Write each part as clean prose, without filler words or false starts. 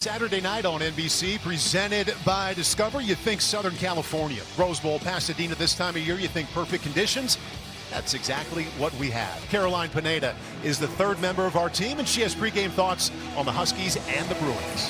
Saturday night on NBC, presented by Discover. You think Southern California, Rose Bowl, Pasadena this time of year, you think perfect conditions? That's exactly what we have. Caroline Pineda is the third member of our team, and she has pregame thoughts on the Huskies and the Bruins.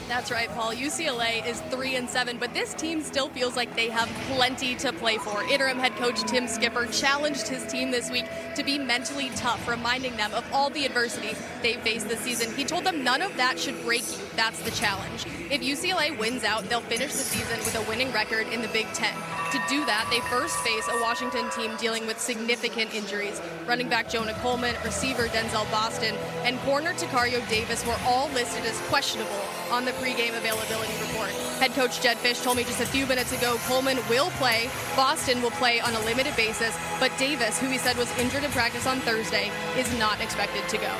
That's right, Paul. UCLA is 3-7, but this team still feels like they have plenty to play for. Interim head coach Tim Skipper challenged his team this week to be mentally tough, reminding them of all the adversity they faced this season. He told them none of that should break you. That's the challenge. If UCLA wins out, they'll finish the season with a winning record in the Big Ten. To do that, they first face a Washington team dealing with significant injuries. Running back Jonah Coleman, receiver Denzel Boston, and corner Takario Davis were all listed as questionable on the pregame availability report. Head coach Jed Fish told me just a few minutes ago Coleman will play, Boston will play on a limited basis, but Davis, who he said was injured in practice on Thursday, is not expected to go.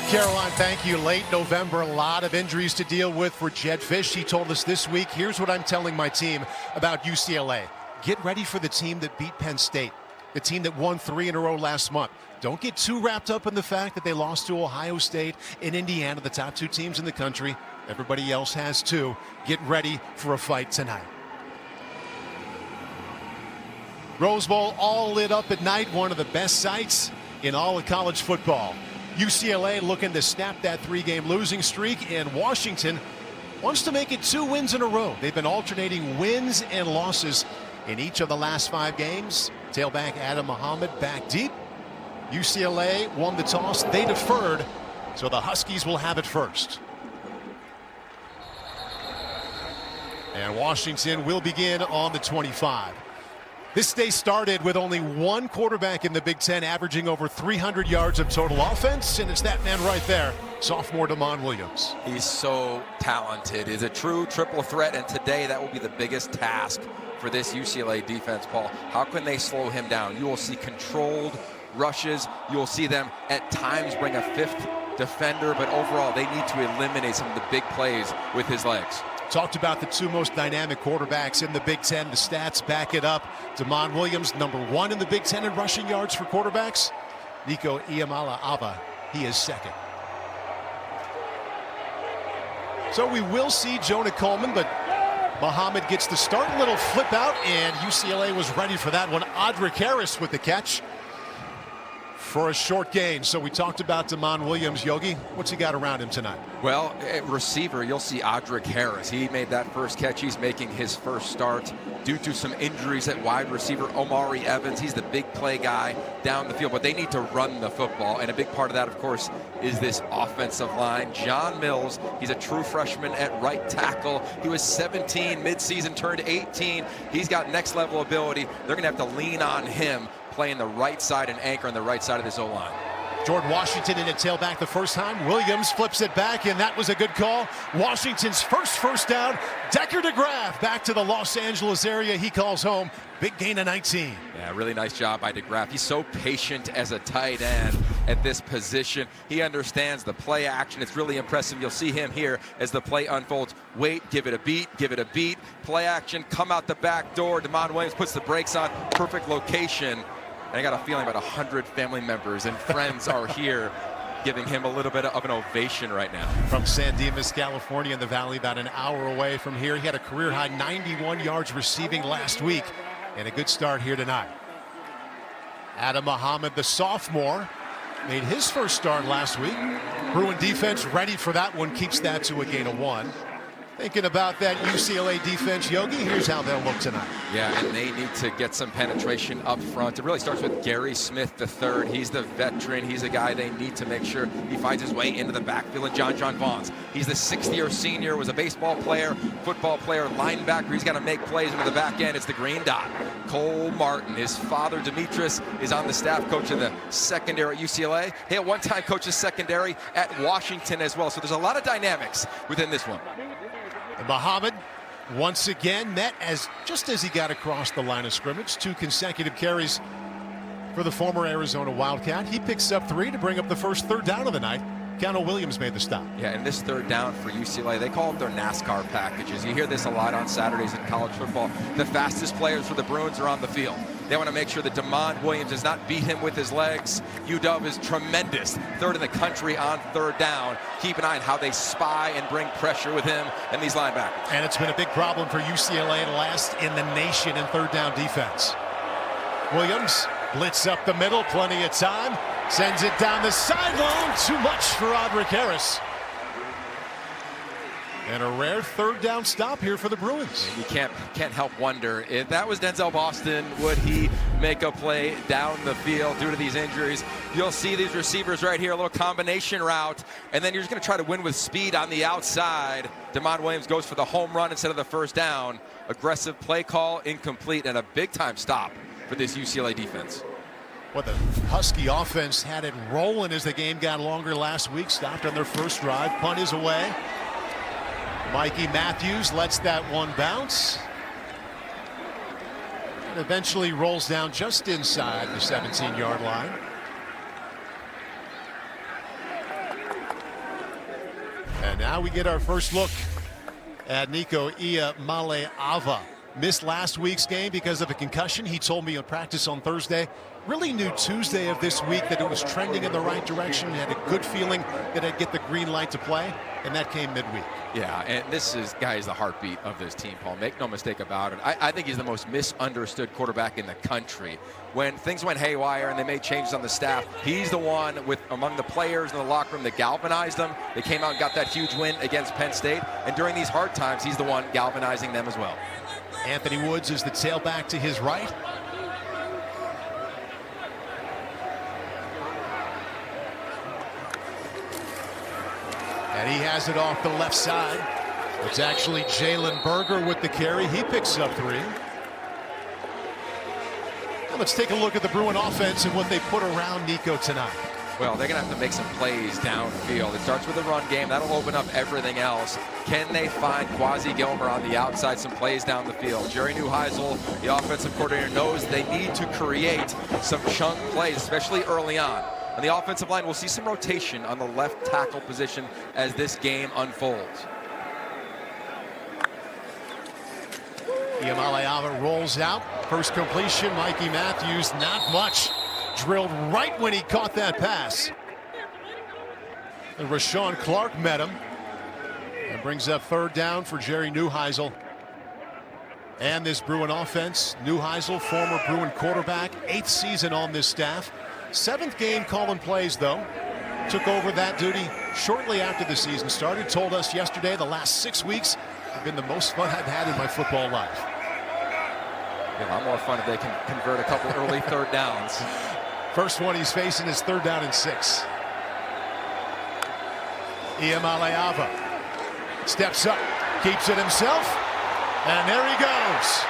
Caroline, thank you. Late November, a lot of injuries to deal with for Jed Fish. He told us this week, here's what I'm telling my team about UCLA. Get ready for the team that beat Penn State, the team that won 3 in a row last month. Don't get too wrapped up in the fact that they lost to Ohio State and Indiana, the top 2 teams in the country. Everybody else has too. Get ready for a fight tonight. Rose Bowl all lit up at night, one of the best sights in all of college football. UCLA looking to snap that 3-game losing streak, and Washington wants to make it 2 wins in a row. They've been alternating wins and losses in each of the last 5 games. Tailback Adam Muhammad back deep. UCLA won the toss. They deferred, so the Huskies will have it first. And Washington will begin on the 25. This day started with only one quarterback in the Big Ten averaging over 300 yards of total offense, and it's that man right there, sophomore Damon Williams. He's so talented. He's a true triple threat, and today that will be the biggest task for this UCLA defense, Paul. How can they slow him down? You will see controlled rushes. You will see them at times bring a 5th defender, but overall they need to eliminate some of the big plays with his legs. Talked about the 2 most dynamic quarterbacks in the Big Ten. The stats back it up. Damon Williams, #1 in the Big Ten in rushing yards for quarterbacks. Nico Iamaleava, he is 2nd. So we will see Jonah Coleman, but Muhammad gets the start. A little flip out, and UCLA was ready for that one. Audric Harris with the catch for a short gain. So we talked about Damon Williams. Yogi, what's he got around him tonight? Well, at receiver, you'll see Audric Harris. He made that first catch. He's making his first start due to some injuries at wide receiver. Omari Evans, he's the big play guy down the field, but they need to run the football, and a big part of that, of course, is this offensive line. John Mills, he's a true freshman at right tackle. He was 17 midseason, turned 18. He's got next level ability. They're going to have to lean on him, playing the right side and anchor on the right side of this O-line. Jordan Washington in at tailback the first time. Williams flips it back, and that was a good call. Washington's first down. Decker DeGraff back to the Los Angeles area. He calls home. Big gain of 19. Yeah, really nice job by DeGraff. He's so patient as a tight end at this position. He understands the play action. It's really impressive. You'll see him here as the play unfolds. Wait, give it a beat, give it a beat. Play action, come out the back door. Damon Williams puts the brakes on. Perfect location. And I got a feeling about 100 family members and friends are here giving him a little bit of an ovation right now. From San Dimas, California in the Valley, about an hour away from here. He had a career-high 91 yards receiving last week, and a good start here tonight. Adam Muhammad, the sophomore, made his first start last week. Bruin defense ready for that one, keeps that to a gain of 1. Thinking about that UCLA defense, Yogi, here's how they'll look tonight. Yeah, and they need to get some penetration up front. It really starts with Gary Smith III. He's the veteran. He's a guy they need to make sure he finds his way into the backfield. And John Vaughns, he's the 6th-year senior, was a baseball player, football player, linebacker. He's got to make plays into the back end. It's the green dot. Cole Martin, his father, Demetrius, is on the staff, coach of the secondary at UCLA. He at one time coaches secondary at Washington as well. So there's a lot of dynamics within this one. And Muhammad once again met just as he got across the line of scrimmage. 2 consecutive carries for the former Arizona Wildcat. He picks up 3 to bring up the first 3rd down of the night. Keanu Williams made the stop. Yeah, and this 3rd down for UCLA, they call it their NASCAR packages. You hear this a lot on Saturdays in college football. The fastest players for the Bruins are on the field. They want to make sure that DeMond Williams does not beat him with his legs. UW is tremendous, third in the country on third down. Keep an eye on how they spy and bring pressure with him and these linebackers. And it's been a big problem for UCLA, last in the nation in third down defense. Williams blitz up the middle, plenty of time, sends it down the sideline. Too much for Audric Harris. And a rare third down stop here for the Bruins. You can't help wonder, if that was Denzel Boston, would he make a play down the field due to these injuries? You'll see these receivers right here, a little combination route, and then you're just going to try to win with speed on the outside. DeMond Williams goes for the home run instead of the first down. Aggressive play call, incomplete, and a big-time stop for this UCLA defense. Well, the Husky offense had it rolling as the game got longer last week. Stopped on their first drive. Punt is away. Mikey Matthews lets that one bounce. And eventually rolls down just inside the 17-yard line. And now we get our first look at Nico Iamaleava. Missed last week's game because of a concussion. He told me on practice on Thursday. Really knew Tuesday of this week that it was trending in the right direction. Had a good feeling that I'd get the green light to play, and that came midweek. Yeah, and this guy is the heartbeat of this team, Paul. Make no mistake about it. I think he's the most misunderstood quarterback in the country. When things went haywire and they made changes on the staff, he's the one among the players in the locker room that galvanized them. They came out and got that huge win against Penn State, and during these hard times, he's the one galvanizing them as well. Anthony Woods is the tailback to his right. And he has it off the left side. It's actually Jalen Berger with the carry. He picks up 3. Now let's take a look at the Bruin offense and what they put around Nico tonight. Well, they're going to have to make some plays downfield. It starts with the run game. That'll open up everything else. Can they find Quasi Gilmer on the outside, some plays down the field? Jerry Neuheisel, the offensive coordinator, knows they need to create some chunk plays, especially early on. On the offensive line, we'll see some rotation on the left tackle position as this game unfolds. Iamaleava rolls out. First completion, Mikey Matthews, not much. Drilled right when he caught that pass. And Rashawn Clark met him. And brings up third down for Jerry Neuheisel. And this Bruin offense, Neuheisel, former Bruin quarterback, 8th season on this staff. 7th game calling plays, though. Took over that duty shortly after the season started. Told us yesterday the last 6 weeks have been the most fun I've had in my football life. A lot more fun if they can convert a couple early third downs. First one he's facing is 3rd down and 6. Iamaleava steps up, keeps it himself, and there he goes.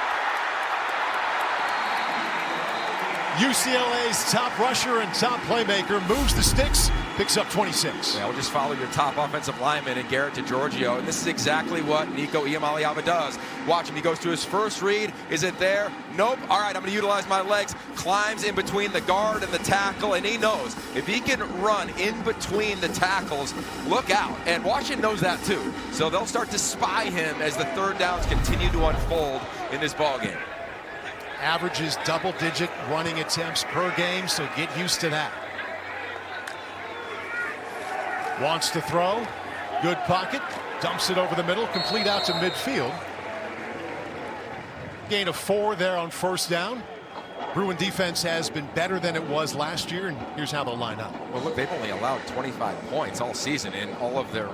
UCLA's top rusher and top playmaker moves the sticks, picks up 26. Yeah, we'll just follow your top offensive lineman and Garrett DiGiorgio, and this is exactly what Nico Iamaleava does. Watch him, he goes to his first read. Is it there? Nope. All right, I'm going to utilize my legs. Climbs in between the guard and the tackle, and he knows if he can run in between the tackles, look out. And Washington knows that too. So they'll start to spy him as the third downs continue to unfold in this ballgame. Averages double-digit running attempts per game, so get used to that. Wants to throw. Good pocket. Dumps it over the middle. Complete out to midfield. Gain of 4 there on first down. Bruin defense has been better than it was last year, and here's how they'll line up. Well, look, they've only allowed 25 points all season in all of their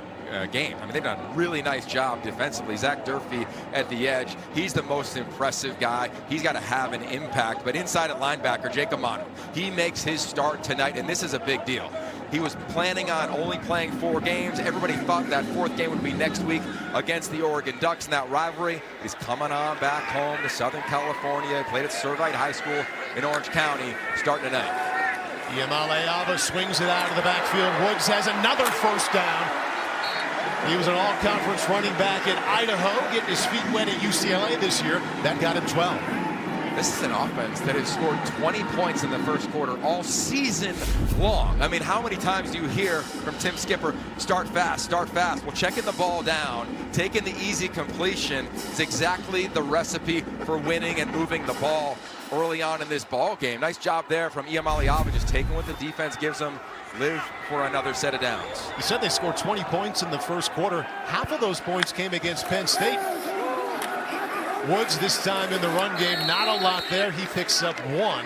game. I mean, they've done a really nice job defensively. Zach Durfee at the edge. He's the most impressive guy. He's got to have an impact. But inside at linebacker, Jacob Manu, he makes his start tonight, and this is a big deal. He was planning on only playing 4 games. Everybody thought that 4th game would be next week against the Oregon Ducks in that rivalry. He's coming on back home to Southern California. He played at Servite High School in Orange County, starting tonight. Iamaleava swings it out of the backfield. Woods has another first down. He was an all-conference running back at Idaho, getting his feet wet at UCLA this year. That got him 12. This is an offense that has scored 20 points in the first quarter all season long. I mean, how many times do you hear from Tim Skipper, start fast, start fast? Well, checking the ball down, taking the easy completion is exactly the recipe for winning and moving the ball early on in this ball game. Nice job there from Iamaleava, just taking what the defense gives him. Live for another set of downs. You said they scored 20 points in the first quarter. Half of those points came against Penn State. Woods this time in the run game, not a lot there. He picks up one.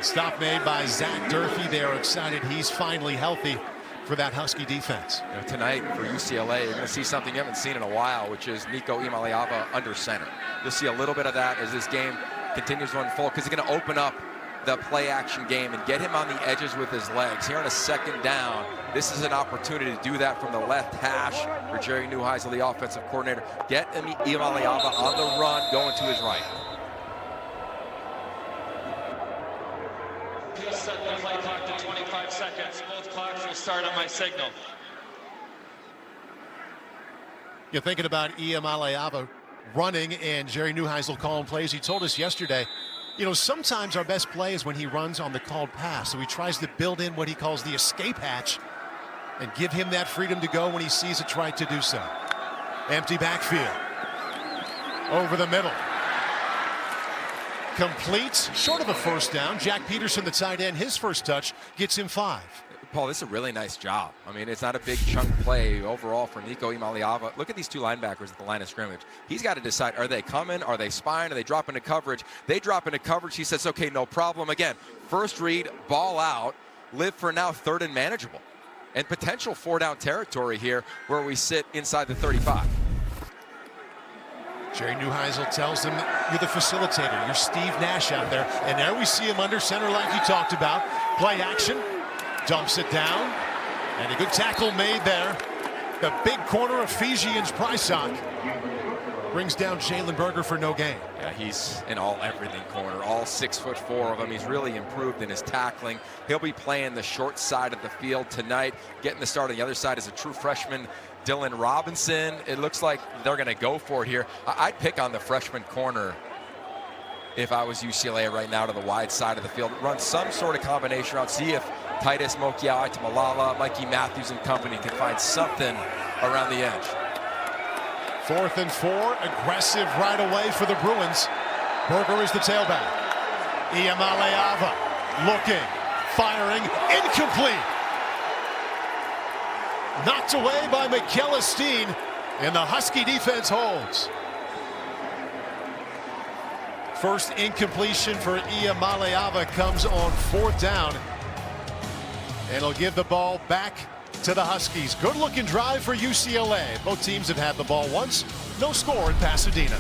Stop made by Zach Durfee. They are excited he's finally healthy for that Husky defense. You know, tonight for UCLA, you're going to see something you haven't seen in a while, which is Nico Iamaleava under center. You'll see a little bit of that as this game continues to unfold, because he's going to open up the play action game and get him on the edges with his legs. Here on a second down, this is an opportunity to do that from the left hash for Jerry Neuheisel, the offensive coordinator. Get Iamaleava on the run, going to his right. Please set the play clock to 25 seconds. Both clocks will start on my signal. You're thinking about Iamaleava running and Jerry Neuheisel calling plays. He told us yesterday, you know, sometimes our best play is when he runs on the called pass. So he tries to build in what he calls the escape hatch and give him that freedom to go when he sees it's right to do so. Empty backfield. Over the middle. Complete, short of a first down. Jack Peterson, the tight end, his first touch gets him 5. Paul, this is a really nice job. I mean, it's not a big chunk play overall for Nico Iamaleava. Look at these two linebackers at the line of scrimmage. He's got to decide, are they coming? Are they spying? Are they dropping into coverage? They drop into coverage. He says, okay, no problem. Again, first read, ball out, live for now third and manageable. And potential 4-down territory here where we sit inside the 35. Jerry Neuheisel tells them, you're the facilitator. You're Steve Nash out there. And there we see him under center like you talked about. Play action. Dumps it down. And a good tackle made there. The big corner of Fijian's Prysock brings down Jalen Berger for no gain. Yeah, he's an all-everything corner, all 6'4" of him. He's really improved in his tackling. He'll be playing the short side of the field tonight. Getting the start on the other side is a true freshman, Dylan Robinson. It looks like they're going to go for it here. I'd pick on the freshman corner if I was UCLA right now to the wide side of the field. Run some sort of combination around, see if Titus Mokiao, Itamalala, Mikey Matthews and company can find something around the edge. 4th and 4, aggressive right away for the Bruins. Berger is the tailback. Iamaleava looking, firing, incomplete. Knocked away by Michaela Steen, and the Husky defense holds. First incompletion for Iamaleava comes on 4th down. And he'll give the ball back to the Huskies. Good looking drive for UCLA. Both teams have had the ball once. No score in Pasadena.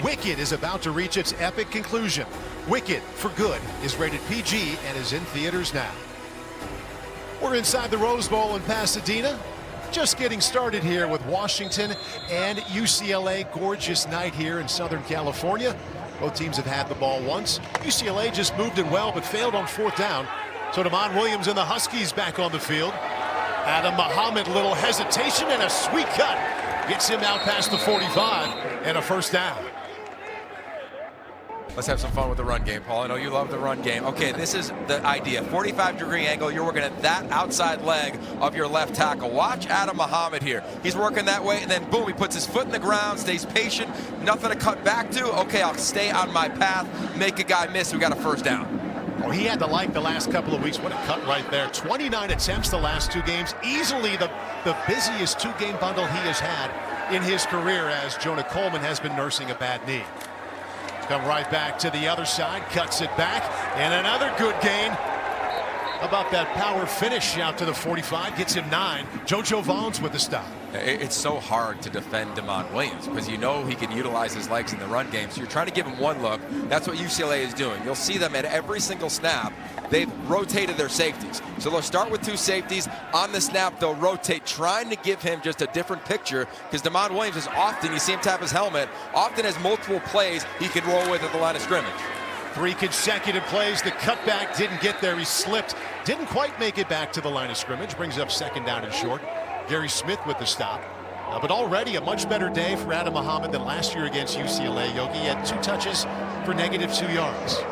Wicked is about to reach its epic conclusion. Wicked for Good is rated PG and is in theaters now. We're inside the Rose Bowl in Pasadena. Just getting started here with Washington and UCLA. Gorgeous night here in Southern California. Both teams have had the ball once. UCLA just moved it well but failed on 4th down. So Damon Williams and the Huskies back on the field. Adam Muhammad, little hesitation and a sweet cut. Gets him out past the 45 and a first down. Let's have some fun with the run game, Paul. I know you love the run game. Okay, this is the idea. 45-degree angle. You're working at that outside leg of your left tackle. Watch Adam Muhammad here. He's working that way, and then boom, he puts his foot in the ground, stays patient, nothing to cut back to. Okay, I'll stay on my path, make a guy miss. We got a first down. Oh, he had to like the last couple of weeks. What a cut right there. 29 attempts the last 2 games. Easily the busiest 2-game bundle he has had in his career, as Jonah Coleman has been nursing a bad knee. Come right back to the other side, cuts it back, and another good gain. How about that power finish out to the 45, gets him 9. JoJo Vaughns with the stop. It's so hard to defend Damon Williams because you know he can utilize his legs in the run game. So you're trying to give him one look. That's what UCLA is doing. You'll see them at every single snap. They've rotated their safeties. So they'll start with 2 safeties. On the snap, they'll rotate, trying to give him just a different picture because Damon Williams is often, you see him tap his helmet, often has multiple plays he can roll with at the line of scrimmage. 3 consecutive plays. The cutback didn't get there. He slipped. Didn't quite make it back to the line of scrimmage. Brings up 2nd down and short. Gary Smith with the stop. But already a much better day for Adam Muhammad than last year against UCLA. Yogi had 2 touches for -2 yards.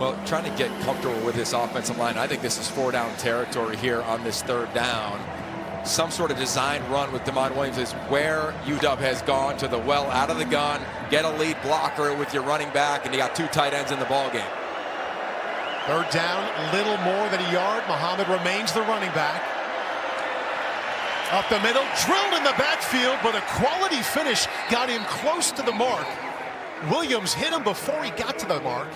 Well, trying to get comfortable with this offensive line. I think this is 4-down territory here on this 3rd down. Some sort of design run with Demond Williams is where UW has gone to the well, out of the gun, get a lead blocker with your running back, and you got 2 tight ends in the ball game. 3rd down, little more than a yard. Muhammad remains the running back. Up the middle, drilled in the backfield, but a quality finish got him close to the mark. Williams hit him before he got to the mark.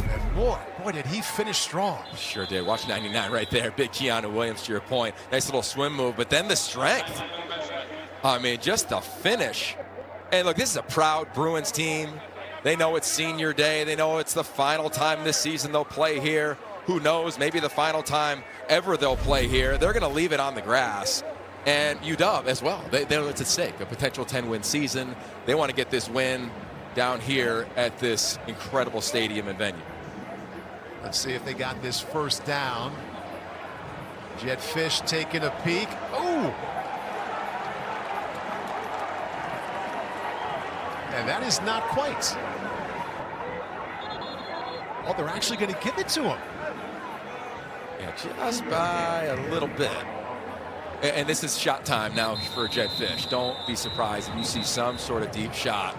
And boy, did he finish strong. Sure did. Watch 99 right there. Big Keanu Williams, to your point. Nice little swim move, but then the strength. I mean, just the finish. And look, this is a proud Bruins team. They know it's senior day. They know it's the final time this season they'll play here. Who knows, maybe the final time ever they'll play here. They're going to leave it on the grass. And UW as well. They know it's at stake, a potential 10-win season. They want to get this win down here at this incredible stadium and venue. Let's see if they got this 1st down. Jedd Fisch taking a peek. Oh! And that is not quite. Oh, they're actually going to give it to him. Yeah, just by a little bit. And this is shot time now for Jedd Fisch. Don't be surprised if you see some sort of deep shot.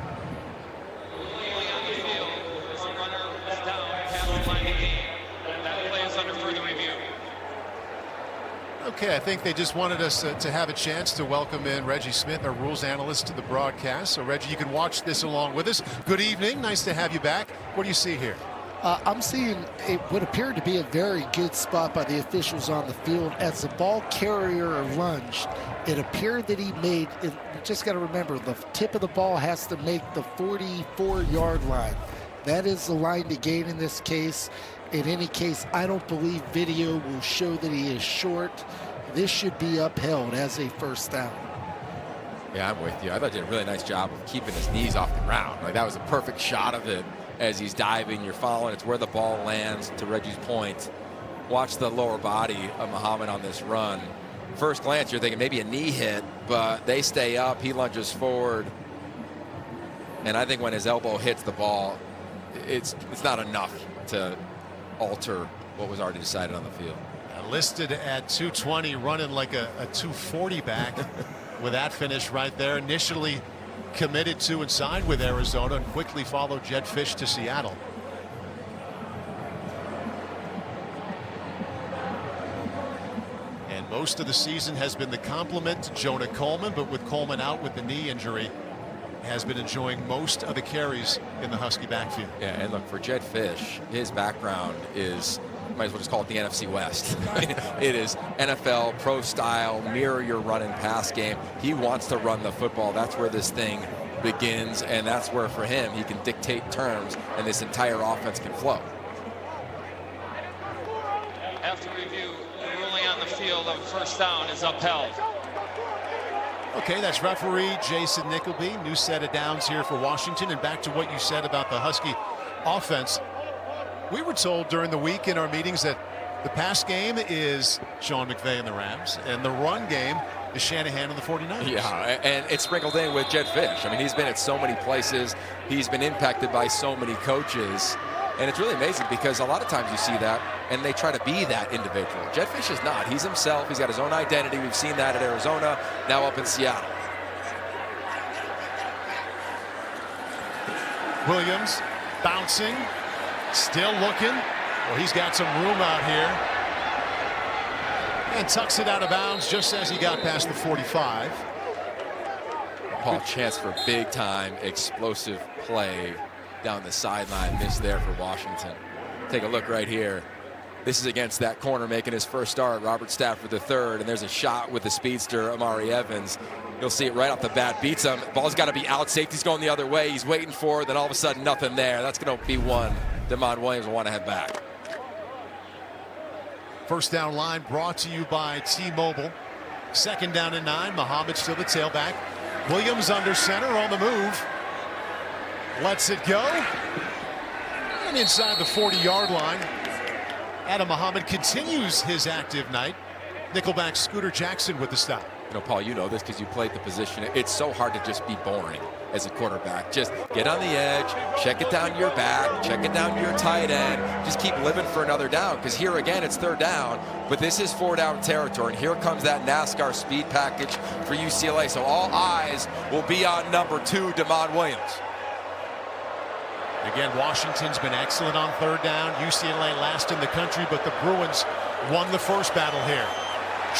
Okay, I think they just wanted us to have a chance to welcome in Reggie Smith, our rules analyst, to the broadcast. So, Reggie, you can watch this along with us. Good evening. Nice to have you back. What do you see here? I'm seeing what appeared to be a very good spot by the officials on the field. As the ball carrier lunged, it appeared that he made it. You just got to remember, the tip of the ball has to make the 44-yard line. That is the line to gain in this case. In any case, I don't believe video will show that he is short. This should be upheld as a 1st down. Yeah, I'm with you. I thought he did a really nice job of keeping his knees off the ground. Like, that was a perfect shot of it as he's diving. You're following. It's where the ball lands, to Reggie's point. Watch the lower body of Muhammad on this run. First glance, you're thinking maybe a knee hit, but they stay up. He lunges forward. And I think when his elbow hits the ball, it's not enough to alter what was already decided on the field. Listed at 220, running like a 240 back with that finish right there. Initially committed to and signed with Arizona, and quickly followed Jedd Fisch to Seattle. And most of the season has been the compliment to Jonah Coleman, but with Coleman out with the knee injury, has been enjoying most of the carries in the Husky backfield. Yeah, and look, for Jedd Fisch, his background is, might as well just call it the NFC West. It is NFL, pro style, mirror your run and pass game. He wants to run the football. That's where this thing begins, and that's where, for him, he can dictate terms, and this entire offense can flow. After review, the ruling on the field of 1st down is upheld. Okay, that's referee Jason Nickleby. New set of downs here for Washington. And back to what you said about the Husky offense. We were told during the week in our meetings that the pass game is Sean McVay and the Rams, and the run game is Shanahan and the 49ers. Yeah, and it's sprinkled in with Jedd Fisch. I mean, he's been at so many places. He's been impacted by so many coaches. And it's really amazing because a lot of times you see that and they try to be that individual. Jedd Fisch is not. He's himself. He's got his own identity. We've seen that at Arizona, now up in Seattle. Williams bouncing, still looking. Well, he's got some room out here. And tucks it out of bounds just as he got past the 45. Paul, chance for big time explosive play down the sideline. Missed there for Washington. Take a look right here. This is against that corner making his first start, Robert Stafford III, and there's a shot with the speedster, Amari Evans. You'll see it right off the bat. Beats him. Ball's got to be out. Safety's going the other way. He's waiting for it. Then all of a sudden, nothing there. That's going to be one. Demond Williams will want to head back. 1st down line brought to you by T-Mobile. 2nd down and 9. Muhammad still the tailback. Williams under center on the move. Lets it go. And inside the 40-yard line. Adam Muhammad continues his active night. Nickelback Scooter Jackson with the stop. Paul, you know this because you played the position. It's so hard to just be boring as a quarterback. Just get on the edge, check it down your back, check it down your tight end. Just keep living for another down, because here again it's third down, but this is 4-down territory. And here comes that NASCAR speed package for UCLA. So all eyes will be on number 2, Damon Williams. Again, Washington's been excellent on third down. UCLA last in the country, but the Bruins won the first battle here.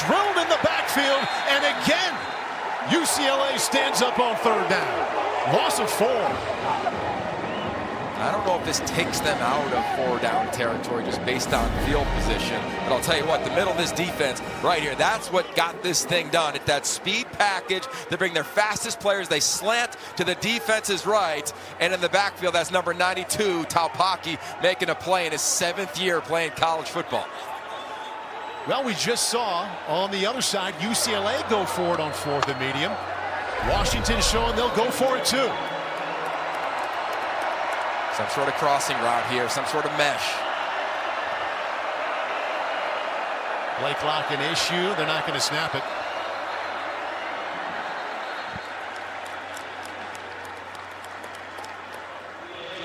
Drilled in the backfield, and again, UCLA stands up on third down. Loss of 4. I don't know if this takes them out of 4-down territory just based on field position, but I'll tell you what, the middle of this defense right here, that's what got this thing done. It's that speed package. They bring their fastest players, they slant to the defense's right, and in the backfield, that's number 92, Taupaki, making a play in his 7th year playing college football. Well, we just saw on the other side UCLA go for it on 4th and medium. Washington showing they'll go for it too. Some sort of crossing route here, some sort of mesh. Play clock an issue. They're not going to snap it.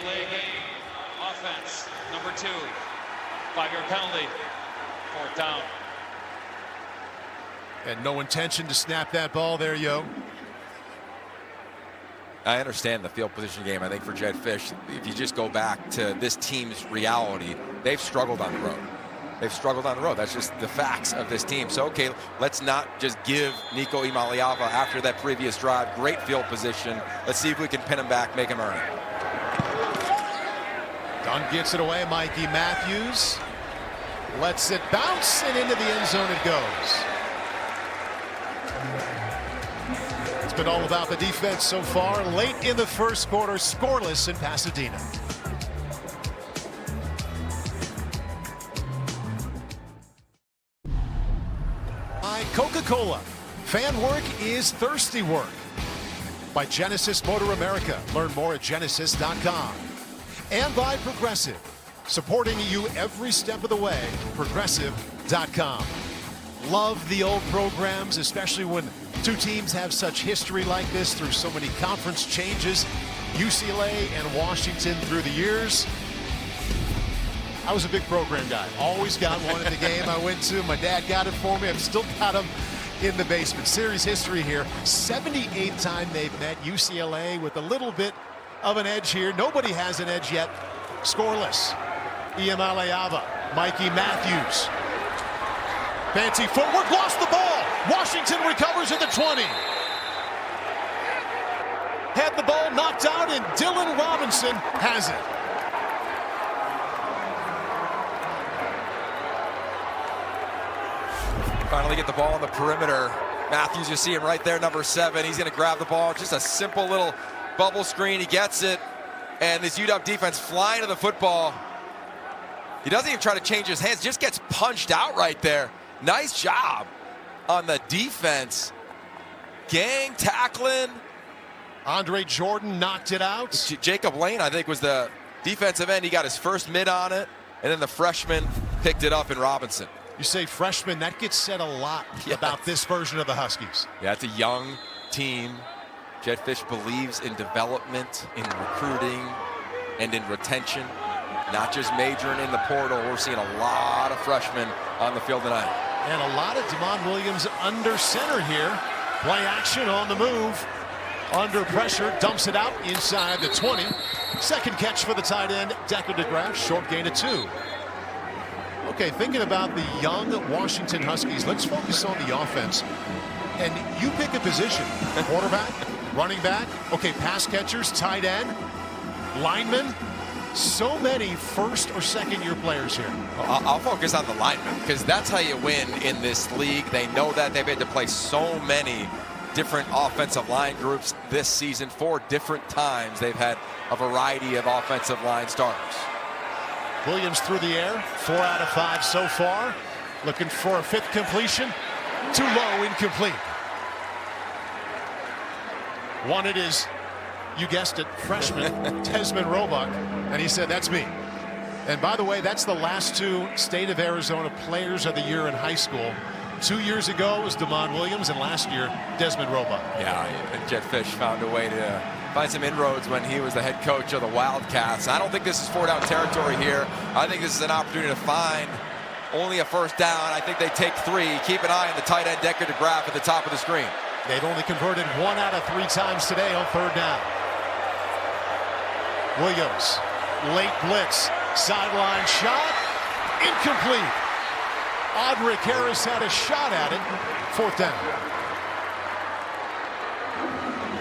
Delay game. Offense. Number 2. 5-yard penalty. 4th down. And no intention to snap that ball there, Yo. I understand the field position game. I think for Jedd Fisch, if you just go back to this team's reality, they've struggled on the road. They've struggled on the road. That's just the facts of this team. So, okay, let's not just give Nico Imaliava after that previous drive. Great field position. Let's see if we can pin him back, make him earn it. Dunn gets it away. Mikey Matthews lets it bounce, and into the end zone it goes. It's been all about the defense so far. Late in the first quarter, scoreless in Pasadena. By Coca-Cola. Fan work is thirsty work. By Genesis Motor America. Learn more at genesis.com. And by Progressive. Supporting you every step of the way. Progressive.com. Love the old programs, especially when two teams have such history like this through so many conference changes. UCLA and Washington through the years. I was a big program guy. Always got one at the game I went to. My dad got it for me. I've still got them in the basement. Series history here. 78th time they've met. UCLA with a little bit of an edge here. Nobody has an edge yet. Scoreless. Iamaleava. Mikey Matthews. Fancy footwork. Lost the ball. Washington recovers at the 20. Had the ball knocked out, and Dylan Robinson has it. Finally get the ball on the perimeter. Matthews, you see him right there, number 7. He's going to grab the ball. Just a simple little bubble screen. He gets it. And this UW defense flying to the football. He doesn't even try to change his hands. Just gets punched out right there. Nice job on the defense. Gang tackling. Andre Jordan knocked it out. Jacob Lane, I think, was the defensive end. He got his first mid on it. And then the freshman picked it up in Robinson. You say freshman, that gets said a lot about this version of the Huskies. Yeah, it's a young team. Jedd Fisch believes in development, in recruiting, and in retention. Not just majoring in the portal. We're seeing a lot of freshmen on the field tonight. And a lot of Damon Williams under center here. Play action on the move. Under pressure, dumps it out inside the 20. Second catch for the tight end, Decker DeGraff. Short gain of 2. Okay, thinking about the young Washington Huskies, let's focus on the offense. And you pick a position. Quarterback, running back, okay, pass catchers, tight end, linemen. So many first or second year players here. I'll focus on the linemen, because that's how you win in this league. They know that. They've had to play so many different offensive line groups this season. 4 different times they've had a variety of offensive line starters. Williams through the air, 4 out of 5 so far. Looking for a 5th completion. Too low, incomplete. Wanted is, you guessed it, freshman Desmond Roebuck, and he said, that's me. And by the way, that's the last 2 State of Arizona Players of the Year in high school. 2 years ago it was Damon Williams, and last year Desmond Roebuck. Yeah, and Jedd Fisch found a way to find some inroads when he was the head coach of the Wildcats. I don't think this is 4-down territory here. I think this is an opportunity to find only a first down. I think they take 3. Keep an eye on the tight end Decker DeGraff at the top of the screen. They've only converted 1 out of 3 times today on 3rd down. Williams, late blitz, sideline shot, incomplete. Audric Harris had a shot at it, 4th down.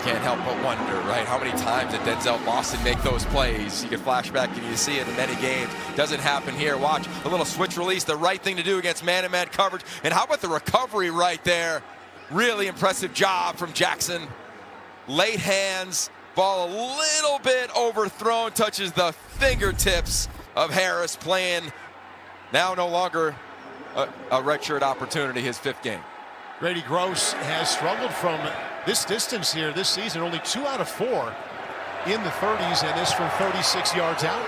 Can't help but wonder, right? How many times did Denzel Boston make those plays? You can flash back and you see it in many games. Doesn't happen here. Watch a little switch release, the right thing to do against man-to-man coverage. And how about the recovery right there? Really impressive job from Jackson. Late hands, ball a little bit overthrown, touches the fingertips of Harris, playing now no longer a redshirt opportunity, his 5th game. Grady Gross has struggled from this distance here this season, only 2 out of 4 in the 30s, and this from 36 yards out.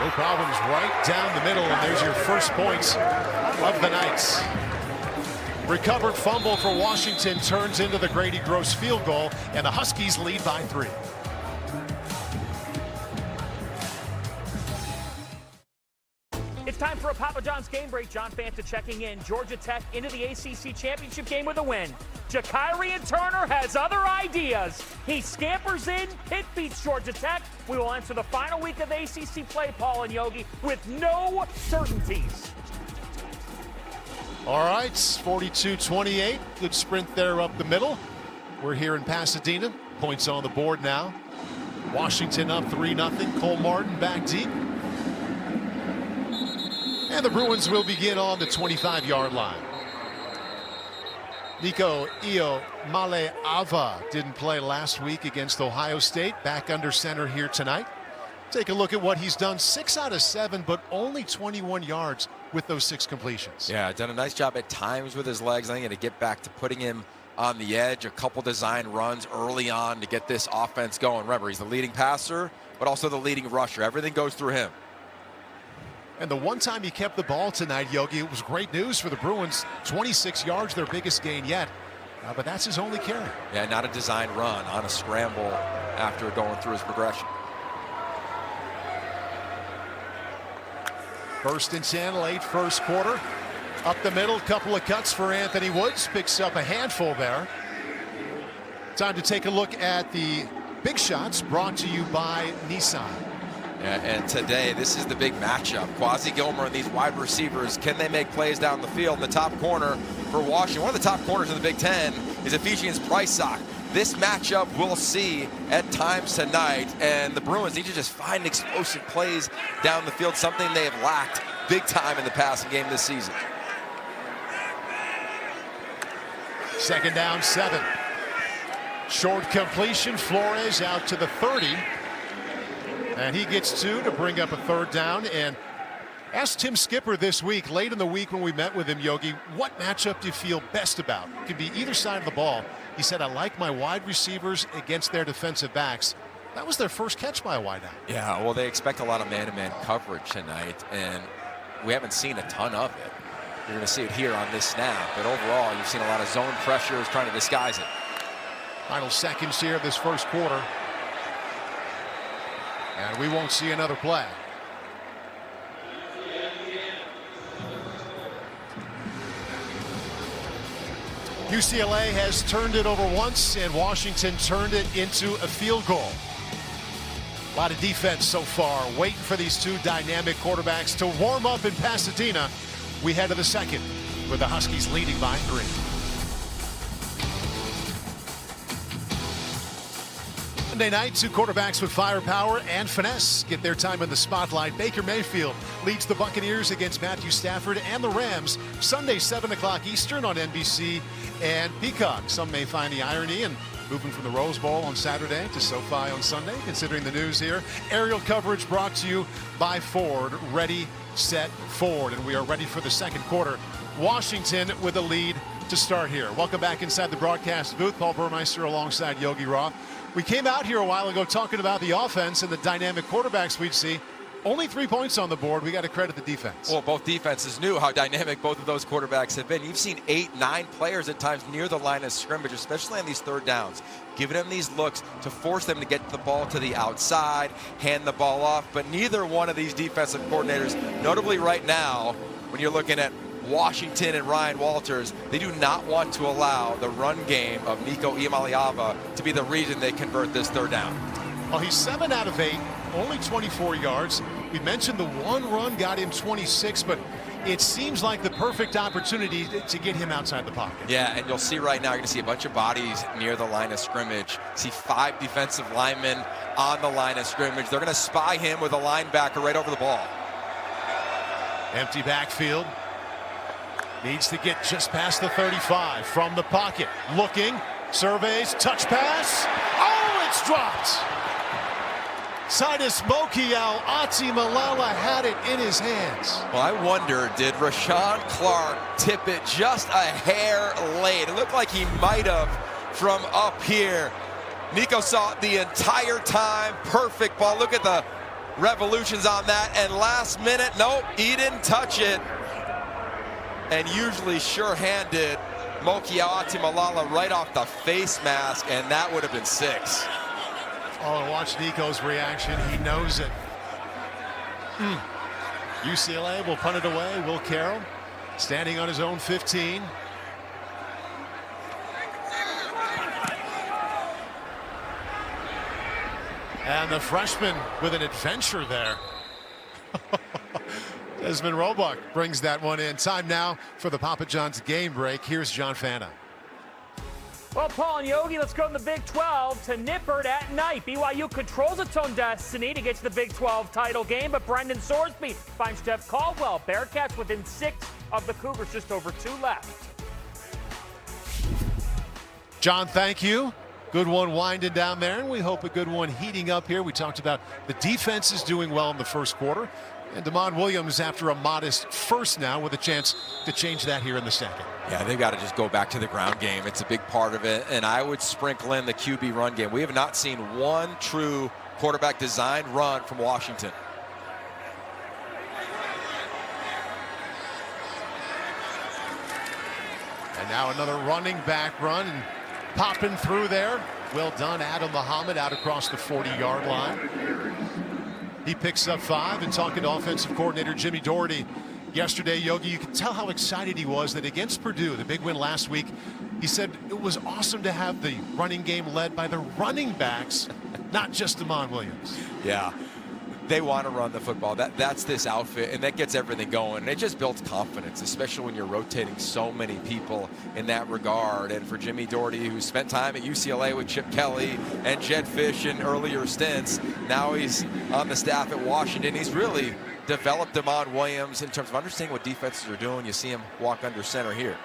No problems right down the middle, and there's your first points of the night. Recovered fumble for Washington turns into the Grady Gross field goal, and the Huskies lead by 3. It's time for a Papa John's game break. John Fanta checking in. Georgia Tech into the ACC championship game with a win. Jakirian Turner has other ideas. He scampers in. Pitt beats Georgia Tech. We will enter the final week of ACC play, Paul and Yogi, with no certainties. All right, 42-28. Good sprint there up the middle. We're here in Pasadena. Points on the board now. Washington up 3-0. Cole Martin back deep. And the Bruins will begin on the 25-yard line. Nico Iamaleava didn't play last week against Ohio State. Back under center here tonight. Take a look at what he's done. 6 out of 7, but only 21 yards with those 6 completions. Yeah, done a nice job at times with his legs. I think to get back to putting him on the edge, a couple design runs early on to get this offense going. Remember, he's the leading passer, but also the leading rusher. Everything goes through him. And the one time he kept the ball tonight, Yogi, it was great news for the Bruins. 26 yards, their biggest gain yet. But that's his only carry. Yeah, not a design run, on a scramble after going through his progression. 1st and 10, late first quarter. Up the middle, couple of cuts for Anthony Woods. Picks up a handful there. Time to take a look at the big shots brought to you by Nissan. Yeah, and today, this is the big matchup. Quasi Gilmer and these wide receivers, can they make plays down the field? In the top corner for Washington, one of the top corners in the Big Ten is Ephesians Prysock. This matchup we'll see at times tonight, and the Bruins need to just find explosive plays down the field, something they have lacked big time in the passing game this season. 2nd down, 7. Short completion, Flores out to the 30. And he gets 2 to bring up a 3rd down. And asked Tim Skipper this week, late in the week when we met with him, Yogi, what matchup do you feel best about? It could be either side of the ball. He said, I like my wide receivers against their defensive backs. That was their first catch by a wideout. Yeah, well, they expect a lot of man-to-man coverage tonight, and we haven't seen a ton of it. You're going to see it here on this snap, but overall, you've seen a lot of zone pressures trying to disguise it. Final seconds here of this first quarter. And we won't see another play. UCLA has turned it over once, and Washington turned it into a field goal. A lot of defense so far, waiting for these 2 dynamic quarterbacks to warm up in Pasadena. We head to the 2nd, with the Huskies leading by 3. Monday night, 2 quarterbacks with firepower and finesse get their time in the spotlight. Baker Mayfield leads the Buccaneers against Matthew Stafford and the Rams. Sunday, 7 o'clock Eastern on NBC and Peacock. Some may find the irony in moving from the Rose Bowl on Saturday to SoFi on Sunday, considering the news here. Aerial coverage brought to you by Ford. Ready, set, Ford. And we are ready for the 2nd quarter. Washington with a lead to start here. Welcome back inside the broadcast booth. Paul Burmeister alongside Yogi Roth. We came out here a while ago talking about the offense and the dynamic quarterbacks we'd see. Only 3 points on the board. We got to credit the defense. Well, both defenses knew how dynamic both of those quarterbacks have been. You've seen 8, 9 players at times near the line of scrimmage, especially on these third downs, giving them these looks to force them to get the ball to the outside, hand the ball off. But neither one of these defensive coordinators, notably right now, when you're looking at Washington and Ryan Walters, they do not want to allow the run game of Nico Iamaleava to be the reason they convert this third down. Well, he's 7 out of 8, only 24 yards. We mentioned the one run got him 26, but it seems like the perfect opportunity to get him outside the pocket. Yeah, and you'll see right now, you're going to see a bunch of bodies near the line of scrimmage. See 5 defensive linemen on the line of scrimmage. They're going to spy him with a linebacker right over the ball. Empty backfield. Needs to get just past the 35 from the pocket. Looking, surveys, touch pass. Oh, it's dropped. Sidus Mokiao Atimalala had it in his hands. Well, I wonder, did Rashawn Clark tip it just a hair late? It looked like he might have from up here. Nico saw it the entire time. Perfect ball. Look at the revolutions on that. And last minute, nope, he didn't touch it. And usually sure-handed Mokiao Atimalala right off the face mask, and that would have been 6. Oh, and watch Nico's reaction. He knows it. UCLA will punt it away. Will Carroll standing on his own 15. And the freshman with an adventure there. Desmond Roebuck brings that one in. Time now for the Papa John's game break. Here's John Fanta. Well, Paul and Yogi, let's go in the Big 12 to Nippert at night. BYU controls its own destiny to get to the Big 12 title game, but Brendan Sorsby finds Jeff Caldwell. Bearcats within 6 of the Cougars, just over 2 left. John, thank you. Good one winding down there, and we hope a good one heating up here. We talked about the defense is doing well in the first quarter, and Damon Williams after a modest first now with a chance to change that here in the second. Yeah, they've got to just go back to the ground game. It's a big part of it, and I would sprinkle in the QB run game. We have not seen one true quarterback designed run from Washington. And now another running back run and popping through there. Well done, Adam Muhammad, out across the 40-yard line. He picks up 5, and talking to offensive coordinator Jimmy Doherty yesterday, Yogi, you can tell how excited he was that against Purdue, the big win last week, he said it was awesome to have the running game led by the running backs, not just Damon Williams. Yeah, they want to run the football. That's this outfit, and that gets everything going. And it just builds confidence, especially when you're rotating so many people in that regard. And for Jimmy Doherty, who spent time at UCLA with Chip Kelly and Jed Fish in earlier stints, now he's on the staff at Washington. He's really developed Damon Williams in terms of understanding what defenses are doing. You see him walk under center here.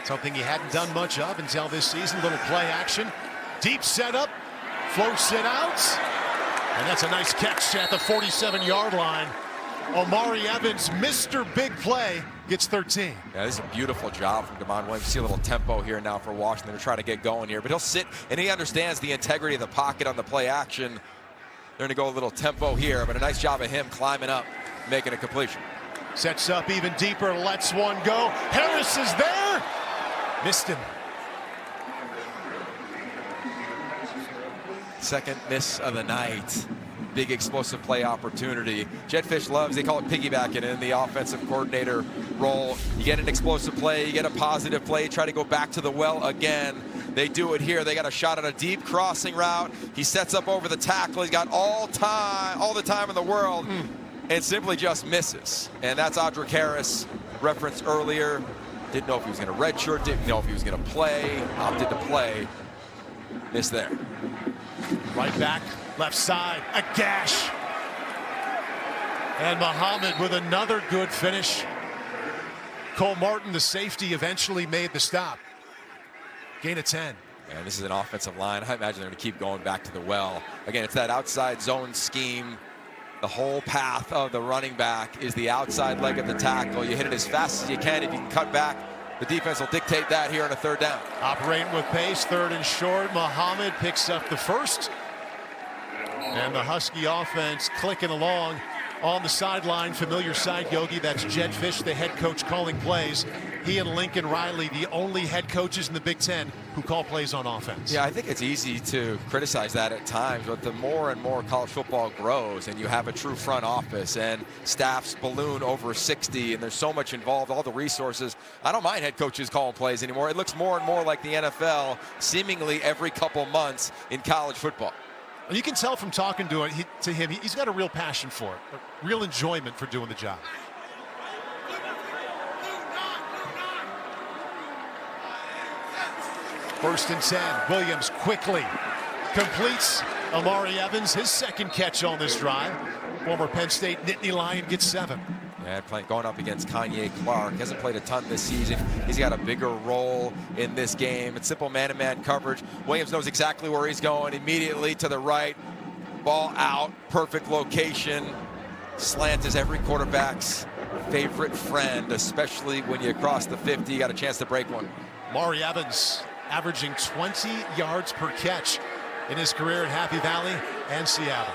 Something he hadn't done much of until this season. Little play action, deep setup, floats it out. And that's a nice catch at the 47-yard line. Omari Evans, Mr. Big Play, gets 13. Yeah, this is a beautiful job from Damon Williams. See a little tempo here now for Washington to try to get going here. But he'll sit, and he understands the integrity of the pocket on the play action. They're going to go a little tempo here, but a nice job of him climbing up, making a completion. Sets up even deeper, lets one go. Harris is there. Missed him. Second miss of the night. Big explosive play opportunity. Jed Fish loves, they call it piggybacking in the offensive coordinator role. You get an explosive play, you get a positive play, try to go back to the well again. They do it here. They got a shot on a deep crossing route. He sets up over the tackle. He's got all the time in the world, and simply just misses. And that's Audric Harris, referenced earlier. Didn't know if he was going to redshirt, didn't know if he was going to play, opted to play. Missed there. Right back, left side, a gash. And Muhammad with another good finish. Cole Martin, the safety, eventually made the stop. Gain of 10. Man, this is an offensive line. I imagine they're going to keep going back to the well. Again, it's that outside zone scheme. The whole path of the running back is the outside leg of the tackle. You hit it as fast as you can. If you can cut back, the defense will dictate that here on a third down. Operating with pace, 3rd and short. Muhammad picks up the first. And the Husky offense clicking along on the sideline, familiar sight, Yogi. That's Jed Fish, the head coach, calling plays. He and Lincoln Riley, the only head coaches in the Big Ten who call plays on offense. Yeah, I think it's easy to criticize that at times, but the more and more college football grows and you have a true front office and staffs balloon over 60 and there's so much involved, all the resources, I don't mind head coaches calling plays anymore. It looks more and more like the NFL seemingly every couple months in college football. You can tell from talking to him, he's got a real passion for it, a real enjoyment for doing the job. First and 10. Williams quickly completes Amari Evans, his second catch on this drive. Former Penn State Nittany Lion gets 7. Yeah, going up against Kanye Clark. Hasn't played a ton this season. He's got a bigger role in this game. It's simple man-to-man coverage. Williams knows exactly where he's going. Immediately to the right. Ball out. Perfect location. Slant is every quarterback's favorite friend, especially when you cross the 50. You got a chance to break one. Amari Evans averaging 20 yards per catch in his career in Happy Valley and Seattle.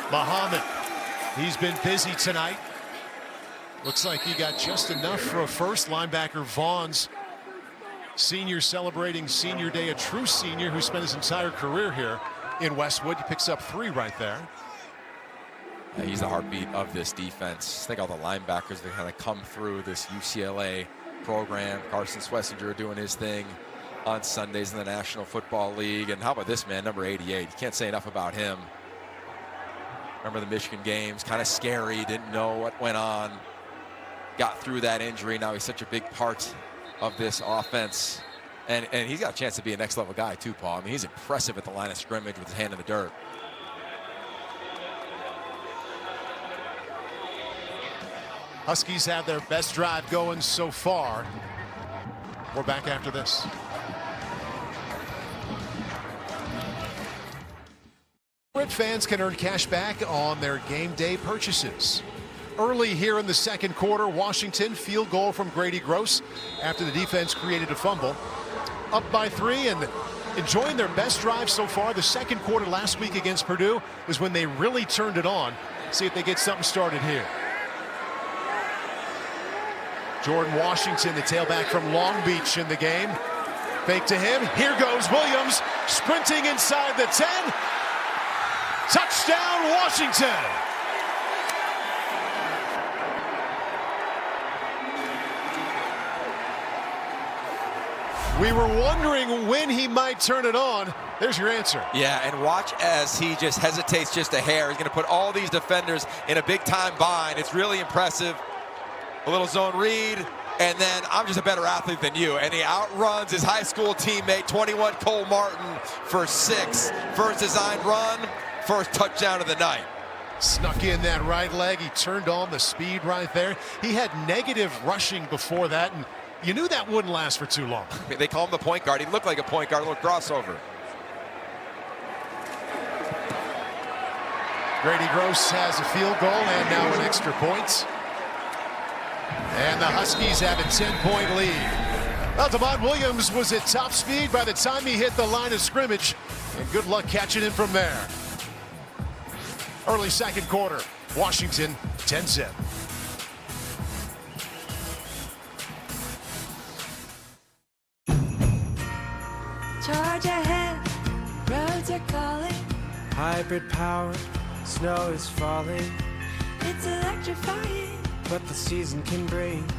Muhammad, he's been busy tonight. Looks like he got just enough for a first. Linebacker Vaughn's senior celebrating senior day, a true senior who spent his entire career here in Westwood. He picks up 3 right there. Yeah, he's the heartbeat of this defense. I think all the linebackers that kind of come through this UCLA program. Carson Swessinger doing his thing on Sundays in the National Football League. And how about this man, number 88? You can't say enough about him. Remember the Michigan games, kind of scary, didn't know what went on. Got through that injury. Now he's such a big part of this offense. And he's got a chance to be a next level guy too, Paul. I mean, he's impressive at the line of scrimmage with his hand in the dirt. Huskies have their best drive going so far. We're back after this. Red fans can earn cash back on their game day purchases. Early here in the second quarter, Washington field goal from Grady Gross after the defense created a fumble. Up by 3 and enjoying their best drive so far. The second quarter last week against Purdue was when they really turned it on. See if they get something started here. Jordan Washington, the tailback from Long Beach in the game. Fake to him. Here goes Williams, sprinting inside the 10. Touchdown, Washington. We were wondering when he might turn it on. There's your answer. Yeah, and watch as he just hesitates just a hair. He's going to put all these defenders in a big-time bind. It's really impressive. A little zone read, and then I'm just a better athlete than you. And he outruns his high school teammate, 21 Cole Martin, for 6. First design run, first touchdown of the night. Snuck in that right leg. He turned on the speed right there. He had negative rushing before that, and you knew that wouldn't last for too long. They call him the point guard. He looked like a point guard, a little crossover. Grady Gross has a field goal and now an extra point. And the Huskies have a 10-point lead. Well, Devon Williams was at top speed by the time he hit the line of scrimmage. And good luck catching him from there. Early second quarter, Washington 10-7. Charge ahead, roads are calling. Hybrid power, snow is falling. It's electrifying. What the season can bring.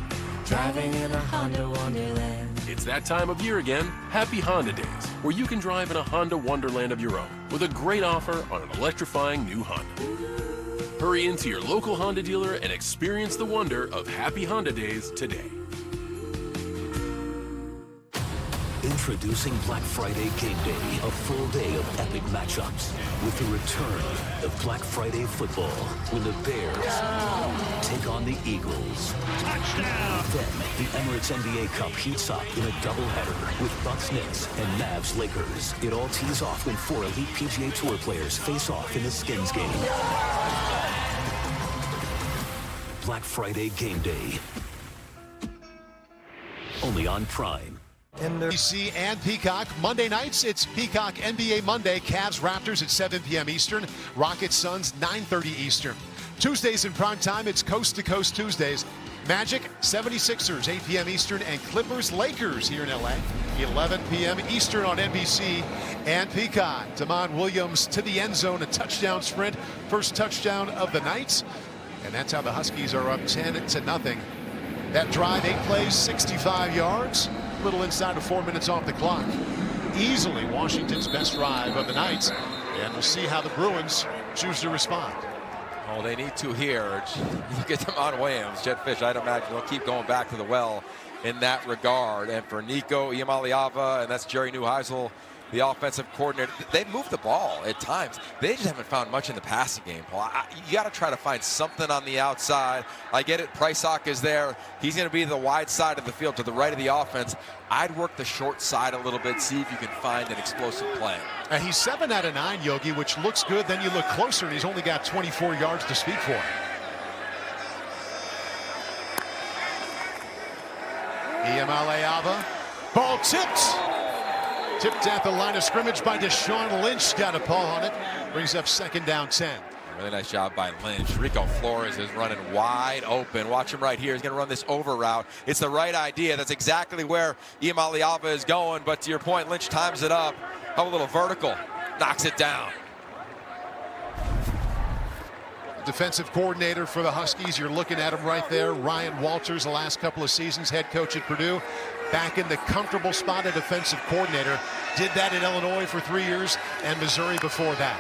Driving in a Honda Wonderland. It's that time of year again. Happy Honda Days, where you can drive in a Honda Wonderland of your own with a great offer on an electrifying new Honda. Hurry into your local Honda dealer and experience the wonder of Happy Honda Days today. Introducing Black Friday Game Day, a full day of epic matchups with the return of Black Friday football when the Bears take on the Eagles. Touchdown! Then the Emirates NBA Cup heats up in a doubleheader with Bucks Knicks and Mavs Lakers. It all tees off when 4 elite PGA Tour players face off in the Skins game. Black Friday Game Day. Only on Prime. NBC and Peacock. Monday nights, it's Peacock NBA Monday. Cavs Raptors at 7 p.m. Eastern. Rockets Suns 9:30 Eastern. Tuesdays in prime time, it's Coast to Coast Tuesdays. Magic 76ers 8 p.m. Eastern and Clippers Lakers here in LA 11 p.m. Eastern on NBC and Peacock. Damon Williams to the end zone, a touchdown sprint, first touchdown of the night, and that's how the Huskies are up 10-0. That drive, 8 plays, 65 yards, a little inside of 4 minutes off the clock. Easily Washington's best drive of the night, and we'll see how the Bruins choose to respond. Oh, they need to here. Look at Damon Williams, Jed Fish. I'd imagine they'll keep going back to the well in that regard. And for Nico Iamaleava, and that's Jerry Neuheisel, the offensive coordinator, they've moved the ball at times. They just haven't found much in the passing game, Paul. You got to try to find something on the outside. I get it. Prysock is there. He's going to be the wide side of the field to the right of the offense. I'd work the short side a little bit, see if you can find an explosive play. And he's 7 out of 9, Yogi, which looks good. Then you look closer, and he's only got 24 yards to speak for. Iamaleava, ball tipped. Tipped at the line of scrimmage by Deshaun Lynch. Got a paw on it. Brings up 2nd down 10. Really nice job by Lynch. Rico Flores is running wide open. Watch him right here. He's going to run this over route. It's the right idea. That's exactly where Iamaleava is going. But to your point, Lynch times it up. Have a little vertical. Knocks it down. Defensive coordinator for the Huskies. You're looking at him right there. Ryan Walters, the last couple of seasons, head coach at Purdue. Back in the comfortable spot of defensive coordinator. Did that in Illinois for 3 years and Missouri before that.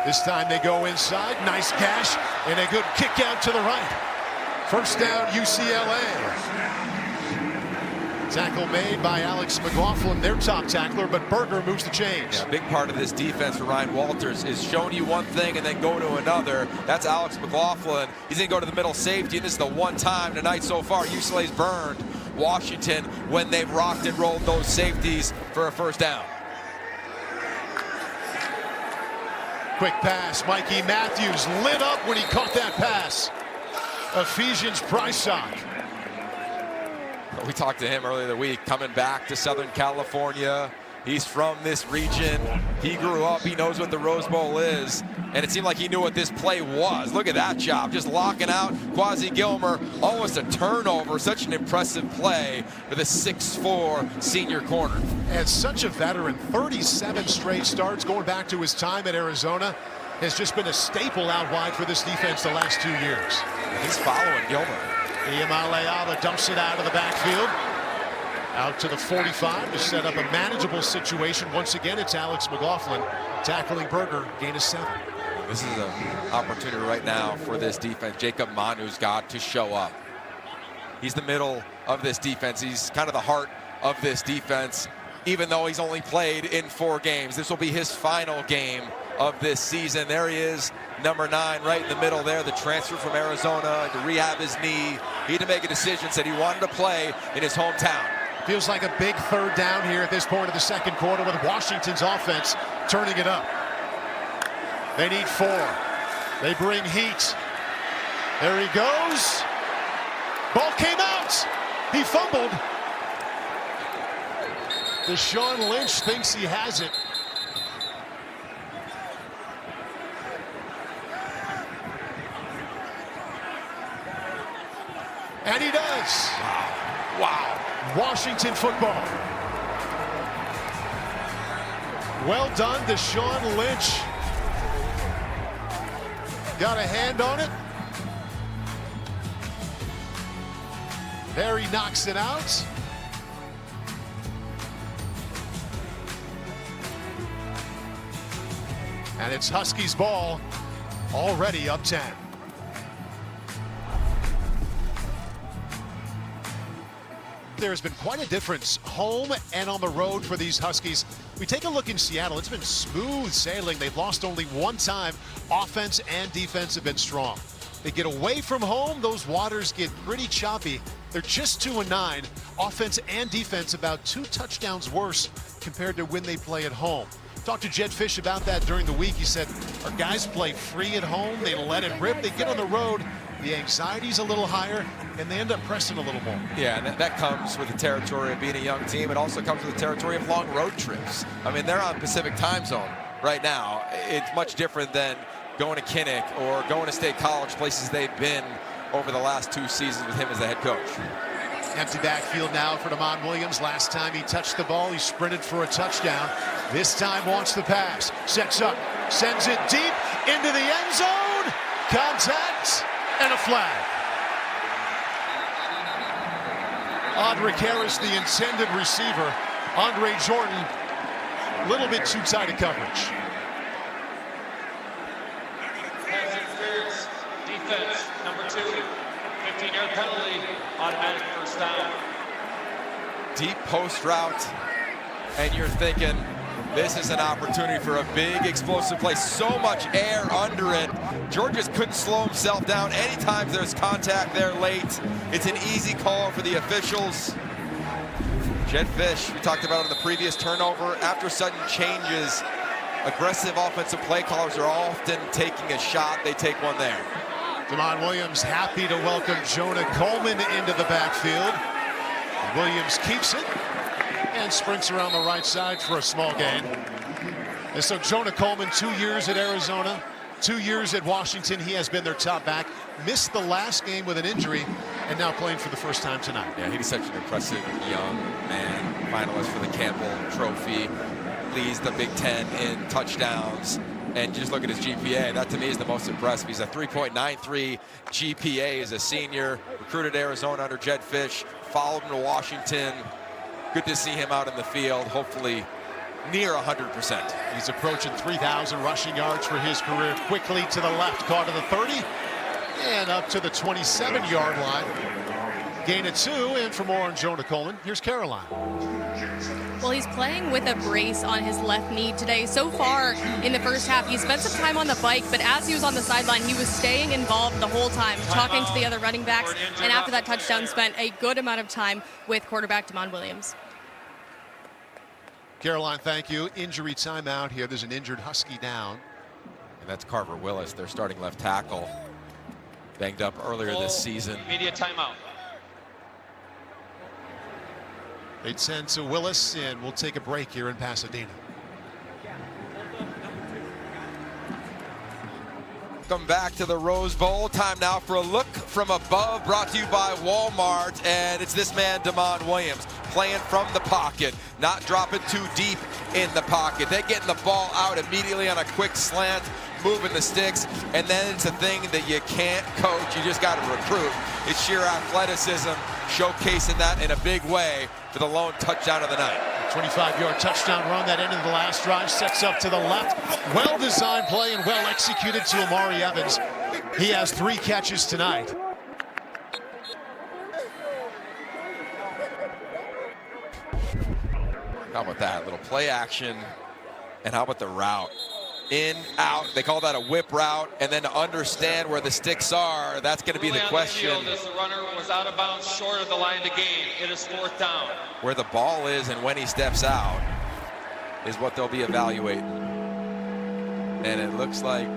This time they go inside. Nice gash and a good kick out to the right. First down, UCLA. Tackle made by Alex McLaughlin, their top tackler, but Berger moves the chains. Yeah, a big part of this defense for Ryan Walters is showing you one thing and then go to another. That's Alex McLaughlin. He's going to go to the middle safety, and this is the one time tonight so far UCLA's burned Washington when they've rocked and rolled those safeties for a first down. Quick pass. Mikey Matthews lit up when he caught that pass. Ephesians Prysock. We talked to him earlier in the week, coming back to Southern California. He's from this region. He grew up. He knows what the Rose Bowl is. And it seemed like he knew what this play was. Look at that job. Just locking out Quasi Gilmer. Almost a turnover. Such an impressive play for the 6'4" senior corner. And such a veteran. 37 straight starts going back to his time at Arizona. Has just been a staple out wide for this defense the last 2 years. He's following Gilmer. Iamaleava dumps it out of the backfield. Out to the 45 to set up a manageable situation. Once again, it's Alex McLaughlin tackling Berger. Gain of 7. This is an opportunity right now for this defense. Jacob Manu's got to show up. He's the middle of this defense. He's kind of the heart of this defense, even though he's only played in 4 games. This will be his final game of this season. There he is, number 9, right in the middle there, the transfer from Arizona to rehab his knee. He had to make a decision, said he wanted to play in his hometown. Feels like a big third down here at this point of the second quarter with Washington's offense turning it up. They need 4. They bring heat. There he goes. Ball came out. He fumbled. Deshaun Lynch thinks he has it. And he does. Wow. Washington football. Well done, Deshaun Lynch. Got a hand on it. There he knocks it out. And it's Huskies ball, already up 10. There's been quite a difference home and on the road for these Huskies. We take a look in Seattle. It's been smooth sailing. They've lost only one time. Offense and defense have been strong. They get away from home, those waters get pretty choppy. They're just 2-9. Offense and defense about 2 touchdowns worse compared to when they play at home. Talked to Jed Fish about that during the week. He said, our guys play free at home. They let it rip. They get on the road. The anxiety's a little higher. and they end up pressing a little more. Yeah, and that comes with the territory of being a young team. It also comes with the territory of long road trips. I mean, they're on Pacific time zone right now. It's much different than going to Kinnick or going to State College, places they've been over the last 2 seasons with him as the head coach. Empty backfield now for Damon Williams. Last time he touched the ball, he sprinted for a touchdown. This time wants the pass. Sets up, sends it deep into the end zone. Contact and a flag. Audric Harris, the intended receiver. Andre Jordan, a little bit too tight of coverage. Defense, number 2. 15-yard penalty, automatic first down. Deep post route, and you're thinking this is an opportunity for a big explosive play. So much air under it. Georges couldn't slow himself down. Anytime there's contact there late, it's an easy call for the officials. Jedd Fisch, we talked about in the previous turnover, after sudden changes, aggressive offensive play callers are often taking a shot. They take one there. Damon Williams happy to welcome Jonah Coleman into the backfield. Williams keeps it and sprints around the right side for a small gain. And so Jonah Coleman, 2 years at Arizona, 2 years at Washington. He has been their top back. Missed the last game with an injury and now playing for the first time tonight. Yeah, he's such an impressive young man. Finalist for the Campbell Trophy. Leads the Big Ten in touchdowns. And just look at his GPA. That to me is the most impressive. He's a 3.93 GPA as a senior. Recruited Arizona under Jedd Fisch. Followed him to Washington. Good to see him out in the field. Hopefully near 100%. He's approaching 3,000 rushing yards for his career. Quickly to the left, caught to the 30 and up to the 27-yard line. Gain of 2, and for more on Jonah Coleman, here's Caroline. Well, he's playing with a brace on his left knee today. So far in the first half, he spent some time on the bike, but as he was on the sideline, he was staying involved the whole time, talking to the other running backs, and after that touchdown, spent a good amount of time with quarterback Damon Williams. Caroline, thank you. Injury timeout here. There's an injured Husky down. And that's Carver Willis, their starting left tackle. Banged up earlier this season. Immediate timeout. They send to Willis, and we'll take a break here in Pasadena. Welcome back to the Rose Bowl. Time now for a look from above, brought to you by Walmart. And it's this man, Damon Williams, playing from the pocket, not dropping too deep in the pocket. They're getting the ball out immediately on a quick slant, moving the sticks, and then it's a thing that you can't coach. You just got to recruit. It's sheer athleticism, showcasing that in a big way for the lone touchdown of the night. 25-yard touchdown run that ended the last drive, sets up to the left. Well-designed play and well executed to Amari Evans. He has 3 catches tonight. How about that? Little play action. And how about the route? In, out. They call that a whip route. And then to understand where the sticks are, that's going to be the question. The runner was out of bounds short of the line to gain. It is 4th down. Where the ball is and when he steps out is what they'll be evaluating. And it looks like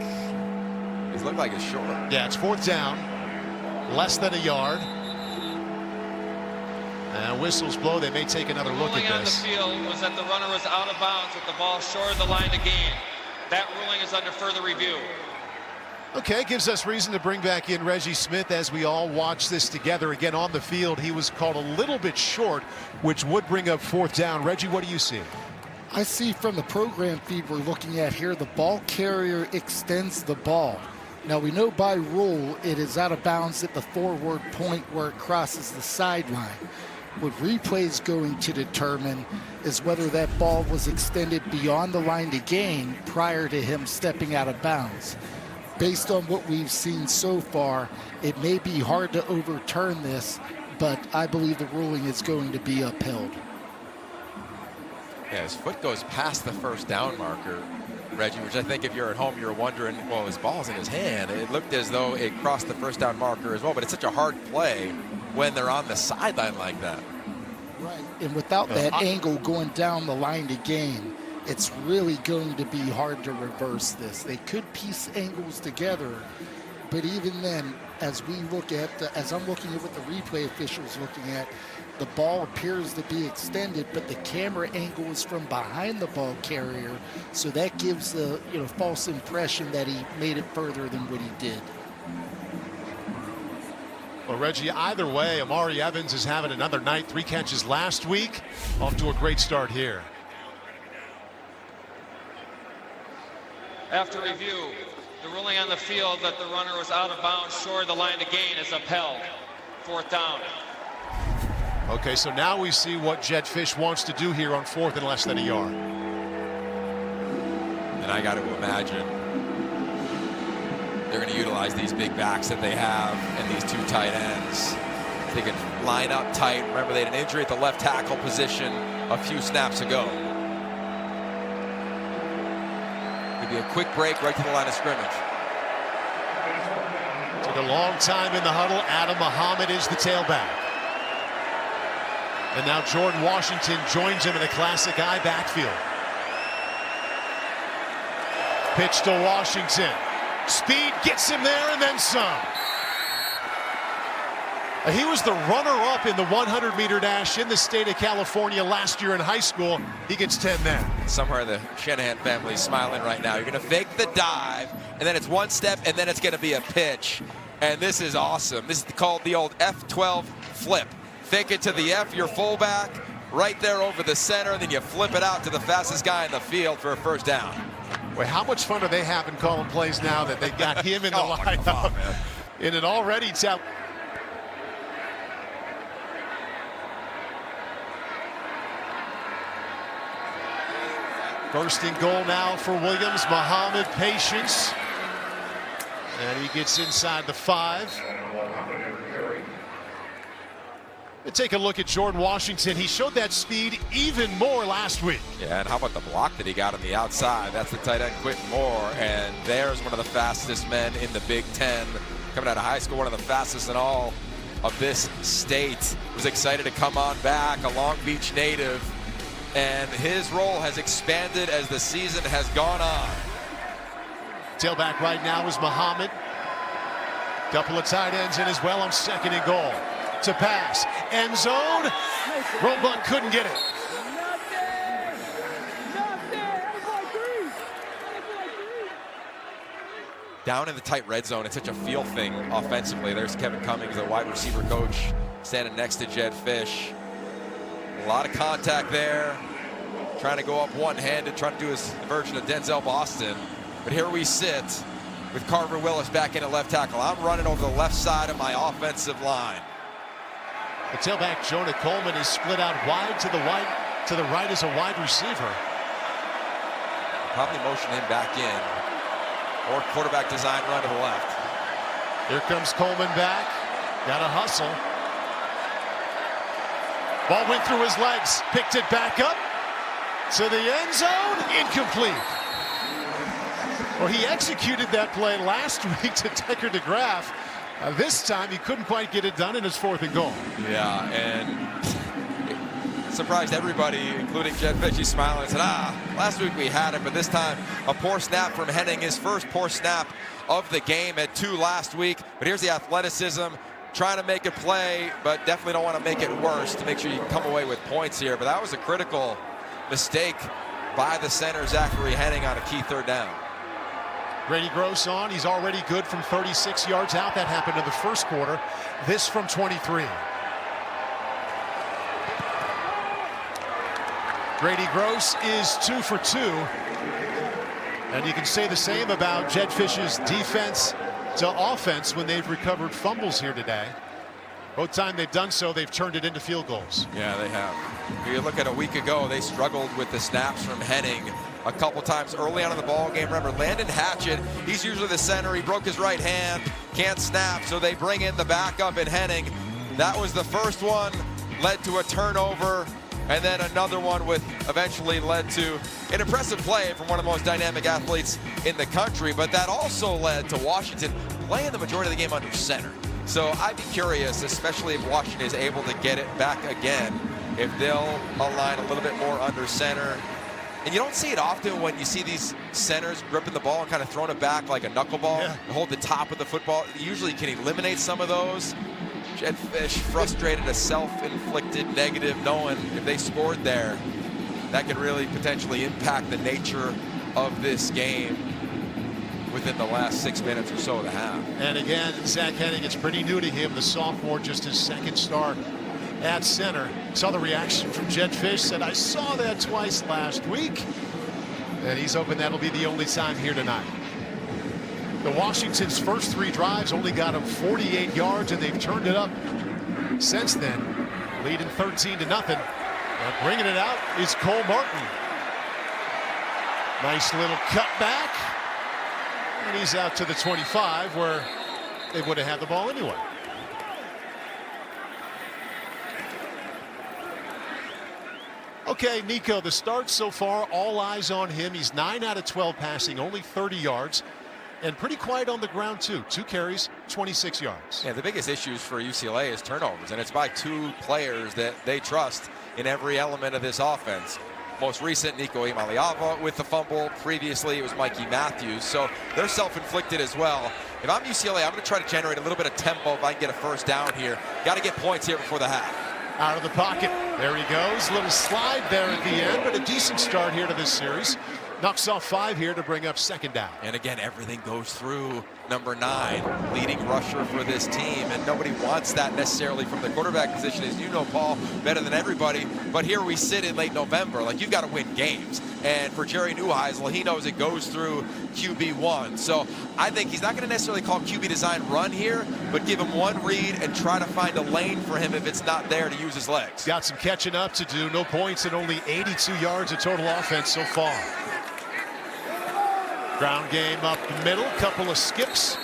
it's short. Yeah, it's 4th down. Less than a yard. And whistles blow. They may take another look at this. The ruling on the field was that the runner was out of bounds with the ball short of the line to gain. That ruling is under further review. Okay, gives us reason to bring back in Reggie Smith as we all watch this together. Again, on the field, he was called a little bit short, which would bring up 4th down. Reggie, what do you see? I see from the program feed we're looking at here, the ball carrier extends the ball. Now, we know by rule it is out of bounds at the forward point where it crosses the sideline. What replay is going to determine is whether that ball was extended beyond the line to gain prior to him stepping out of bounds. Based on what we've seen so far, it may be hard to overturn this, but I believe the ruling is going to be upheld. Yeah, his foot goes past the 1st down marker, Reggie, which I think if you're at home, you're wondering, well, his ball's in his hand. It looked as though it crossed the 1st down marker as well, but it's such a hard play when they're on the sideline like that. Right, and without that angle going down the line to gain, it's really going to be hard to reverse this. They could piece angles together, But even then, as we look at, as I'm looking at what the replay officials looking at, the ball appears to be extended, but the camera angle is from behind the ball carrier, so that gives the false impression that he made it further than what he did. Well, Reggie, either way, Amari Evans is having another night. 3 catches last week, off to a great start here. After review, the ruling on the field that the runner was out of bounds short of the line to gain is upheld. 4th down. Okay, so now we see what Jedd Fisch wants to do here on 4th and less than a yard. And I got to imagine they're going to utilize these big backs that they have and these 2 tight ends. They can line up tight. Remember, they had an injury at the left tackle position a few snaps ago. It'll be a quick break right to the line of scrimmage. Took a long time in the huddle. Adam Muhammad is the tailback. And now Jordan Washington joins him in a classic I backfield. Pitch to Washington. Speed gets him there and then some. He was the runner-up in the 100-meter dash in the state of California last year in high school. He gets 10 there. Somewhere the Shanahan family is smiling right now. You're going to fake the dive, and then it's 1 step, and then it's going to be a pitch. And this is awesome. This is called the old F12 flip. Fake it to the F, your fullback, right there over the center, and then you flip it out to the fastest guy in the field for a 1st down. Wait, how much fun are they having calling plays now that they got him in the lineup in an already tough. First and goal now for Williams. Muhammad, patience. And he gets inside the 5. Let's take a look at Jordan Washington. He showed that speed even more last week. Yeah, and how about the block that he got on the outside? That's the tight end, Quentin Moore. And there's one of the fastest men in the Big Ten. Coming out of high school, one of the fastest in all of this state. Was excited to come on back, a Long Beach native. And his role has expanded as the season has gone on. Tailback right now is Muhammad. Couple of tight ends in as well on 2nd and goal. To pass. End zone. Roebuck couldn't get it. Down in the tight red zone, it's such a feel thing offensively. There's Kevin Cummings, the wide receiver coach, standing next to Jedd Fisch. A lot of contact there. Trying to go up one-handed, trying to do his version of Denzel Boston. But here we sit with Carver Willis back in at left tackle. I'm running over the left side of my offensive line. The tailback Jonah Coleman is split out wide to the right as a wide receiver. Probably motion him back in, or quarterback design run to the left. Here comes Coleman back. Got to hustle. Ball went through his legs. Picked it back up to the end zone. Incomplete. Well, he executed that play last week to Decker DeGraff. This time he couldn't quite get it done in his 4th and goal. Yeah, and it surprised everybody, including Jedd Fisch. He's smiling and said, last week we had it, but this time a poor snap from Henning, his first poor snap of the game, at 2 last week. But here's the athleticism, trying to make a play, but definitely don't want to make it worse to make sure you can come away with points here. But that was a critical mistake by the center, Zachary Henning, on a key 3rd down. Grady Gross on. He's already good from 36 yards out. That happened in the 1st quarter. This from 23. Grady Gross is 2 for 2. And you can say the same about Jedd Fisch's defense to offense when they've recovered fumbles here today. Both times they've done so, they've turned it into field goals. Yeah, they have. You look at a week ago, they struggled with the snaps from Henning a couple times early on in the ball game. Remember, Landon Hatchett, he's usually the center. He broke his right hand, can't snap, so they bring in the backup in Henning. That was the first one, led to a turnover, and then another one with eventually led to an impressive play from one of the most dynamic athletes in the country. But that also led to Washington playing the majority of the game under center. So I'd be curious, especially if Washington is able to get it back again, if they'll align a little bit more under center And you don't see it often when you see these centers gripping the ball and kind of throwing it back like a knuckleball, hold the top of the football. Usually can eliminate some of those. Jedd Fisch frustrated, a self-inflicted negative, knowing if they scored there, that could really potentially impact the nature of this game within the last 6 minutes or so of the half. And again, Zach Henning, it's pretty new to him, the sophomore, just his second start at center. Saw the reaction from Jedd Fisch, said, I saw that twice last week. And he's hoping that'll be the only time here tonight. The Washington's first 3 drives only got him 48 yards, and they've turned it up since then, leading 13-0. And bringing it out is Cole Martin. Nice little cutback. And he's out to the 25, where they would have had the ball anyway. Okay, Nico, the start so far, all eyes on him. He's 9 out of 12 passing, only 30 yards, and pretty quiet on the ground too. 2 carries, 26 yards. Yeah, the biggest issues for UCLA is turnovers, and it's by 2 players that they trust in every element of this offense. Most recent, Nico Iamaleava with the fumble. Previously, it was Mikey Matthews. So they're self-inflicted as well. If I'm UCLA, I'm going to try to generate a little bit of tempo if I can get a first down here. Got to get points here before the half. Out of the pocket. There he goes. Little slide there at the end, but a decent start here to this series. Knocks off 5 here to bring up second down. And again, everything goes through number 9, leading rusher for this team. And nobody wants that necessarily from the quarterback position, as you know, Paul, better than everybody. But here we sit in late November. Like, you've got to win games. And for Jerry Neuheisel, he knows it goes through QB1. So I think he's not going to necessarily call QB design run here, but give him one read and try to find a lane for him if it's not there to use his legs. Got some catching up to do. No points and only 82 yards of total offense so far. Ground game up the middle, couple of skips.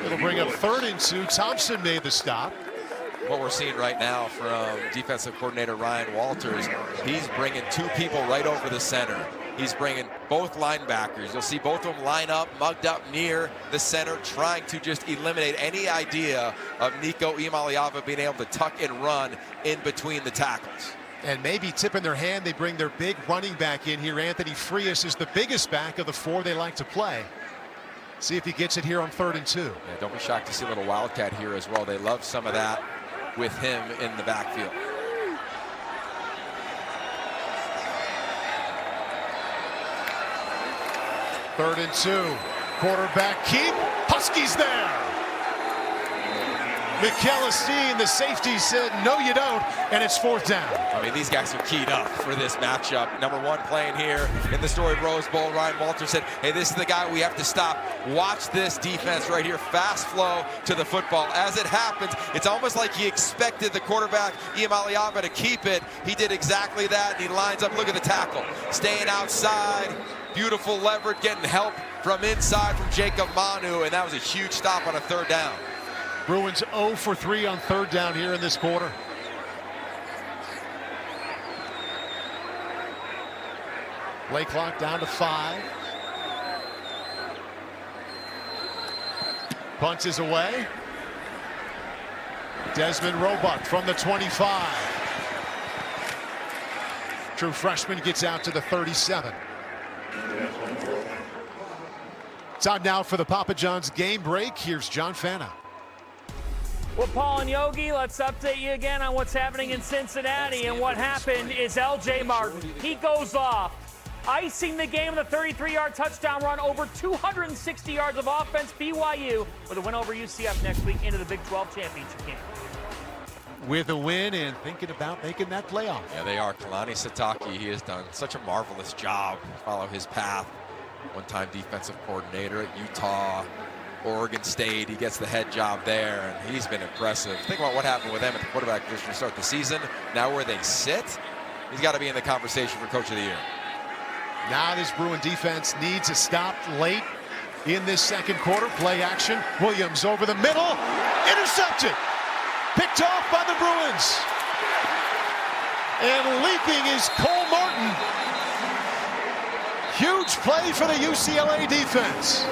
It'll bring up 3rd and 2. Thompson made the stop. What we're seeing right now from defensive coordinator Ryan Walters, he's bringing 2 people right over the center. He's bringing both linebackers. You'll see both of them line up, mugged up near the center, trying to just eliminate any idea of Nico Iamaleava being able to tuck and run in between the tackles. And maybe tipping their hand, they bring their big running back in here. Anthony Frias is the biggest back of the 4 they like to play. See if he gets it here on 3rd and 2. Yeah, don't be shocked to see a little wildcat here as well. They love some of that with him in the backfield. Third and 2. Quarterback keep. Huskies there. McEllisteen, the safety, said, no, you don't, and it's 4th down. I mean, these guys are keyed up for this matchup. Number 1 playing here in the Storied Rose Bowl. Ryan Walters said, hey, this is the guy we have to stop. Watch this defense right here. Fast flow to the football. As it happens, it's almost like he expected the quarterback, Iamaleava, to keep it. He did exactly that, and he lines up. Look at the tackle. Staying outside. Beautiful leverage, getting help from inside from Jacob Manu, and that was a huge stop on a 3rd down. Bruins 0 for 3 on 3rd down here in this quarter. Play clock down to 5. Punt is away. Desmond Roebuck from the 25. True freshman gets out to the 37. Time now for the Papa John's game break. Here's John Fanta. Well, Paul and Yogi, let's update you again on what's happening in Cincinnati. And what happened is L.J. Martin, he goes off, icing the game with a 33-yard touchdown run, over 260 yards of offense. BYU with a win over UCF next week into the Big 12 championship game. With a win and thinking about making that playoff. Yeah, they are. Kalani Sitake, he has done such a marvelous job to follow his path. One-time defensive coordinator at Utah, Oregon State. He gets the head job there, and he's been impressive. Think about what happened with them at the quarterback position to start the season. Now where they sit, he's got to be in the conversation for Coach of the Year. Now this Bruin defense needs a stop late in this second quarter. Play action. Williams over the middle. Intercepted. Picked off by the Bruins. And leaping is Cole Martin. Huge play for the UCLA defense.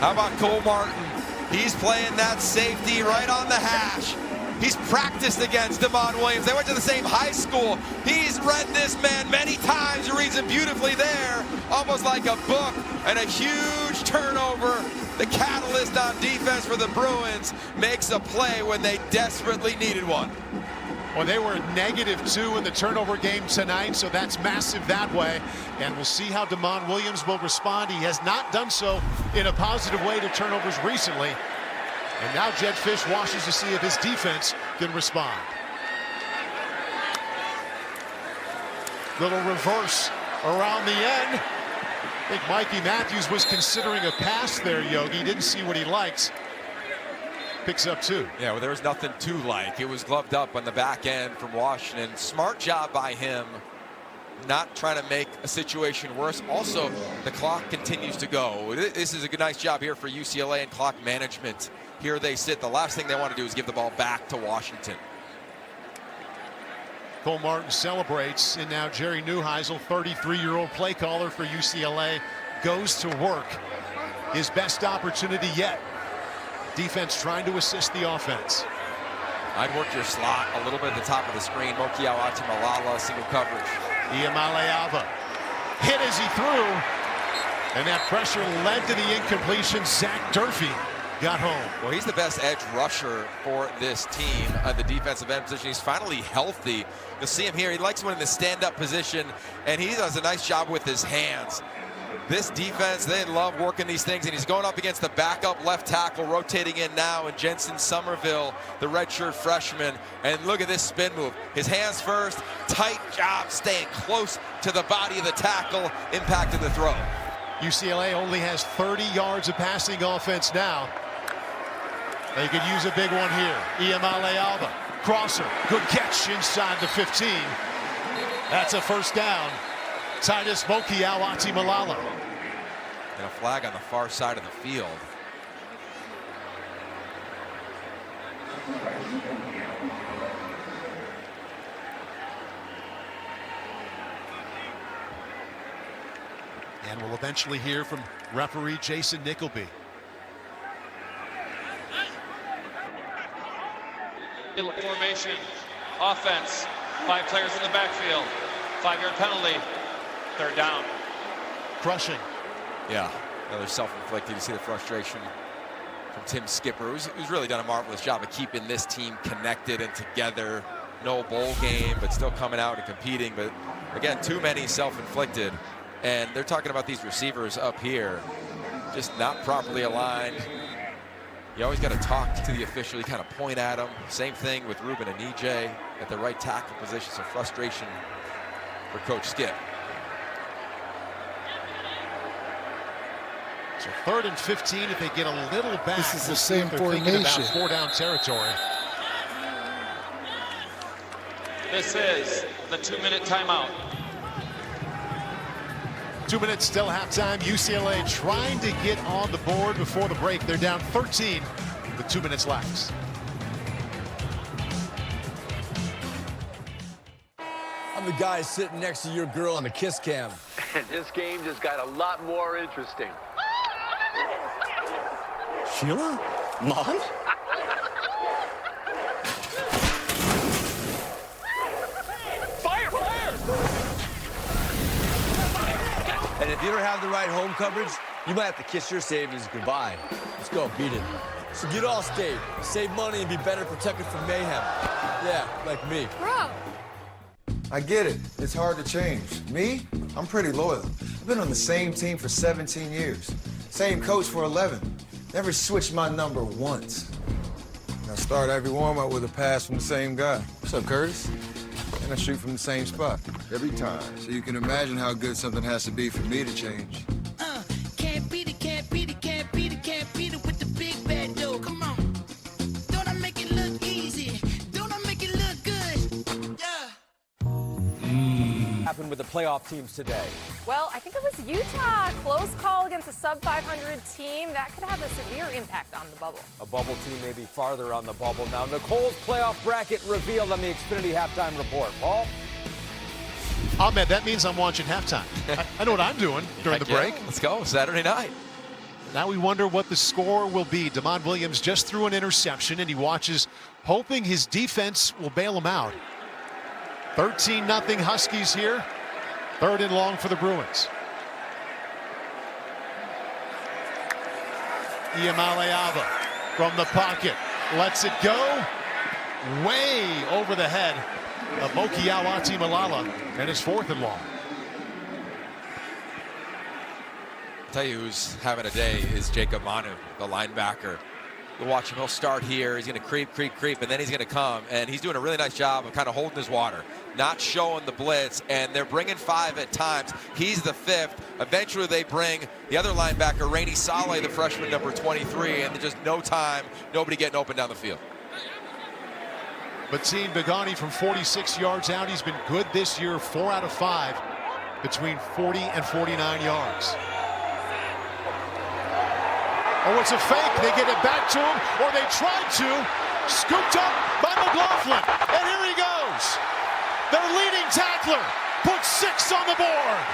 How about Cole Martin He's playing that safety right on the hash. He's practiced against Damon Williams. They went to the same high school. He's read this man many times. He reads it beautifully there, almost like a book. And a huge turnover. The catalyst on defense for the Bruins makes a play when they desperately needed one. Well, they were -2 in the turnover game tonight, so that's massive that way. And we'll see how Damon Williams will respond. He has not done so in a positive way to turnovers recently. And now Jed Fish watches to see if his defense can respond. Little reverse around the end. I think Mikey Matthews was considering a pass there, Yogi. Didn't see what he likes. Picks up 2. Yeah, well, there was nothing to like. It was gloved up on the back end from Washington. Smart job by him, not trying to make a situation worse. Also, the clock continues to go. This is a good, nice job here for UCLA and clock management. Here they sit. The last thing they want to do is give the ball back to Washington. Cole Martin celebrates, and now Jerry Neuheisel, 33-year-old play caller for UCLA, goes to work. His best opportunity yet. Defense trying to assist the offense. I'd work your slot a little bit at the top of the screen. Mokiao Atimalala, single coverage. Iamale Alva hit as he threw, and that pressure led to the incompletion. Zach Durfee got home. Well, he's the best edge rusher for this team at the defensive end position. He's finally healthy. You'll see him here. He likes one in the stand-up position, and he does a nice job with his hands. This defense, they love working these things, and he's going up against the backup left tackle, rotating in now, and Jensen Somerville, the redshirt freshman. And look at this spin move. His hands first, tight job, staying close to the body of the tackle, impacting the throw. UCLA only has 30 yards of passing offense now. They could use a big one here. Iamale Alva, crosser, good catch inside the 15. That's a first down. Titus Mokiao Atimalala. And a flag on the far side of the field. And we'll eventually hear from referee Jason Nickleby. Formation, offense, 5 players in the backfield, 5-yard penalty, 3rd down. Crushing. Yeah, another self-inflicted. You see the frustration from Tim Skipper, who's really done a marvelous job of keeping this team connected and together. No bowl game, but still coming out and competing. But again, too many self-inflicted. And they're talking about these receivers up here, just not properly aligned. You always got to talk to the official. You kind of point at them. Same thing with Ruben and EJ at the right tackle position. So frustration for Coach Skip. So 3rd and 15 if they get a little back. This is the we'll same formation. About 4-down territory. This is the 2-minute timeout. 2 minutes still halftime. UCLA trying to get on the board before the break. They're down 13 with 2 minutes left. I'm the guy sitting next to your girl on the kiss cam. And this game just got a lot more interesting. Sheila? Mom? Fire! And if you don't have the right home coverage, you might have to kiss your savings goodbye. Let's go, beat it. So get Allstate, save money, and be better protected from mayhem. Yeah, like me. Bro. I get it. It's hard to change. Me? I'm pretty loyal. I've been on the same team for 17 years. Same coach for 11. Never switched my number once. I start every warm-up with a pass from the same guy. What's up, Curtis? And I shoot from the same spot. Every time. So you can imagine how good something has to be for me to change. Can't beat it, can't beat it, can't beat it, can't beat it with the big bad dough. Come on. Don't I make it look easy? Don't I make it look good? Yeah. Happened with the playoff teams today. Well, I think it was Utah. Close call against a sub-500 team. That could have a severe impact on the bubble. A bubble team may be farther on the bubble now. Nicole's playoff bracket revealed on the Xfinity halftime report. Paul? Ahmed, that means I'm watching halftime. I know what I'm doing during the break. Let's go. Saturday night. Now we wonder what the score will be. Damon Williams just threw an interception, and he watches, hoping his defense will bail him out. 13-0 Huskies here. 3rd and long for the Bruins. Iamaleava from the pocket lets it go way over the head of Mokiawati Malala, and it's 4th and long. I'll tell you who's having a day is Jacob Manu, the linebacker. You'll watch him. He'll start here. He's going to creep, and then he's going to come. And he's doing a really nice job of kind of holding his water, not showing the blitz. And they're bringing 5 at times. He's the 5th. Eventually, they bring the other linebacker, Rainey Saleh, the freshman, number 23. And just no time, nobody getting open down the field. Mateen Begani from 46 yards out. He's been good this year, 4 out of 5, between 40 and 49 yards. Oh, it's a fake. They get it back to him, or they tried to. Scooped up by McLaughlin, and here he goes. Their leading tackler puts 6 on the board.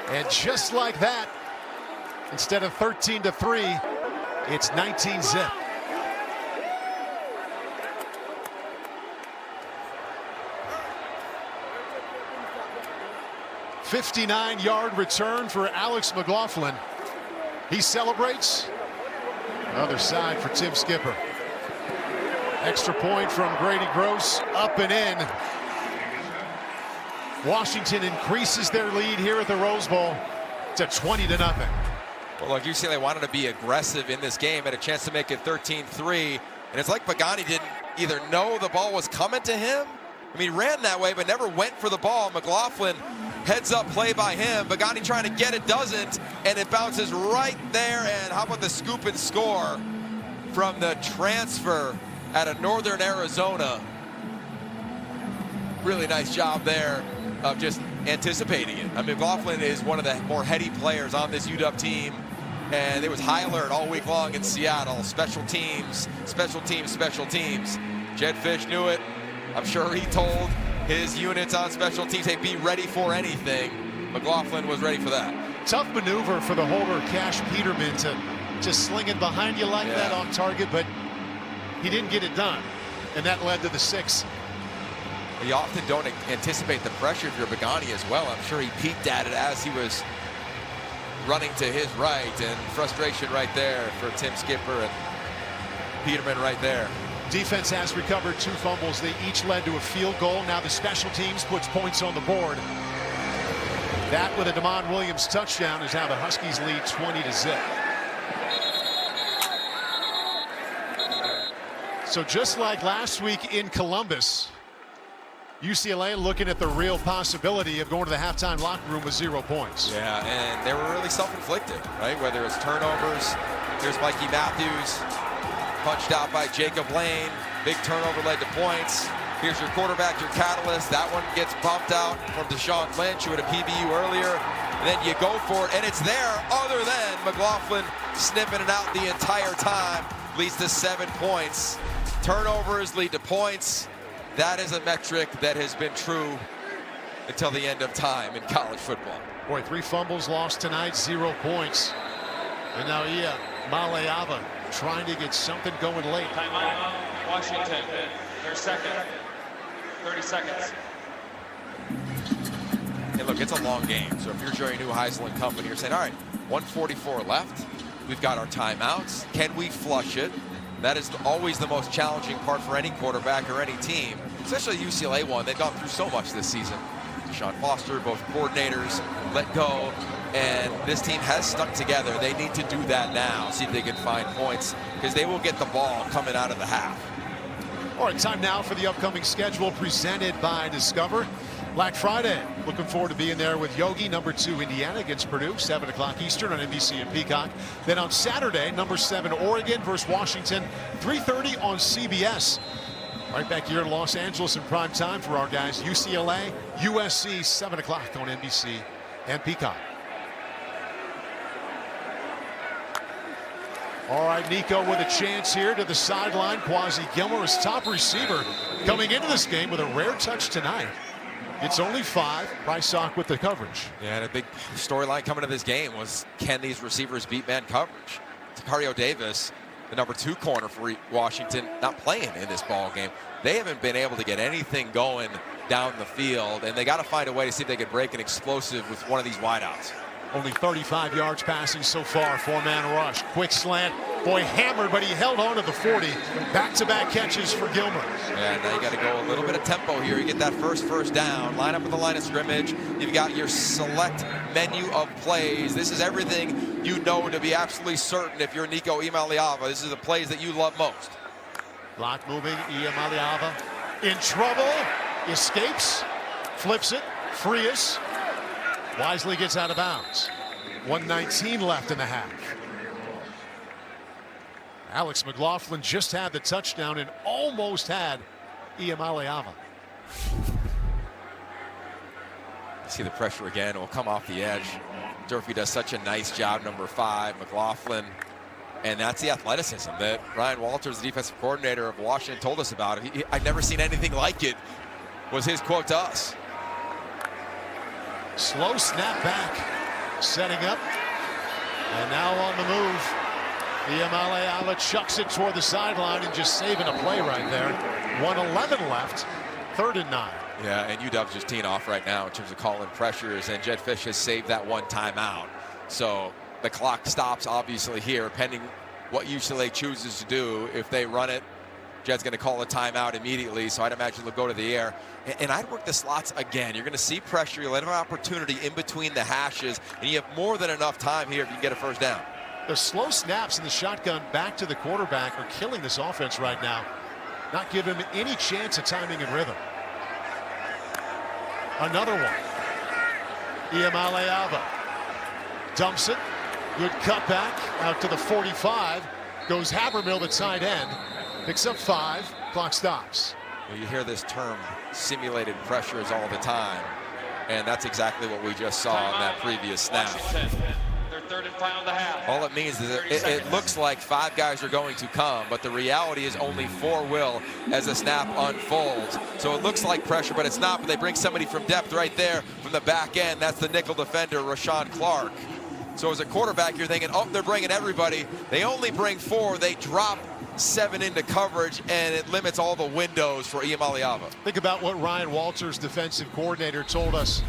And just like that, instead of 13-3, it's 19-zip. A 59-yard return for Alex McLaughlin. He celebrates. Other side for Tim Skipper. Extra point from Grady Gross, up and in. Washington increases their lead here at the Rose Bowl to 20-0. Well, look, UCLA wanted to be aggressive in this game, had a chance to make it 13-3, and it's like Begani didn't either know the ball was coming to him. I mean, he ran that way, but never went for the ball. McLaughlin, heads up play by him. Begani trying to get it, doesn't, and it bounces right there. And how about the scoop and score from the transfer out of Northern Arizona? Really nice job there of just anticipating it. I mean, McLaughlin is one of the more heady players on this UW team, and it was high alert all week long in Seattle. Special teams, special teams, special teams. Jed Fish knew it. I'm sure he told his units on special teams, hey, be ready for anything. McLaughlin was ready for that. Tough maneuver for the holder, Cash Peterman, to just sling it behind you like that on target, but he didn't get it done, and that led to the 6. You often don't anticipate the pressure if you're Begani as well. I'm sure he peeked at it as he was running to his right, and frustration right there for Tim Skipper and Peterman right there. Defense has recovered 2 fumbles. They each led to a field goal. Now the special teams puts points on the board. That with a Damon Williams touchdown is how the Huskies lead 20-0. So just like last week in Columbus, UCLA looking at the real possibility of going to the halftime locker room with 0 points. Yeah, and they were really self-inflicted, right? Whether it's turnovers, here's Mikey Matthews, punched out by Jacob Lane, big turnover led to points. Here's your quarterback, your catalyst. That one gets bumped out from Deshaun Lynch, who had a PBU earlier. And then you go for it, and it's there, other than McLaughlin sniffing it out the entire time. Leads to 7 points. Turnovers lead to points. That is a metric that has been true until the end of time in college football. Boy, 3 fumbles lost tonight, 0 points. And now Iamaleava trying to get something going late. Timeout, Washington. Their second. 30 seconds. And look, it's a long game. So if you're Jerry Neuheisel and company, you're saying, all right, 144 left. We've got our timeouts. Can we flush it? That is always the most challenging part for any quarterback or any team, especially UCLA one. They've gone through so much this season. Sean Foster, both coordinators, let go, and this team has stuck together. They need to do that now, see if they can find points, because they will get the ball coming out of the half. All right, time now for the upcoming schedule presented by Discover. Black Friday, looking forward to being there with Yogi, number 2 Indiana against Purdue, 7 o'clock Eastern on NBC and Peacock. Then on Saturday, number 7 Oregon versus Washington, 3:30 on CBS. Right back here in Los Angeles in prime time for our guys. UCLA, USC, 7 o'clock on NBC and Peacock. All right, Nico with a chance here to the sideline. Quasi Gilmore, his top receiver, coming into this game with a rare touch tonight. It's only 5. Bryce Sock with the coverage. Yeah, and a big storyline coming to this game was, can these receivers beat man coverage? Tacario Davis, the number 2 corner for Washington, not playing in this ball game. They haven't been able to get anything going down the field, and they got to find a way to see if they could break an explosive with one of these wideouts. Only 35 yards passing so far. 4-man rush. Quick slant. Boy, hammered, but he held on to the 40. Back-to-back catches for Gilmer. Yeah, now you got to go a little bit of tempo here. You get that first down. Line up at the line of scrimmage. You've got your select menu of plays. This is everything you know to be absolutely certain if you're Nico Iamaleava. This is the plays that you love most. Block moving. Iamaleava in trouble. Escapes. Flips it. Frias. Wisely gets out of bounds. 1:19 left in the half. Alex McLaughlin just had the touchdown and almost had Iamaleava. See the pressure again. It will come off the edge. Durfee does such a nice job, number 5, McLaughlin. And that's the athleticism that Ryan Walters, the defensive coordinator of Washington, told us about. I've never seen anything like it, was his quote to us. Slow snap back, setting up, and now on the move. Iamaleava chucks it toward the sideline and just saving a play right there. 1:11 left, 3rd and 9. Yeah, and UW's just teeing off right now in terms of calling pressures, and Jed Fish has saved that one timeout. So the clock stops obviously here, pending what UCLA chooses to do. If they run it, Jed's going to call a timeout immediately, so I'd imagine they'll go to the air. And I'd work the slots again. You're going to see pressure. You'll have an opportunity in between the hashes, and you have more than enough time here if you can get a first down. The slow snaps in the shotgun back to the quarterback are killing this offense right now. Not giving him any chance of timing and rhythm. Another one. Iamaleava dumps it. Good cutback out to the 45. Goes Habermill, the tight end. Picks up 5. Clock stops. Well, you hear this term, simulated pressures, all the time. And that's exactly what we just saw on that previous snap. Their 3rd and final of the half. All it means is that it looks like 5 guys are going to come, but the reality is only 4 will as the snap unfolds. So it looks like pressure, but it's not. But they bring somebody from depth right there from the back end. That's the nickel defender, Rashawn Clark. So as a quarterback, you're thinking, oh, they're bringing everybody. They only bring 4. They drop 7 into coverage, and it limits all the windows for Iamaleava. Think about what Ryan Walters, defensive coordinator, told us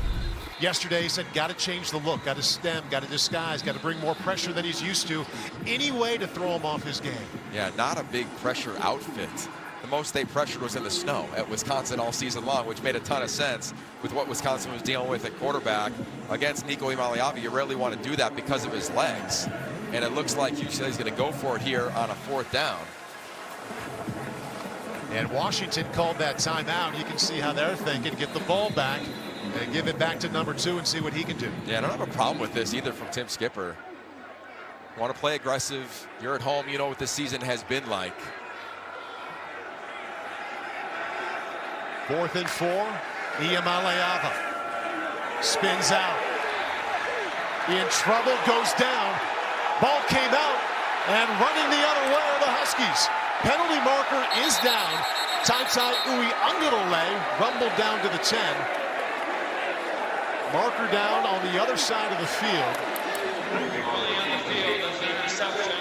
yesterday. He said, got to change the look, got to stem, got to disguise, got to bring more pressure than he's used to. Any way to throw him off his game. Yeah, not a big pressure outfit. The most they pressured was in the snow at Wisconsin all season long, which made a ton of sense with what Wisconsin was dealing with at quarterback. Against Nico Iamaleava, you rarely want to do that because of his legs. And it looks like UCLA's going to go for it here on a 4th down. And Washington called that timeout. You can see how they're thinking. Get the ball back and give it back to number 2 and see what he can do. Yeah, I don't have a problem with this either from Tim Skipper. You want to play aggressive. You're at home. You know what this season has been like. 4th and 4. Iamaleava spins out. In trouble, goes down. Ball came out, and running the other way are the Huskies. Penalty marker is down. Taitai Uiagalelei rumbled down to the 10. Marker down on the other side of the field. Early on the field is the interception.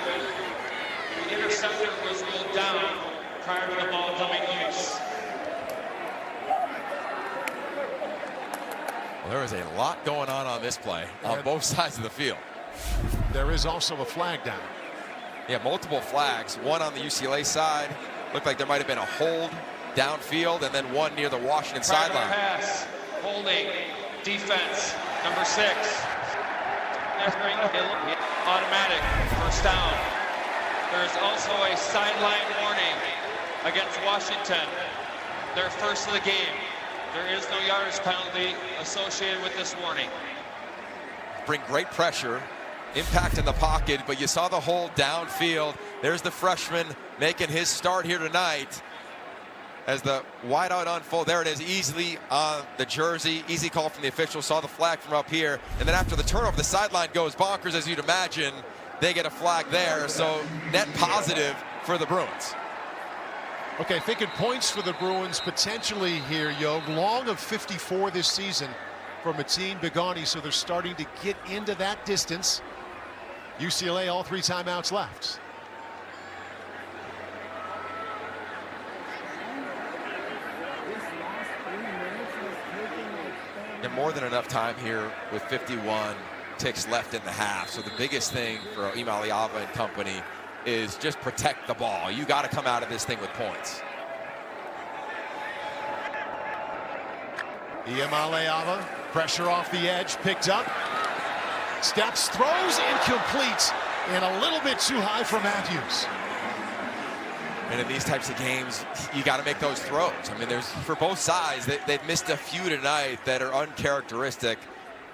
The interceptor was ruled down prior to the ball coming loose. Well, there is a lot going on this play on both sides of the field. There is also a flag down. Yeah, multiple flags. One on the UCLA side. Looked like there might have been a hold downfield, and then one near the Washington sideline. Pass, holding, defense, number 6. Automatic, first down. There's also a sideline warning against Washington. Their first of the game. There is no yardage penalty associated with this warning. Bring great pressure. Impact in the pocket, but you saw the hold downfield. There's the freshman making his start here tonight. as the wideout unfold. There it is, easily on the jersey. Easy call from the official. Saw the flag from up here. And then after the turnover, the sideline goes bonkers, as you'd imagine. They get a flag there. So net positive for the Bruins. Okay, thinking points for the Bruins potentially here, Yog. Long of 54 this season for Mateen Begani, so they're starting to get into that distance. UCLA, all 3 timeouts left. And more than enough time here with 51 ticks left in the half. So the biggest thing for Imaliava and company is just protect the ball. You got to come out of this thing with points. Imaliava, pressure off the edge, picked up. Steps, throws, incomplete, and a little bit too high for Matthews. And in these types of games, you got to make those throws. I mean, there's for both sides, they've missed a few tonight that are uncharacteristic.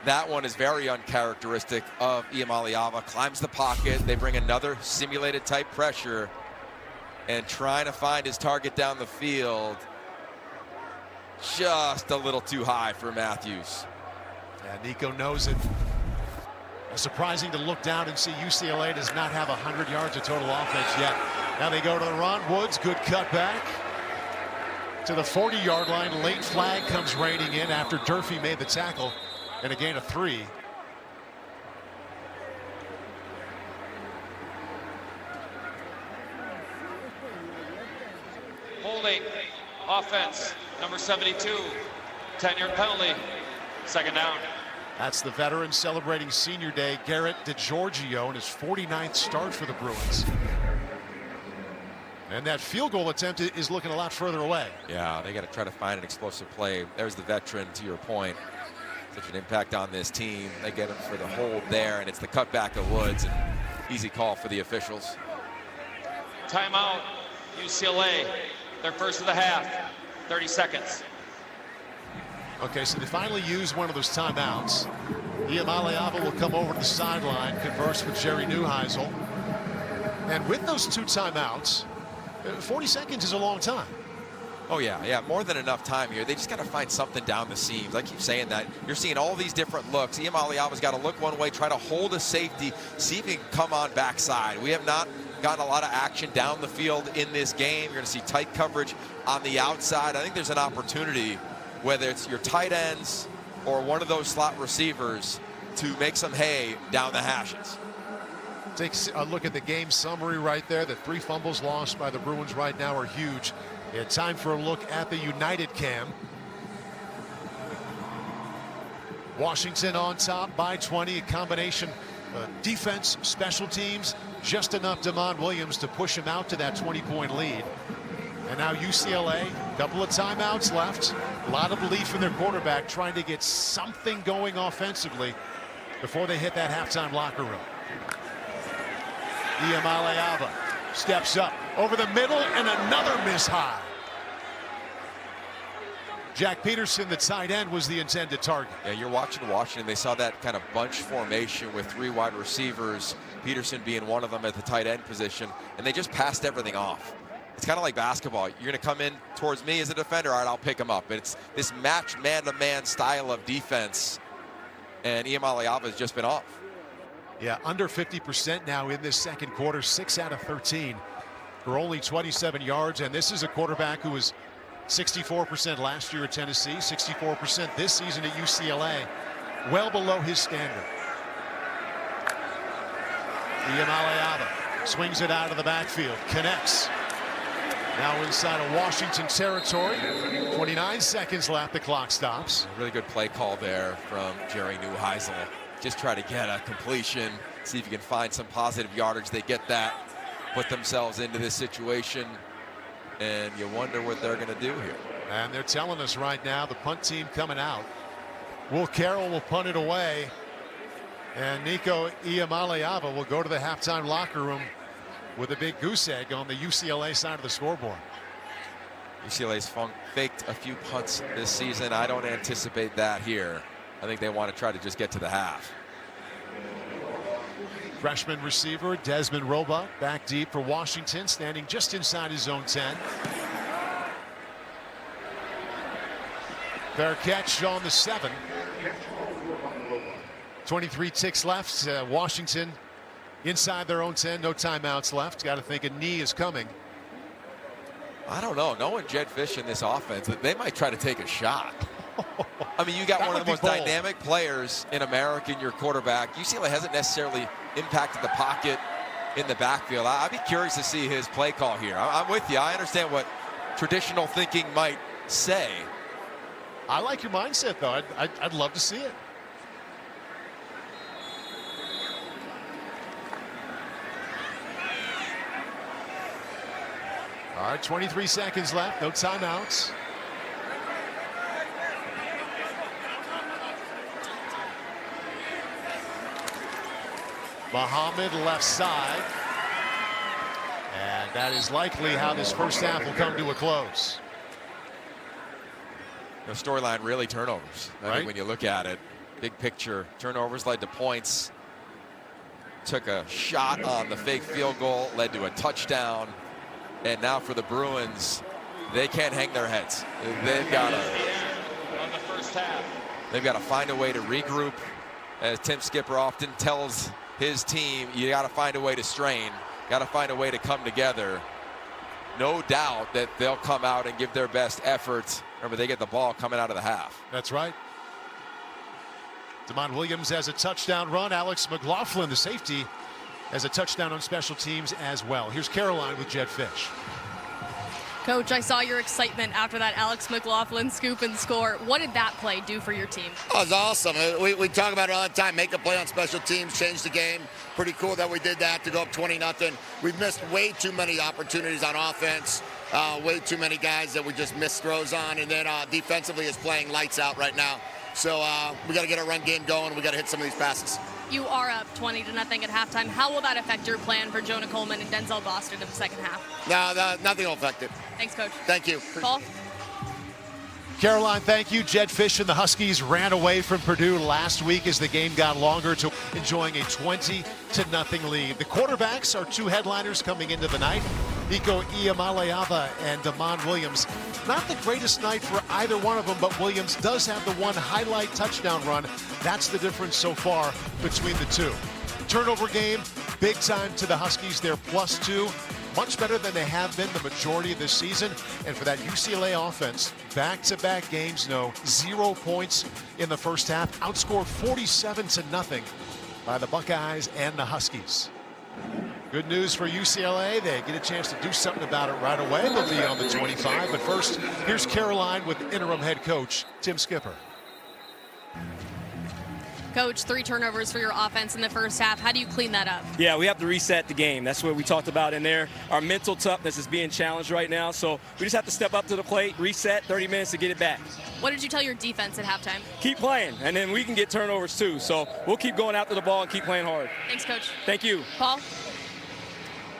That one is very uncharacteristic of Imaliava. Climbs the pocket. They bring another simulated type pressure and trying to find his target down the field. Just a little too high for Matthews. Yeah, Nico knows it. Surprising to look down and see UCLA does not have 100 yards of total offense yet. Now they go to the run. Woods, good cutback to the 40-yard line. Late flag comes raining in after Durfee made the tackle, and a gain of 3. Holding, offense, number 72, 10-yard penalty, second down. That's the veteran celebrating senior day, Garrett DeGiorgio, in his 49th start for the Bruins. And that field goal attempt is looking a lot further away. Yeah, they got to try to find an explosive play. There's the veteran, to your point. Such an impact on this team. They get him for the hold there, and it's the cutback of Woods. And easy call for the officials. Timeout, UCLA. Their first of the half, 30 seconds. Okay, so they finally use one of those timeouts. Imaliava will come over to the sideline, converse with Jerry Neuheisel. And with those 2 timeouts, 40 seconds is a long time. Oh, yeah, more than enough time here. They just got to find something down the seams. I keep saying that. You're seeing all these different looks. Imaliava's got to look one way, try to hold a safety, see if he can come on backside. We have not gotten a lot of action down the field in this game. You're going to see tight coverage on the outside. I think there's an opportunity, whether it's your tight ends or one of those slot receivers, to make some hay down the hashes. Take a look at the game summary right there. The 3 fumbles lost by the Bruins right now are huge. And time for a look at the United cam. Washington on top by 20. A combination defense, special teams, just enough Damon Williams to push him out to that 20-point lead. And now UCLA, a couple of timeouts left. A lot of belief in their quarterback, trying to get something going offensively before they hit that halftime locker room. Imaliava steps up over the middle, and another miss high. Jack Peterson, the tight end, was the intended target. Yeah, you're watching Washington. They saw that kind of bunch formation with 3 wide receivers, Peterson being one of them at the tight end position, and they just passed everything off. It's kind of like basketball. You're going to come in towards me as a defender. All right, I'll pick him up. It's this match man-to-man style of defense, and Imaliava has just been off. Yeah, under 50% now in this second quarter, 6 out of 13 for only 27 yards. And this is a quarterback who was 64% last year at Tennessee, 64% this season at UCLA, well below his standard. Imaliava swings it out of the backfield, connects. Now inside of Washington territory, 29 seconds left, the clock stops. A really good play call there from Jerry Neuheisel. Just try to get a completion, see if you can find some positive yardage. They get that, put themselves into this situation, and you wonder what they're going to do here. And they're telling us right now, the punt team coming out. Will Carroll will punt it away, and Nico Imaliava will go to the halftime locker room with a big goose egg on the UCLA side of the scoreboard. UCLA's faked a few punts this season. I don't anticipate that here. I think they want to try to just get to the half. Freshman receiver Desmond Roebuck back deep for Washington, standing just inside his own 10. Fair catch on the 7. 23 ticks left. Washington inside their own 10. No timeouts left. Got to think a knee is coming. I don't know. Knowing Jed Fish in this offense, they might try to take a shot. I mean, you got one of the most dynamic players in America in your quarterback. UCLA hasn't necessarily impacted the pocket in the backfield. I'd be curious to see his play call here. I'm with you. I understand what traditional thinking might say. I like your mindset, though. I'd love to see it. All right, 23 seconds left. No timeouts. Muhammad left side. And that is likely how this first half will come to a close. The storyline really turnovers. I think when you look at it, big picture, turnovers led to points. Took a shot on the fake field goal, led to a touchdown. And now for the Bruins, they can't hang their heads. They've got to find a way to regroup. As Tim Skipper often tells his team, you got to find a way to strain, got to find a way to come together. No doubt that they'll come out and give their best efforts. Remember, they get the ball coming out of the half. That's right. Damon Williams has a touchdown run. Alex McLaughlin, the safety, has a touchdown on special teams as well. Here's Caroline with Jed Fish. Coach, I saw your excitement after that Alex McLaughlin scoop and score. What did that play do for your team? Oh, it was awesome. We talk about it all the time. Make a play on special teams, change the game. Pretty cool that we did that to go up 20-0. We've missed way too many opportunities on offense. Way too many guys that we just missed throws on. And then defensively is playing lights out right now. So we got to get our run game going. We got to hit some of these passes. You are up 20-0 at halftime. How will that affect your plan for Jonah Coleman and Denzel Boston in the second half? No, nothing will affect it. Thanks, Coach. Thank you. Paul? Caroline, thank you. Jed Fish and the Huskies ran away from Purdue last week as the game got longer, to enjoying a 20-0 lead. The quarterbacks are two headliners coming into the night. Nico Iamaleava and Damon Williams. Not the greatest night for either one of them, but Williams does have the one highlight touchdown run. That's the difference so far between the two. Turnover game, big time to the Huskies. They're +2. Much better than they have been the majority of this season. And for that UCLA offense, back-to-back games, 0 points in the first half. Outscored 47-0 by the Buckeyes and the Huskies. Good news for UCLA. They get a chance to do something about it right away. They'll be on the 25. But first, here's Caroline with interim head coach Tim Skipper. Coach, 3 turnovers for your offense in the first half. How do you clean that up? Yeah, we have to reset the game. That's what we talked about in there. Our mental toughness is being challenged right now, so we just have to step up to the plate, reset, 30 minutes to get it back. What did you tell your defense at halftime? Keep playing, and then we can get turnovers too. So we'll keep going after the ball and keep playing hard. Thanks, Coach. Thank you. Paul?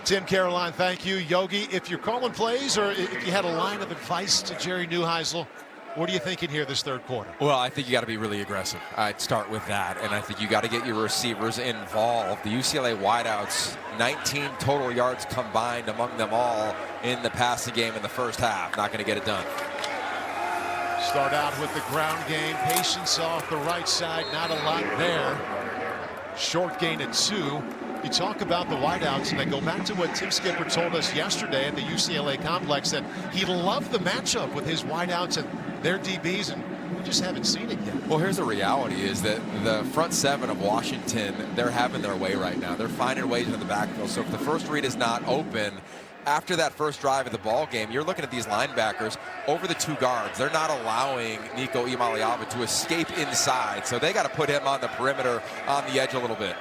Tim, Caroline, thank you. Yogi, if you're calling plays or if you had a line of advice to Jerry Neuheisel, what are you thinking here this third quarter? Well, I think you got to be really aggressive. I'd start with that, and I think you got to get your receivers involved. The UCLA wideouts, 19 total yards combined among them all in the passing game in the first half. Not going to get it done. Start out with the ground game. Patience off the right side. Not a lot there. Short gain at 2. You talk about the wideouts, and I go back to what Tim Skipper told us yesterday at the UCLA complex, that he loved the matchup with his wideouts and their DBs, and we just haven't seen it yet. Well, here's the reality is that the front 7 of Washington, they're having their way right now. They're finding ways into the backfield. So if the first read is not open, after that first drive of the ball game, you're looking at these linebackers over the 2 guards. They're not allowing Nico Iamaleava to escape inside. So they got to put him on the perimeter, on the edge a little bit.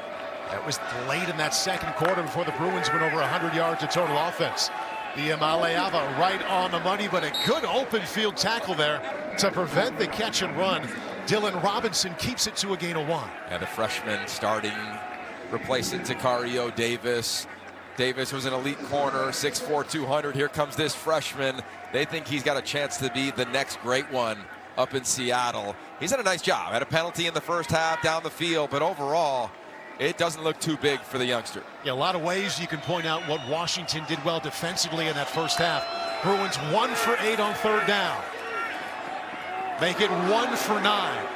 That was late in that second quarter before the Bruins went over 100 yards of total offense. Iamaleava right on the money, but a good open field tackle there to prevent the catch and run. Dylan Robinson keeps it to a gain of 1. Yeah, the freshman starting, replacing Takario Davis. Davis was an elite corner, 6'4", 200. Here comes this freshman. They think he's got a chance to be the next great one up in Seattle. He's done a nice job. Had a penalty in the first half down the field, but overall, it doesn't look too big for the youngster. Yeah, a lot of ways you can point out what Washington did well defensively in that first half. Bruins 1 for 8 on third down. Make it 1 for 9.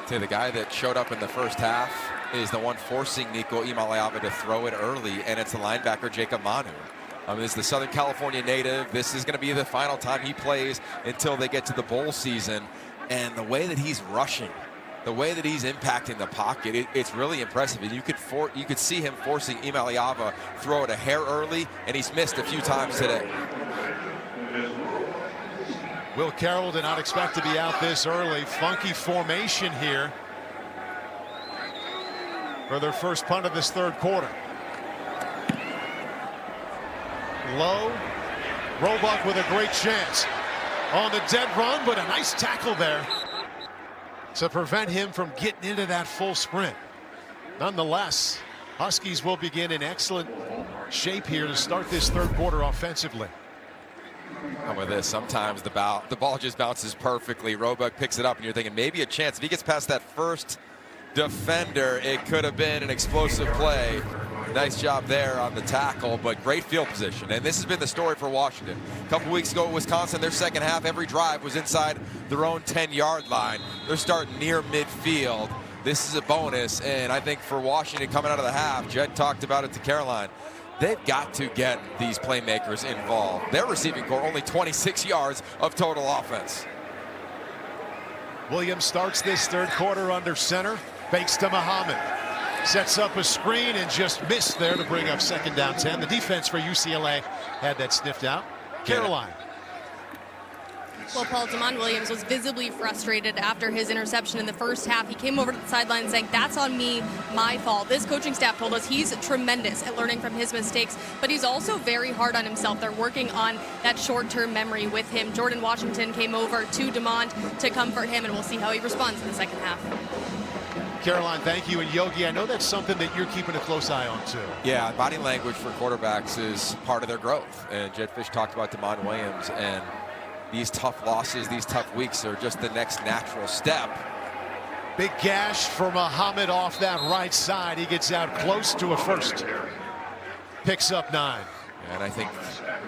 Say the guy that showed up in the first half is the one forcing Nico Imaliava to throw it early, and it's the linebacker Jacob Manu. This is the Southern California native. This is going to be the final time he plays until they get to the bowl season. And the way that he's rushing, the way that he's impacting the pocket, it's really impressive. And you could see him forcing Imaliava throw it a hair early, and he's missed a few times today. Will Carroll did not expect to be out this early. Funky formation here for their first punt of this third quarter. Low. Roebuck with a great chance on the dead run, but a nice tackle there to prevent him from getting into that full sprint. Nonetheless, Huskies will begin in excellent shape here to start this third quarter offensively. How about this? Sometimes the ball just bounces perfectly. Roebuck picks it up, and you're thinking maybe a chance. If he gets past that first defender, it could have been an explosive play. Nice job there on the tackle, but great field position. And this has been the story for Washington. A couple weeks ago at Wisconsin, their second half, every drive was inside their own 10-yard line. They're starting near midfield. This is a bonus, and I think for Washington coming out of the half, Jed talked about it to Caroline, they've got to get these playmakers involved. Their receiving core only 26 yards of total offense. Williams starts this third quarter under center, fakes to Muhammad. Sets up a screen and just missed there to bring up second down 10. The defense for UCLA had that sniffed out. Caroline. Well, Paul, Damon Williams was visibly frustrated after his interception in the first half. He came over to the sideline saying, "That's on me, my fault." This coaching staff told us he's tremendous at learning from his mistakes, but he's also very hard on himself. They're working on that short-term memory with him. Jordan Washington came over to DeMond to comfort him, and we'll see how he responds in the second half. Caroline, thank you. And Yogi, I know that's something that you're keeping a close eye on too. Yeah, body language for quarterbacks is part of their growth. And Jed Fish talked about Damon Williams, and these tough losses, these tough weeks are just the next natural step. Big gash for Muhammad off that right side. He gets out close to a first. Picks up 9. And I think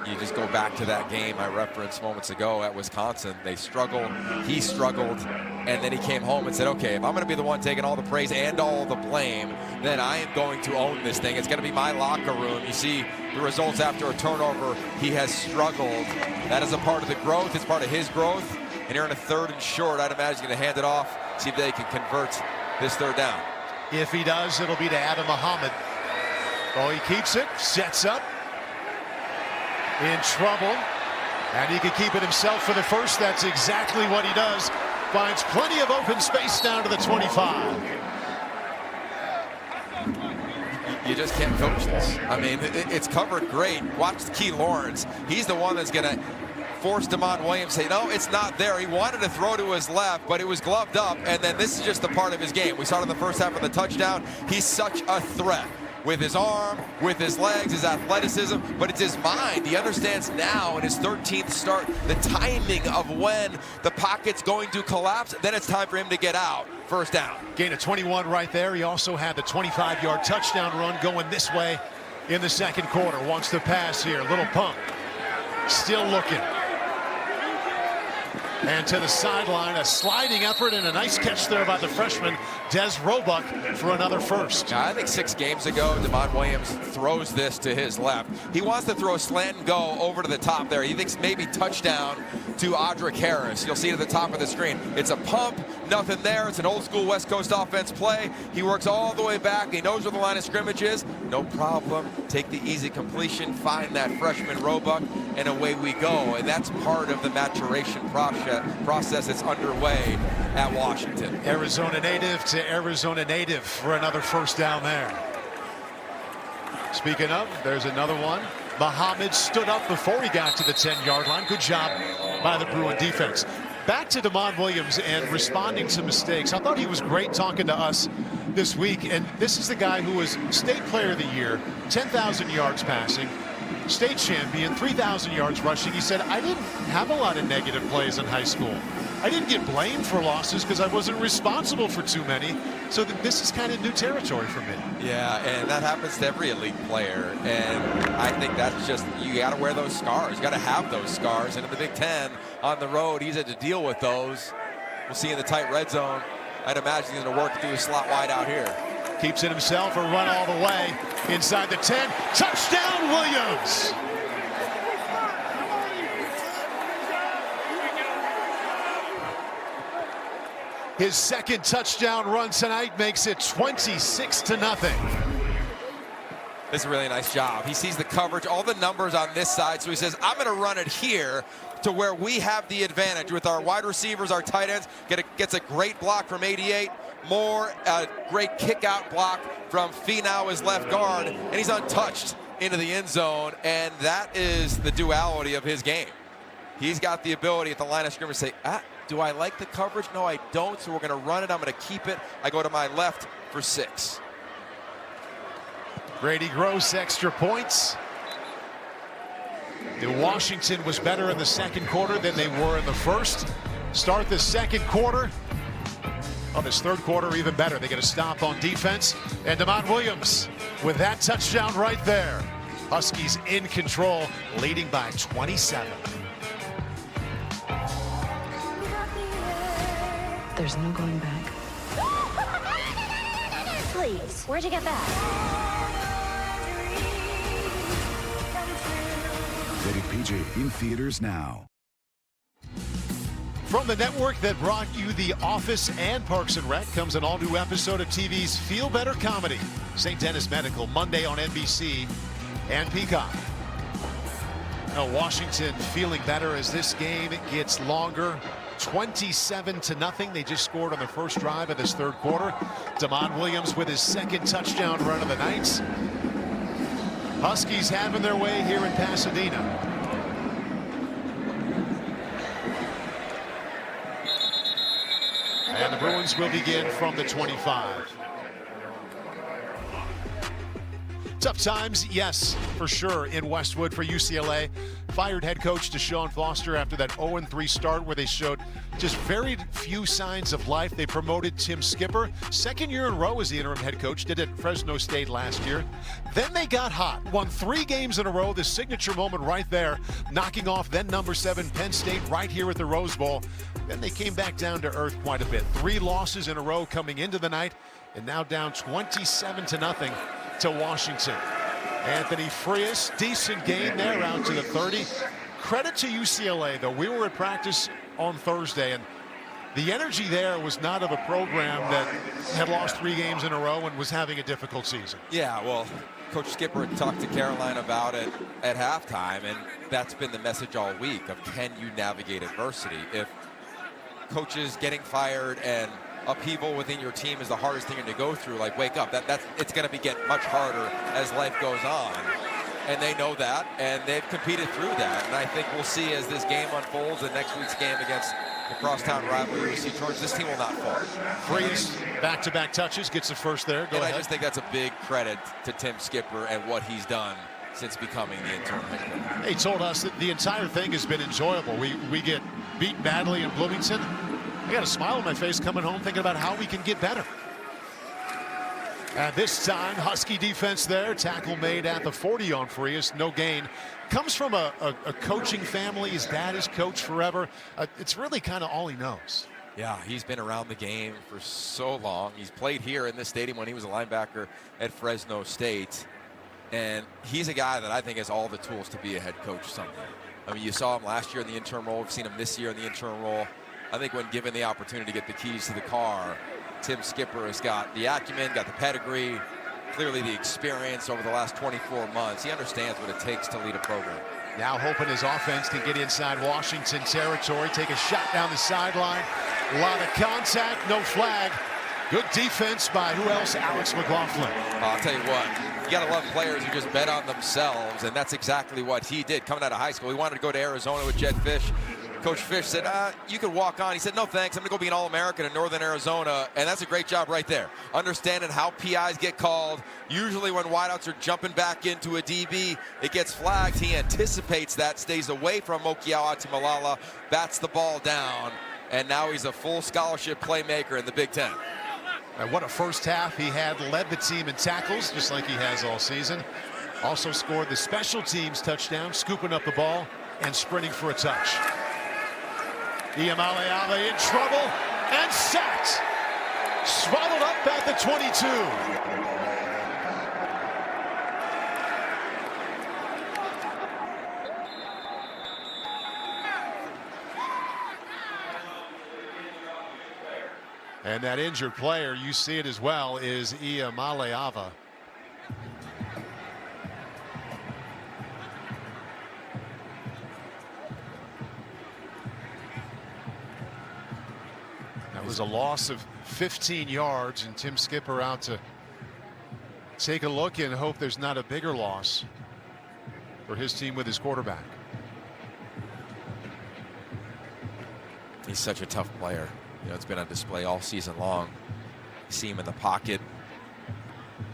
you just go back to that game I referenced moments ago at Wisconsin. They struggled, he struggled, and then he came home and said, okay, if I'm going to be the one taking all the praise and all the blame, then I am going to own this thing. It's going to be my locker room. You see the results after a turnover. He has struggled. That is a part of the growth. It's part of his growth. And here in a 3rd and short, I'd imagine he's going to hand it off, see if they can convert this 3rd down. If he does, it'll be to Adam Muhammad. Oh, he keeps it, sets up. In trouble, and he could keep it himself for the first. That's exactly what he does. Finds plenty of open space down to the 25. You just can't coach this. I mean, it's covered great. Watch Key Lawrence. He's the one that's going to force Damon Williams to say, no, it's not there. He wanted to throw to his left, but it was gloved up, and then this is just a part of his game. We saw it in the first half of the touchdown. He's such a threat. With his arm, with his legs, his athleticism, but it's his mind. He understands now in his 13th start the timing of when the pocket's going to collapse. Then it's time for him to get out. First down. Gain of 21 right there. He also had the 25-yard touchdown run going this way in the second quarter. Wants to pass here. Little pump. Still looking. And to the sideline, a sliding effort and a nice catch there by the freshman, Des Roebuck, for another first. Yeah, I think 6 games ago, Damon Williams throws this to his left. He wants to throw a slant and go over to the top there. He thinks maybe touchdown to Audric Harris. You'll see it at the top of the screen. It's a pump, nothing there. It's an old school West Coast offense play. He works all the way back. He knows where the line of scrimmage is. No problem. Take the easy completion, find that freshman Roebuck, and away we go. And that's part of the maturation process that's underway at Washington. Arizona native to Arizona native for another first down there. Speaking of, there's another one. Muhammad stood up before he got to the 10-yard line. Good job by the Bruin defense. Back to Damon Williams and responding to mistakes. I thought he was great talking to us this week. And this is the guy who was state player of the year, 10,000 yards passing, state champion, 3,000 yards rushing. He said, I didn't have a lot of negative plays in high school. I didn't get blamed for losses because I wasn't responsible for too many. So this is kind of new territory for me. Yeah, and that happens to every elite player. And I think that's just, you got to wear those scars. You got to have those scars. And in the Big Ten, on the road, he's had to deal with those. We'll see in the tight red zone. I'd imagine he's going to work through his slot wide out here. Keeps it himself, a run all the way. Inside the 10, touchdown Williams! His second touchdown run tonight makes it 26-0. This is a really nice job. He sees the coverage, all the numbers on this side, so he says, I'm going to run it here to where we have the advantage with our wide receivers, our tight ends. Gets a great block from 88. Moore, a great kick-out block from Finau, his left guard, and he's untouched into the end zone, and that is the duality of his game. He's got the ability at the line of scrimmage to say, do I like the coverage? No, I don't, so we're going to run it. I'm going to keep it. I go to my left for 6. Grady Gross, extra points. Washington was better in the second quarter than they were in the first. Start the second quarter. On this third quarter, even better. They get a stop on defense. And Demont Williams with that touchdown right there. Huskies in control, leading by 27. There's no going back. Please, where'd you get that? Rated PG, in theaters now. From the network that brought you The Office and Parks and Rec comes an all-new episode of TV's Feel Better comedy, St. Denis Medical, Monday on NBC and Peacock. Now Washington feeling better as this game gets longer. 27-0. They just scored on the first drive of this third quarter. Demont Williams with his second touchdown run of the night. Huskies having their way here in Pasadena. And the Bruins will begin from the 25. Tough times, yes, for sure, in Westwood for UCLA. Fired head coach Deshaun Foster after that 0-3 start where they showed just very few signs of life. They promoted Tim Skipper. Second year in a row as the interim head coach. Did it at Fresno State last year. Then they got hot. Won 3 games in a row. The signature moment right there. Knocking off then number 7 Penn State right here at the Rose Bowl. Then they came back down to earth quite a bit. 3 losses in a row coming into the night. And now down 27-0. To Washington. Anthony Frias, decent game there out to the 30. Credit to UCLA, though. We were at practice on Thursday, and the energy there was not of a program that had lost 3 games in a row and was having a difficult season. Yeah, well, Coach Skipper talked to Caroline about it at halftime, and that's been the message all week of can you navigate adversity? If coaches getting fired and upheaval within your team is the hardest thing to go through, like wake up, it's going to get much harder as life goes on, and they know that, and they've competed through that. And I think we'll see as this game unfolds, the next week's game against the crosstown rival UC Troy, this team will not fall. Freeze, back-to-back touches, gets the first there. Go ahead. I just think that's a big credit to Tim Skipper and what he's done since becoming the interim head coach. He told us that the entire thing has been enjoyable. We get beat badly in Bloomington. I got a smile on my face coming home thinking about how we can get better. And this time, Husky defense there. Tackle made at the 40 on Frias. No gain. Comes from a coaching family. His dad has coached forever. It's really kind of all he knows. Yeah, he's been around the game for so long. He's played here in this stadium when he was a linebacker at Fresno State. And he's a guy that I think has all the tools to be a head coach someday. I mean, you saw him last year in the interim role. We've seen him this year in the interim role. I think when given the opportunity to get the keys to the car, Tim Skipper has got the acumen, got the pedigree, clearly the experience over the last 24 months. He understands what it takes to lead a program. Now hoping his offense can get inside Washington territory, take a shot down the sideline. A lot of contact, no flag. Good defense by who else? Alex McLaughlin. I'll tell you what, you got to love players who just bet on themselves, and that's exactly what he did coming out of high school. He wanted to go to Arizona with Jed Fish. Coach Fish said, you can walk on. He said, no, thanks. I'm going to go be an All-American in Northern Arizona. And that's a great job right there. Understanding how PIs get called. Usually when wideouts are jumping back into a DB, it gets flagged. He anticipates that, stays away from Mokiao Atimalala, bats the ball down. and now he's a full scholarship playmaker in the Big Ten. And what a first half he had. Led the team in tackles, just like he has all season. Also scored the special teams touchdown, scooping up the ball and sprinting for a touch. Iamaleava in trouble and sacked. Swallowed up at the 22. And that injured player, you see it as well, is Iamaleava. That was a loss of 15 yards, and Tim Skipper out to take a look and hope there's not a bigger loss for his team with his quarterback. He's such a tough player. You know, it's been on display all season long. You see him in the pocket.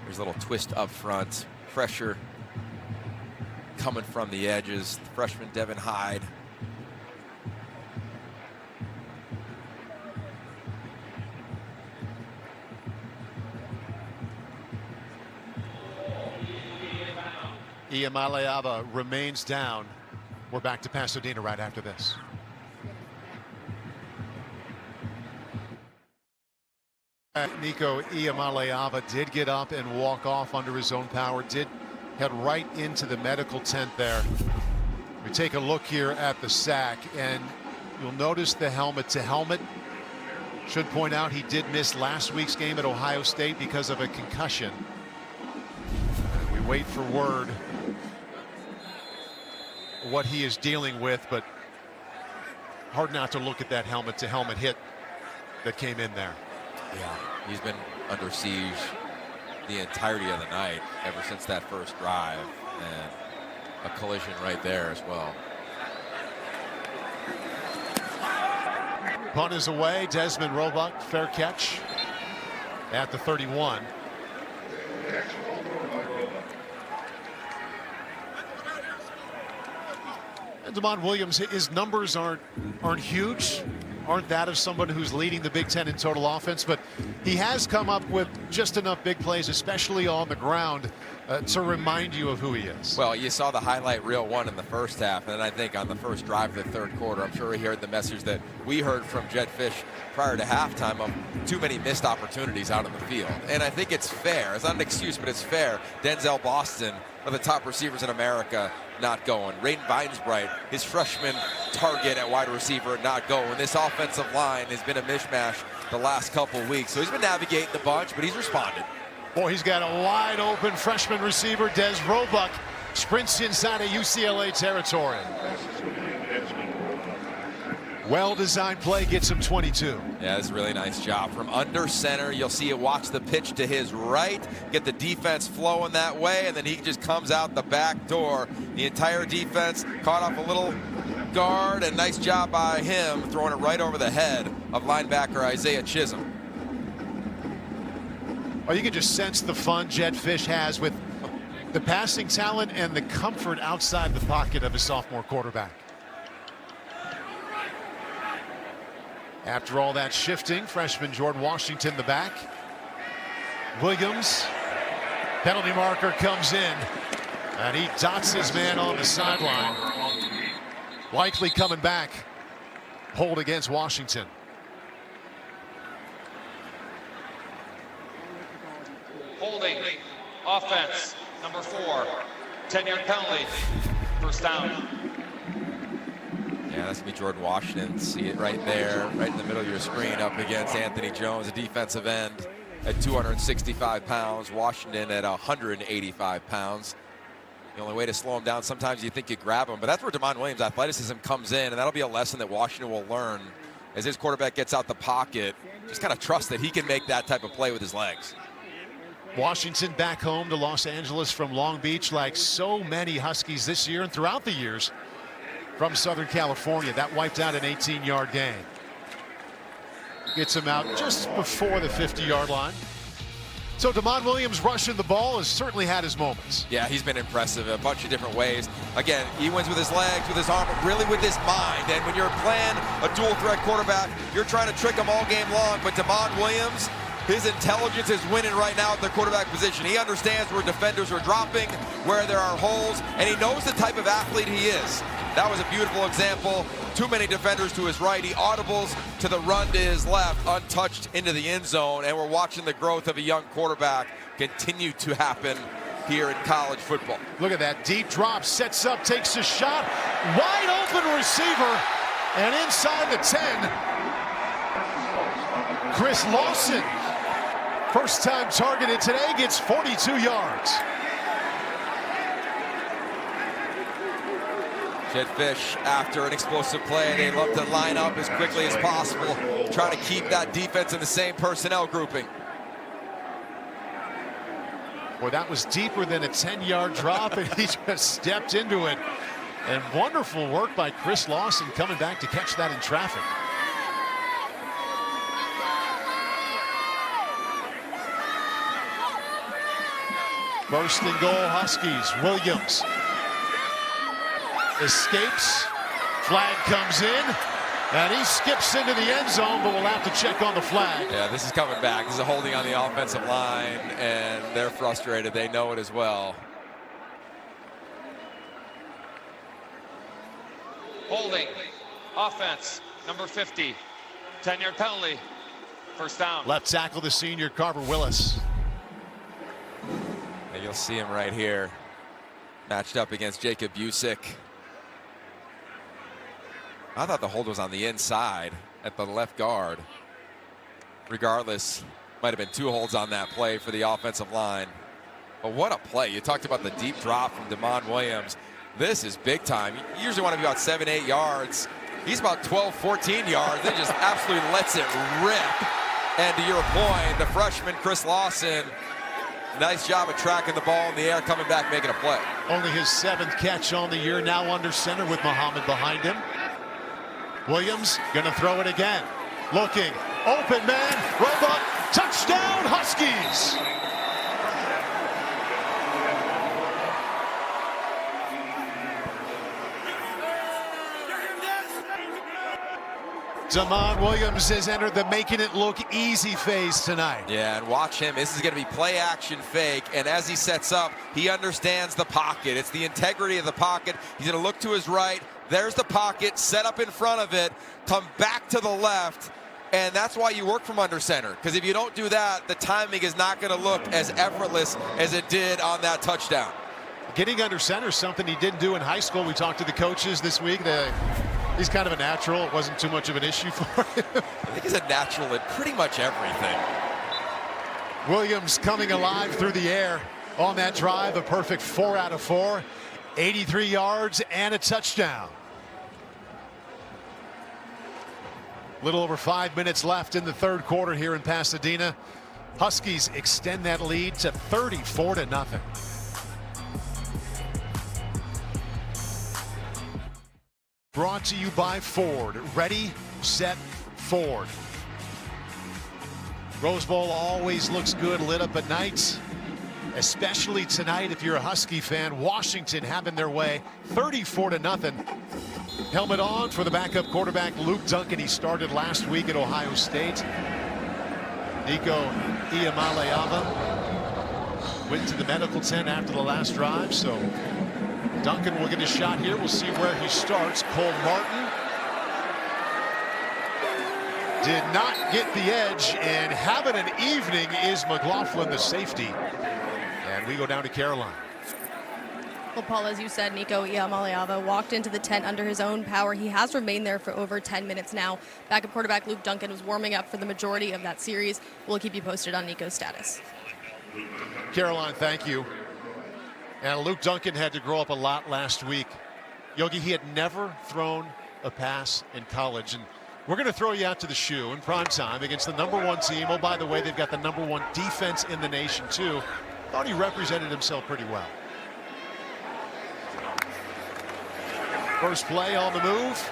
There's a little twist up front. Pressure coming from the edges. The freshman Devin Hyde. Iamaleava remains down. We're back to Pasadena right after this. Nico Iamaleava did get up and walk off under his own power, did head right into the medical tent there. We take a look here at the sack, and you'll notice the helmet to helmet. Should point out he did miss last week's game at Ohio State because of a concussion. We wait for word what he is dealing with, but hard not to look at that helmet to helmet hit that came in there. Yeah, he's been under siege the entirety of the night ever since that first drive, and a collision right there as well. Punt is away. Desmond Roebuck, fair catch at the 31. And Demond Williams, his numbers aren't huge, aren't that of someone who's leading the Big Ten in total offense, but he has come up with just enough big plays, especially on the ground, to remind you of who he is. Well, you saw the highlight reel one in the first half, and then I think on the first drive of the third quarter, I'm sure he heard the message that we heard from Jed Fish prior to halftime of too many missed opportunities out on the field. And I think it's fair. It's not an excuse, but it's fair. Denzel Boston, one of the top receivers in America, not going. Raiden Weinsbright, his freshman target at wide receiver, not going. This offensive line has been a mishmash the last couple of weeks. So he's been navigating the bunch, but he's responded. Boy, he's got a wide open freshman receiver. Des Roebuck sprints inside of UCLA territory. Well-designed play gets him 22. Yeah, that's a really nice job. From under center, you'll see it, watch the pitch to his right, get the defense flowing that way, and then he just comes out the back door. The entire defense caught off a little guard, and nice job by him throwing it right over the head of linebacker Isaiah Chisholm. Oh, you can just sense the fun Jed Fish has with the passing talent and the comfort outside the pocket of his sophomore quarterback. After all that shifting, freshman Jordan Washington the back. Williams, penalty marker comes in, and he dots his man on the sideline. Likely coming back. Hold against Washington. Holding, offense, number 4, 10-yard penalty, first down. Yeah, that's going to be Jordan Washington. See it right there, right in the middle of your screen, up against Anthony Jones, a defensive end at 265 pounds. Washington at 185 pounds. The only way to slow him down, sometimes you think you grab him, but that's where Demond Williams' athleticism comes in, and that'll be a lesson that Washington will learn as his quarterback gets out the pocket. Just kind of trust that he can make that type of play with his legs. Washington back home to Los Angeles from Long Beach, like so many Huskies this year and throughout the years from Southern California. That wiped out an 18-yard gain. Gets him out just before the 50-yard line. So DeMond Williams rushing the ball has certainly had his moments. Yeah, he's been impressive a bunch of different ways. Again, he wins with his legs, with his arm, but really with his mind. And when you're playing a dual threat quarterback, you're trying to trick him all game long. But DeMond Williams, his intelligence is winning right now at the quarterback position. He understands where defenders are dropping, where there are holes, and he knows the type of athlete he is. That was a beautiful example. Too many defenders to his right. He audibles to the run to his left, untouched into the end zone. And we're watching the growth of a young quarterback continue to happen here in college football. Look at that deep drop, sets up, takes a shot. Wide open receiver, and inside the 10, Chris Lawson. First time targeted today, gets 42 yards. Jed Fish, after an explosive play, they love to line up as quickly as possible, trying to keep that defense in the same personnel grouping. Boy, that was deeper than a 10-yard drop, and he just stepped into it. And wonderful work by Chris Lawson coming back to catch that in traffic. First and goal, Huskies. Williams escapes, flag comes in, and he skips into the end zone, but we'll have to check on the flag. Yeah, this is coming back. This is a holding on the offensive line, and they're frustrated. They know it as well. Holding, offense, number 50, 10-yard penalty, first down. Left tackle, the senior Carver Willis. And you'll see him right here, matched up against Jacob Busick. I thought the hold was on the inside at the left guard. Regardless, might have been 2 holds on that play for the offensive line. But what a play. You talked about the deep drop from DeMond Williams. This is big time. You usually want to be about 7-8 yards. He's about 12-14 yards. They just absolutely lets it rip. And to your point, the freshman Chris Lawson, nice job of tracking the ball in the air, coming back, making a play. Only his 7th catch on the year, now under center with Muhammad behind him. Williams gonna throw it again. Looking, open man, robot, touchdown Huskies! DeMond Williams has entered the making it look easy phase tonight. Yeah, and watch him. This is going to be play action fake, and as he sets up, he understands the pocket. It's the integrity of the pocket. He's going to look to his right. There's the pocket, set up in front of it, come back to the left, and that's why you work from under center, because if you don't do that, the timing is not going to look as effortless as it did on that touchdown. Getting under center is something he didn't do in high school. We talked to the coaches this week. He's kind of a natural. It wasn't too much of an issue for him. I think he's a natural at pretty much everything. Williams coming alive through the air on that drive. A perfect 4 out of 4. 83 yards and a touchdown. Little over 5 minutes left in the third quarter here in Pasadena. Huskies extend that lead to 34-0. Brought to you by Ford. Ready, set, Ford. Rose Bowl always looks good lit up at night, especially tonight if you're a Husky fan. Washington having their way, 34-0. Helmet on for the backup quarterback Luke Duncan. He started last week at Ohio State. Nico Iamaleava went to the medical tent after the last drive, so Duncan will get a shot here. We'll see where he starts. Cole Martin did not get the edge, and having an evening is McLaughlin, the safety. And we go down to Carolina. Well, Paul, as you said, Nico Iamaleava walked into the tent under his own power. He has remained there for over 10 minutes now. Backup quarterback Luke Duncan was warming up for the majority of that series. We'll keep you posted on Nico's status. Caroline, thank you. And Luke Duncan had to grow up a lot last week. Yogi, he had never thrown a pass in college. And we're going to throw you out to the shoe in prime time against the #1 team. Oh, by the way, they've got the #1 defense in the nation, too. Thought he represented himself pretty well. First play on the move.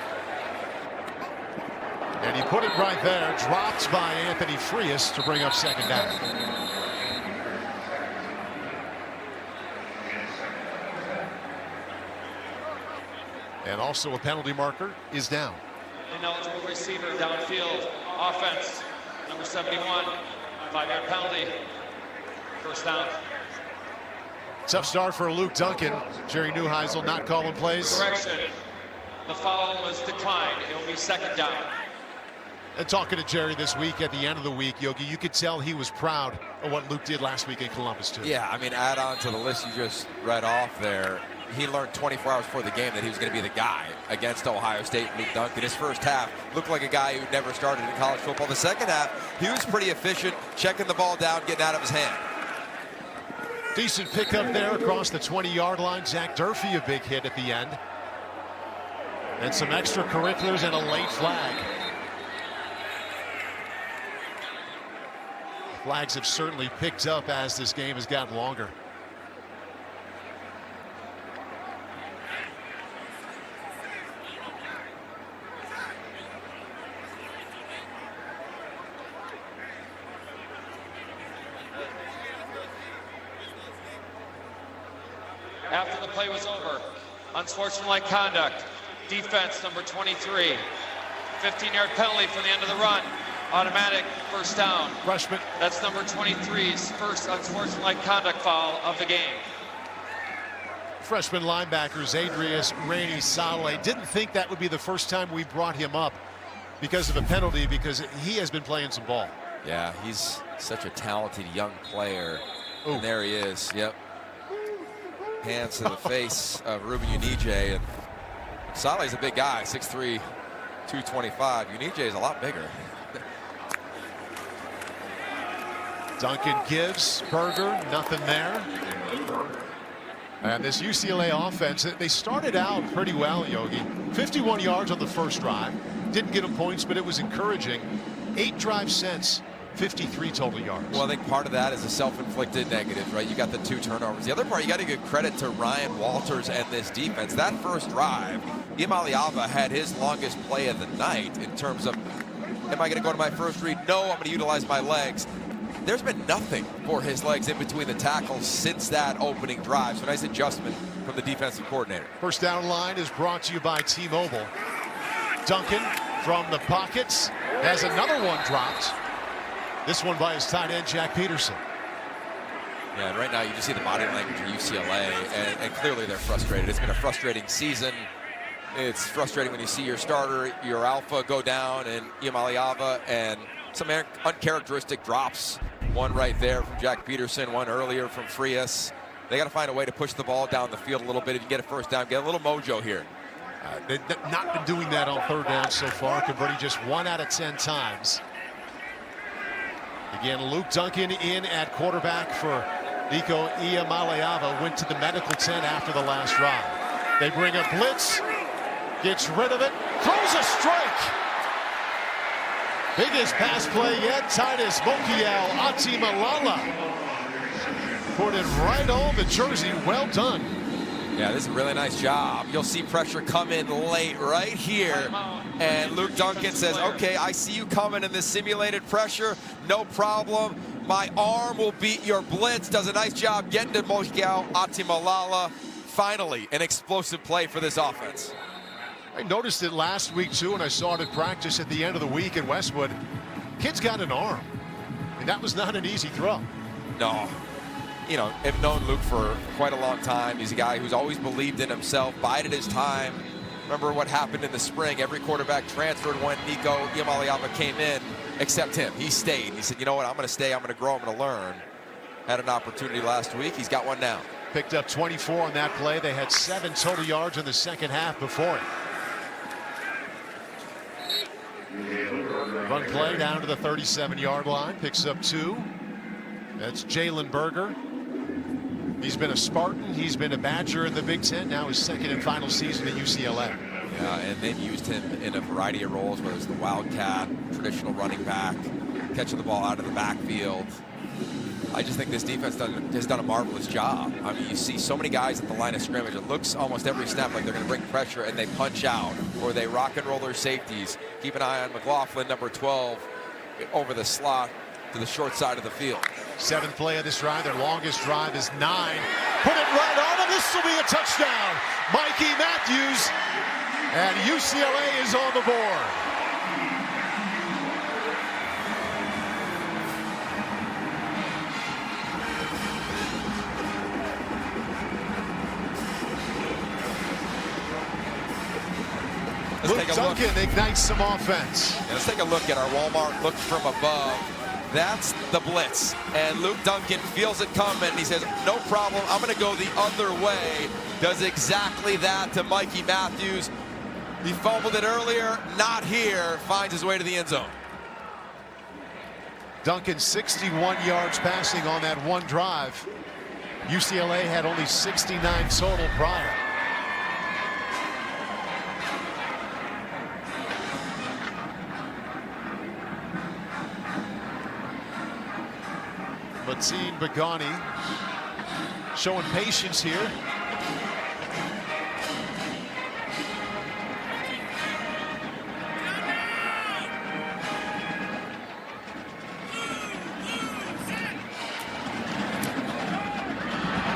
And he put it right there. Dropped by Anthony Frias to bring up second down. And also a penalty marker is down. Ineligible receiver downfield. Offense, number 71. 5-yard penalty. First down. Tough start for Luke Duncan. Jerry Neuheisel not calling plays. Correction. The foul was declined. It will be second down. And talking to Jerry this week at the end of the week, Yogi, you could tell he was proud of what Luke did last week in Columbus, too. Yeah, I mean, add on to the list you just read off there. He learned 24 hours before the game that he was going to be the guy against Ohio State. Luke Duncan, his first half, looked like a guy who never started in college football. The second half, he was pretty efficient, checking the ball down, getting out of his hand. Decent pickup there across the 20-yard line. Zach Durfee, a big hit at the end. And some extracurriculars and a late flag. Flags have certainly picked up as this game has gotten longer. After the play was over, unsportsmanlike conduct. Defense, number 23. 15-yard penalty from the end of the run. Automatic first down. Freshman. That's number 23's first unsportsmanlike conduct foul of the game. Freshman linebackers Adrius Rainey Saleh didn't think that would be the first time we brought him up because of a penalty, because he has been playing some ball. Yeah, he's such a talented young player. Ooh. And there he is. Yep. Hands to the face of Ruben Unije. And Saleh's a big guy, 6'3", 225. Unije is a lot bigger. Duncan gives Berger, nothing there. And this UCLA offense, they started out pretty well, Yogi. 51 yards on the first drive. Didn't get them points, but it was encouraging. 8 drives since, 53 total yards. Well, I think part of that is a self-inflicted negative, right? You got the 2 turnovers. The other part, you got to give credit to Ryan Walters and this defense. That first drive, Imaliava had his longest play of the night in terms of, am I going to go to my first read? No, I'm going to utilize my legs. There's been nothing for his legs in between the tackles since that opening drive. So nice adjustment from the defensive coordinator. First down line is brought to you by T-Mobile. Duncan from the pockets has another one dropped. This one by his tight end, Jack Peterson. Yeah, and right now you just see the body language of UCLA, and clearly they're frustrated. It's been a frustrating season. It's frustrating when you see your starter, your alpha, go down, and Imaliava, and some uncharacteristic drops. One right there from Jack Peterson, one earlier from Frias. They got to find a way to push the ball down the field a little bit. If you get a first down, get a little mojo here. They've not been doing that on third down so far, converting just 1 out of 10 times. Again, Luke Duncan in at quarterback for Nico Iamaleava. Went to the medical tent after the last drive. They bring a blitz, gets rid of it, throws a strike. Biggest pass play yet. Titus Mokiel Atimalala put it right on the jersey. Well done. Yeah, this is a really nice job. You'll see pressure come in late right here. And Luke Duncan says, okay, I see you coming in this simulated pressure. No problem. My arm will beat your blitz. Does a nice job getting to Mokiel Atimalala. Finally, an explosive play for this offense. I noticed it last week, too, and I saw it at practice at the end of the week in Westwood. Kid's got an arm. And that was not an easy throw. No. You know, I've known Luke for quite a long time. He's a guy who's always believed in himself, bided his time. Remember what happened in the spring. Every quarterback transferred when Nico Iamaleava came in, except him. He stayed. He said, you know what, I'm going to stay, I'm going to grow, I'm going to learn. Had an opportunity last week. He's got one now. Picked up 24 on that play. They had 7 total yards in the second half before it. Run play down to the 37-yard line. Picks up 2. That's Jalen Berger. He's been a Spartan. He's been a Badger in the Big Ten. Now his second and final season at UCLA. Yeah, and they've used him in a variety of roles, whether it's the Wildcat, traditional running back, catching the ball out of the backfield. I just think this defense has done a marvelous job. I mean, you see so many guys at the line of scrimmage. It looks almost every snap like they're going to bring pressure, and they punch out, or they rock and roll their safeties. Keep an eye on McLaughlin, number 12, over the slot to the short side of the field. 7th play of this drive. Their longest drive is 9. Put it right on him. This will be a touchdown. Mikey Matthews, and UCLA is on the board. Luke Duncan ignites some offense. Yeah, let's take a look at our Walmart look from above. That's the blitz. And Luke Duncan feels it coming. He says, no problem, I'm going to go the other way. Does exactly that to Mikey Matthews. He fumbled it earlier, not here. Finds his way to the end zone. Duncan 61 yards passing on that one drive. UCLA had only 69 total prior. Mateen Begani showing patience here.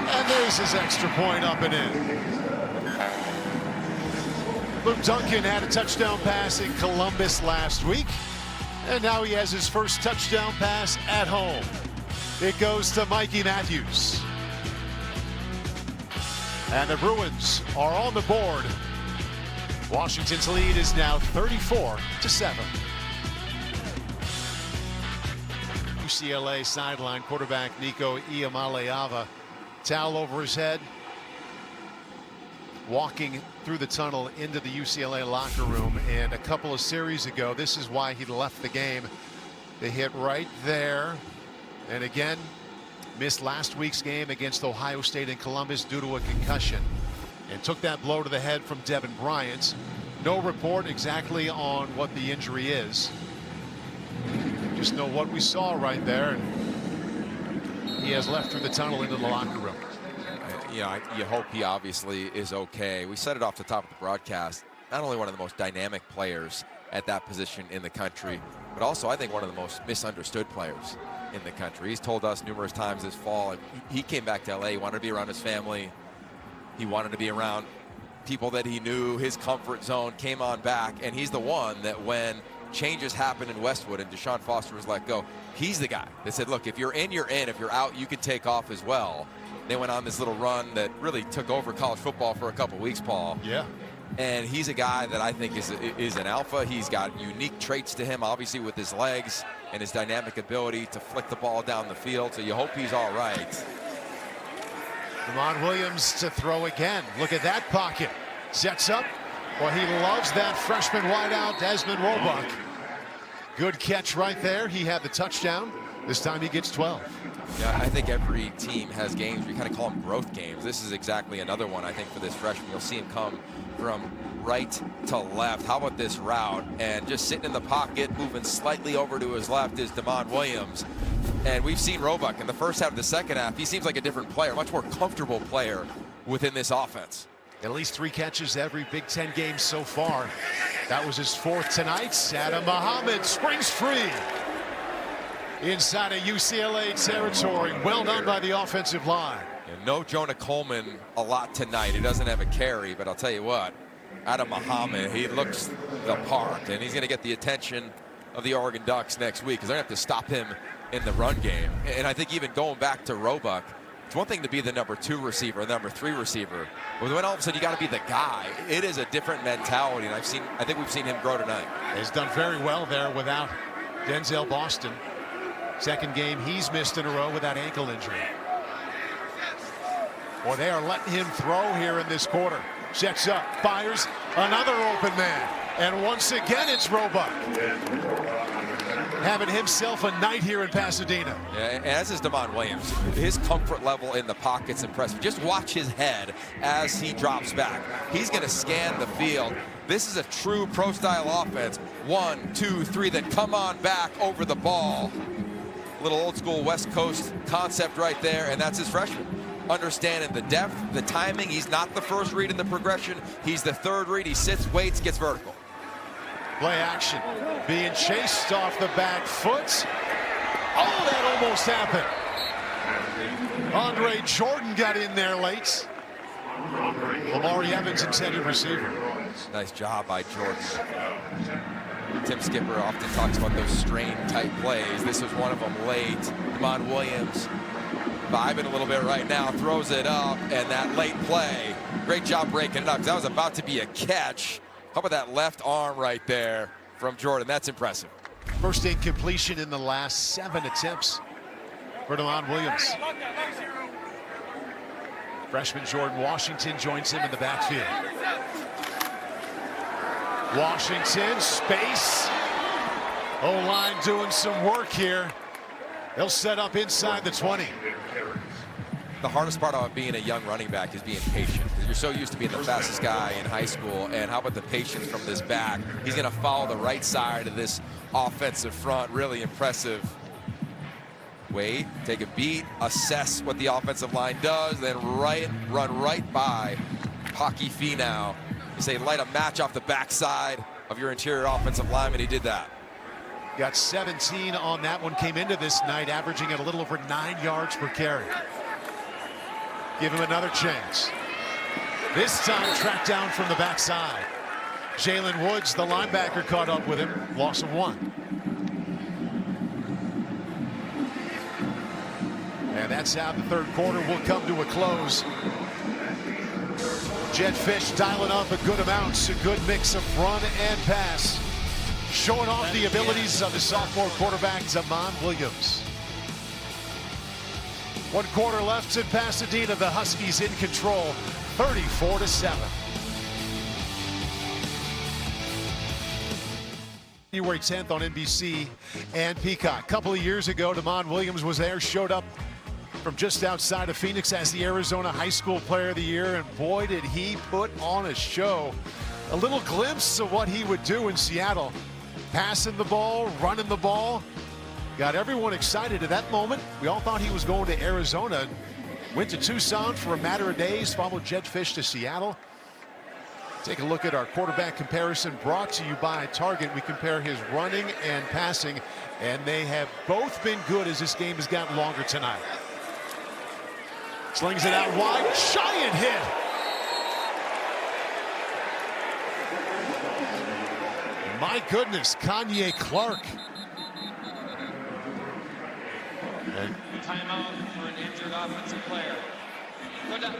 And there's his extra point, up and in. Luke Duncan had a touchdown pass in Columbus last week, and now he has his first touchdown pass at home. It goes to Mikey Matthews. And the Bruins are on the board. Washington's lead is now 34-7. UCLA sideline quarterback Nico Iamaleava, towel over his head, walking through the tunnel into the UCLA locker room. And a couple of series ago, this is why he left the game. They hit right there. And again, missed last week's game against Ohio State in Columbus due to a concussion, and took that blow to the head from Devin Bryant. No report exactly on what the injury is. Just know what we saw right there. And he has left through the tunnel into the locker room. Yeah, you hope he obviously is okay. We said it off the top of the broadcast. Not only one of the most dynamic players at that position in the country, but also I think one of the most misunderstood players in the country. He's told us numerous times this fall, he came back to LA, he wanted to be around his family, he wanted to be around people that he knew, his comfort zone, came on back, and he's the one that when changes happened in Westwood and Deshaun Foster was let go, he's the guy that said, look, if you're in, you're in. If you're out, you can take off as well. They went on this little run that really took over college football for a couple weeks, Paul. Yeah. And he's a guy that I think is an alpha. He's got unique traits to him, obviously, with his legs and his dynamic ability to flick the ball down the field. So you hope he's all right. Damon Williams to throw again. Look at that pocket. Sets up. Well, he loves that freshman wideout, Desmond Roebuck. Good catch right there. He had the touchdown. This time he gets 12. Yeah, I think every team has games. We kind of call them growth games. This is exactly another one, I think, for this freshman. You'll see him come from right to left. How about this route? And just sitting in the pocket, moving slightly over to his left is Damon Williams. And we've seen Roebuck in the first half of the second half. He seems like a different player, much more comfortable player within this offense. At least 3 catches every Big Ten game so far. That was his 4th tonight. Adam Muhammad springs free inside of UCLA territory. Well done by the offensive line. And no Jonah Coleman a lot tonight. He doesn't have a carry, but I'll tell you what, Adam Muhammad, he looks the part, and he's going to get the attention of the Oregon Ducks next week because they're going to have to stop him in the run game. And I think even going back to Roebuck, it's one thing to be the number 2 receiver, the number 3 receiver, but when all of a sudden you got to be the guy, it is a different mentality, and I think we've seen him grow tonight. He's done very well there without Denzel Boston. Second game he's missed in a row with that ankle injury. Boy, they are letting him throw here in this quarter. Sets up, fires, another open man, and once again it's Roebuck. Having himself a night here in Pasadena. Yeah, as is Damon Williams. His comfort level in the pocket's impressive. Just watch his head as he drops back. He's going to scan the field. This is a true pro-style offense. 1, 2, 3, then come on back over the ball. Little old school West Coast concept right there, and that's his freshman. Understanding the depth, the timing. He's not the first read in the progression. He's the 3rd read. He sits, waits, gets vertical. Play action. Being chased off the back foot. Oh, that almost happened. Andre Jordan got in there late. Omari Evans, intended receiver. Nice job by Jordan. Tim Skipper often talks about those strain-type plays. This was one of them late. Demond Williams vibing a little bit right now, throws it up, and that late play. Great job breaking it up, because that was about to be a catch. How about that left arm right there from Jordan? That's impressive. First incompletion in the last 7 attempts for Demond Williams. Freshman Jordan Washington joins him in the backfield. Washington, space. O-line doing some work here. They'll set up inside the 20. The hardest part about being a young running back is being patient, because you're so used to being the fastest guy in high school. And how about the patience from this back? He's going to follow the right side of this offensive front. Really impressive. Wait, take a beat, assess what the offensive line does, then run right by Hockey Fee now. You say light a match off the backside of your interior offensive lineman. He did that. Got 17 on that one. Came into this night averaging at a little over 9 yards per carry. Give him another chance. This time tracked down from the backside. Jalen Woods, the linebacker, caught up with him. Loss of 1. And that's how the third quarter will come to a close. Jedd Fisch dialing up a good amount, a good mix of run and pass. Showing off the abilities of the sophomore quarterback, Demond Williams. 1 quarter left in Pasadena. The Huskies in control, 34-7. January 10th on NBC and Peacock. A couple of years ago, Demond Williams was there, showed up from just outside of Phoenix as the Arizona High School Player of the Year, and boy, did he put on a show. A little glimpse of what he would do in Seattle. Passing the ball, running the ball. Got everyone excited at that moment. We all thought he was going to Arizona. Went to Tucson for a matter of days, followed Jedd Fisch to Seattle. Take a look at our quarterback comparison brought to you by Target. We compare his running and passing, and they have both been good as this game has gotten longer tonight. Slings it out wide, giant hit. My goodness, Kanye Clark. And timeout for an injured offensive player. Go down.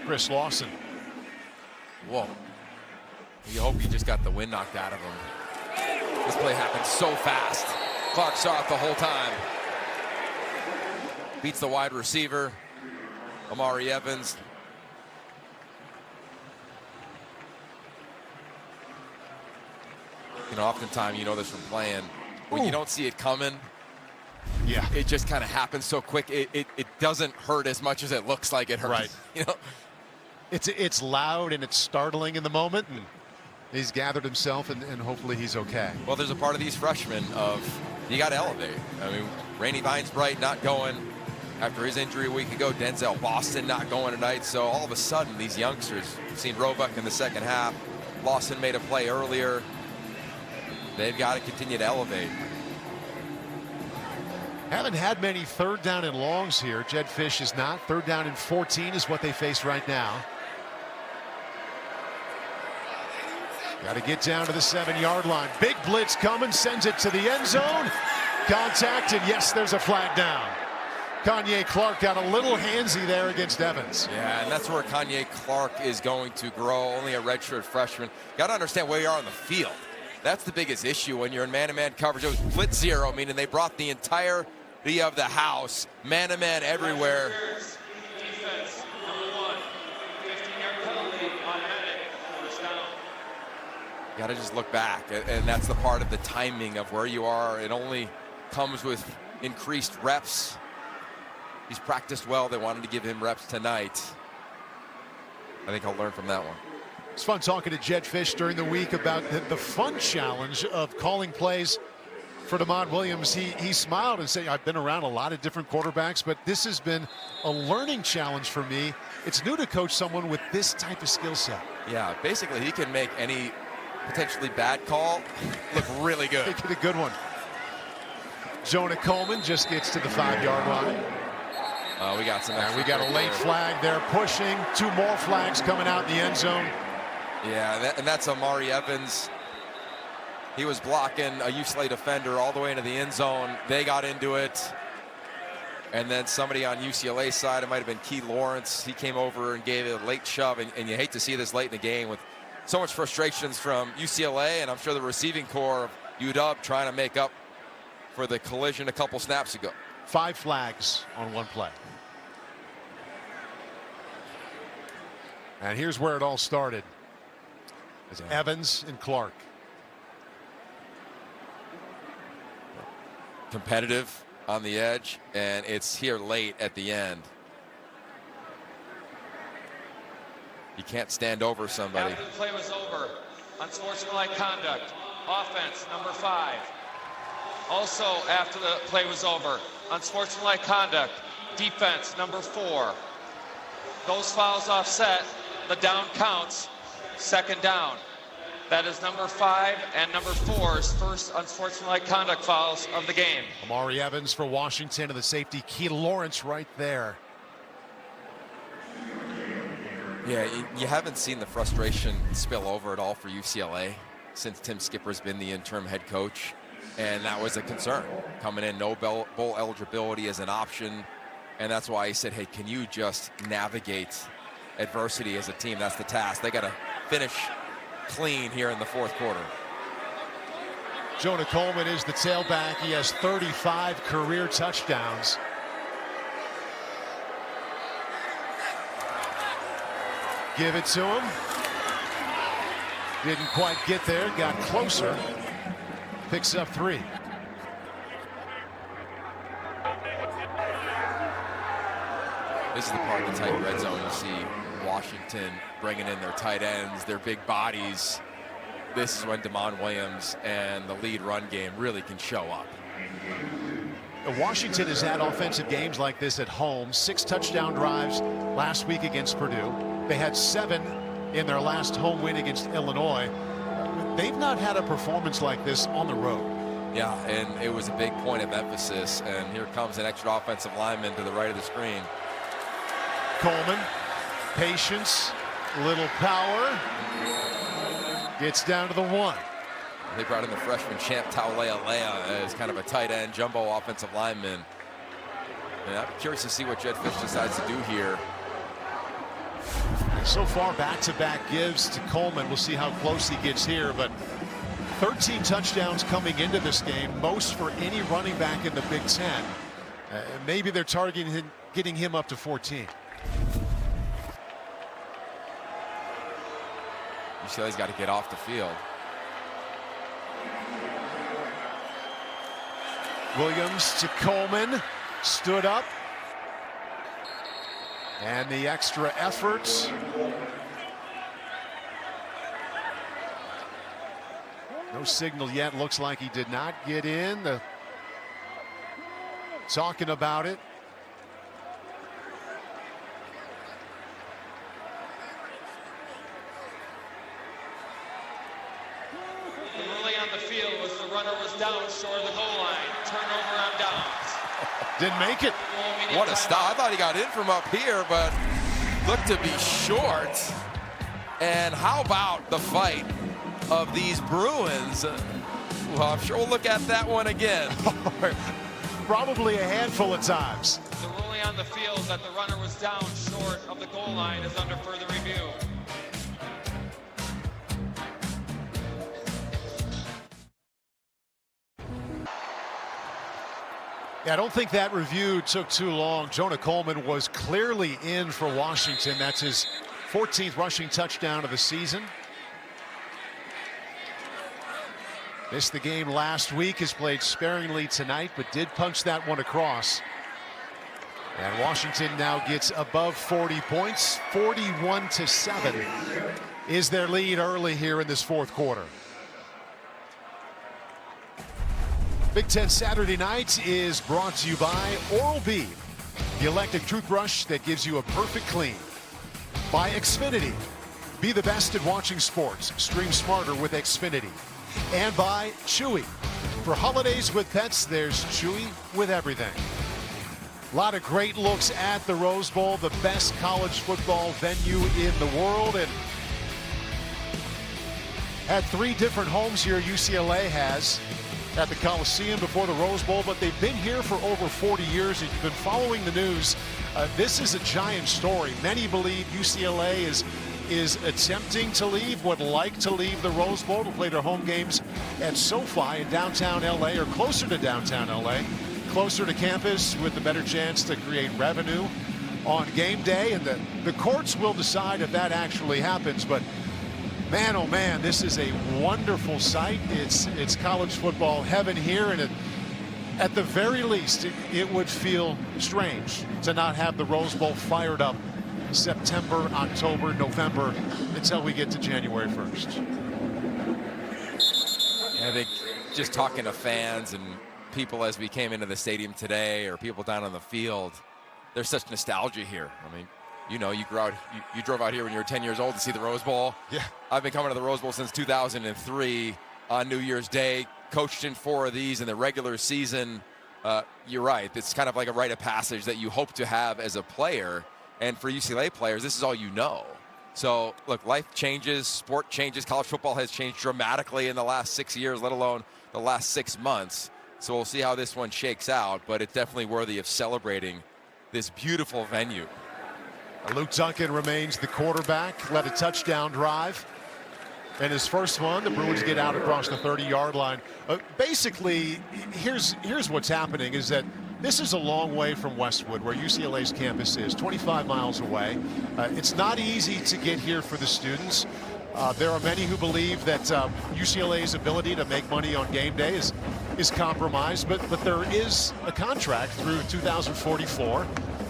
Chris Lawson. Whoa. You hope he just got the wind knocked out of him. This play happened so fast. Clark saw it the whole time. Beats the wide receiver. Omari Evans. You know, oftentimes, you know this from playing, when you don't see it coming, yeah, it just kind of happens so quick. It doesn't hurt as much as it looks like it hurts. Right. You know, it's loud and it's startling in the moment, and he's gathered himself, and hopefully he's okay. Well, there's a part of these freshmen of you got to elevate. I mean, Rainey Vinesbright not going after his injury a week ago. Denzel Boston not going tonight. So all of a sudden, these youngsters, we've seen Roebuck in the second half. Lawson made a play earlier. They've got to continue to elevate. Haven't had many third down and longs here. Jedd Fisch is not. 3rd down and 14 is what they face right now. Got to get down to the 7-yard line. Big blitz coming, sends it to the end zone. Contact, and yes, there's a flag down. Kanye Clark got a little handsy there against Evans. Yeah, and that's where Kanye Clark is going to grow. Only a redshirt freshman. Got to understand where you are on the field. That's the biggest issue when you're in man-to-man coverage. It was blitz zero, meaning they brought the entirety of the house, man-to-man everywhere. Defense, number 1, 15-yard penalty, automatic, first down. You got to just look back, and that's the part of the timing of where you are. It only comes with increased reps. He's practiced well. They wanted to give him reps tonight. I think I'll learn from that one. It's fun talking to Jedd Fisch during the week about the fun challenge of calling plays for Demond Williams. He smiled and said, I've been around a lot of different quarterbacks, but this has been a learning challenge for me. It's new to coach someone with this type of skill set. Yeah, basically he can make any potentially bad call look really good. Make it a good one. Jonah Coleman just gets to the 5-yard line. We got some. And we got a late flag there pushing. 2 more flags coming out in the end zone. Yeah, and that's Omari Evans. He was blocking a UCLA defender all the way into the end zone. They got into it. And then somebody on UCLA's side, it might have been Key Lawrence, he came over and gave it a late shove. And you hate to see this late in the game with so much frustrations from UCLA, and I'm sure the receiving core of UW trying to make up for the collision a couple snaps ago. 5 flags on 1 play. And here's where it all started. It's Evans and Clark. Competitive on the edge, and it's here late at the end. You can't stand over somebody. After the play was over, unsportsmanlike conduct, offense number 5. Also after the play was over, unsportsmanlike conduct, defense number 4. Those fouls offset, the down counts, 2nd down. That is number 5 and number 4's first unsportsmanlike conduct fouls of the game. Omari Evans for Washington and the safety Key Lawrence right there. Yeah, you haven't seen the frustration spill over at all for UCLA since Tim Skipper's been the interim head coach. And that was a concern. Coming in, no bowl eligibility as an option. And that's why he said, hey, can you just navigate adversity as a team? That's the task. They got to finish clean here in the 4th quarter. Jonah Coleman is the tailback. He has 35 career touchdowns. Give it to him. Didn't quite get there. Got closer. Picks up 3. This is the part of the tight red zone you see Washington bringing in their tight ends, their big bodies. This is when DeMond Williams and the lead run game really can show up. Washington has had offensive games like this at home. 6 touchdown drives last week against Purdue. They had 7 in their last home win against Illinois. They've not had a performance like this on the road. Yeah, and it was a big point of emphasis. And here comes an extra offensive lineman to the right of the screen. Coleman, patience, little power. Gets down to the 1. They brought in the freshman Champ Taulea as kind of a tight end, jumbo offensive lineman. And I'm curious to see what Jed Fish decides to do here. So far, back-to-back gives to Coleman. We'll see how close he gets here, but 13 touchdowns coming into this game, most for any running back in the Big Ten. Maybe they're targeting him, getting him up to 14. UCLA's got to get off the field. Williams to Coleman, stood up. And the extra effort. No signal yet. Looks like he did not get in. Talking about it. The ruling on the field was the runner was down short of the goal line. Turnover on downs. Didn't make it. What a stop. I thought he got in from up here, but looked to be short. And how about the fight of these Bruins? Well, I'm sure we'll look at that one again. Probably a handful of times. The ruling on the field that the runner was down short of the goal line is under further review. Yeah, I don't think that review took too long. Jonah Coleman was clearly in for Washington. That's his 14th rushing touchdown of the season. Missed the game last week, has played sparingly tonight, but did punch that one across. And Washington now gets above 40 points. 41-7 is their lead early here in this 4th quarter. Big Ten Saturday Night is brought to you by Oral-B, the electric toothbrush that gives you a perfect clean. By Xfinity, be the best at watching sports. Stream smarter with Xfinity. And by Chewy. For holidays with pets, there's Chewy with everything. A lot of great looks at the Rose Bowl, the best college football venue in the world, and had 3 different homes here UCLA has at the Coliseum before the Rose Bowl, but they've been here for over 40 years. If you've been following the news, this is a giant story. Many believe UCLA is attempting to leave, would like to leave the Rose Bowl to play their home games at SoFi in downtown LA, or closer to downtown LA, closer to campus with a better chance to create revenue on game day. And the courts will decide if that actually happens. But man, oh man, this is a wonderful sight. It's college football heaven here, and at the very least, it would feel strange to not have the Rose Bowl fired up September, October, November, until we get to January 1st. I think just talking to fans and people as we came into the stadium today, or people down on the field, there's such nostalgia here. I mean, you know, you drove out here when you were 10 years old to see the Rose Bowl. Yeah. I've been coming to the Rose Bowl since 2003 on New Year's Day, coached in 4 of these in the regular season. You're right. It's kind of like a rite of passage that you hope to have as a player. And for UCLA players, this is all you know. So, look, life changes, sport changes. College football has changed dramatically in the last 6 years, let alone the last 6 months. So we'll see how this one shakes out, but it's definitely worthy of celebrating this beautiful venue. Luke Duncan remains the quarterback, led a touchdown drive. And his first one, the Bruins get out across the 30-yard line. Basically, here's what's happening is that this is a long way from Westwood, where UCLA's campus is, 25 miles away. It's not easy to get here for the students. There are many who believe that UCLA's ability to make money on game day is compromised, but there is a contract through 2044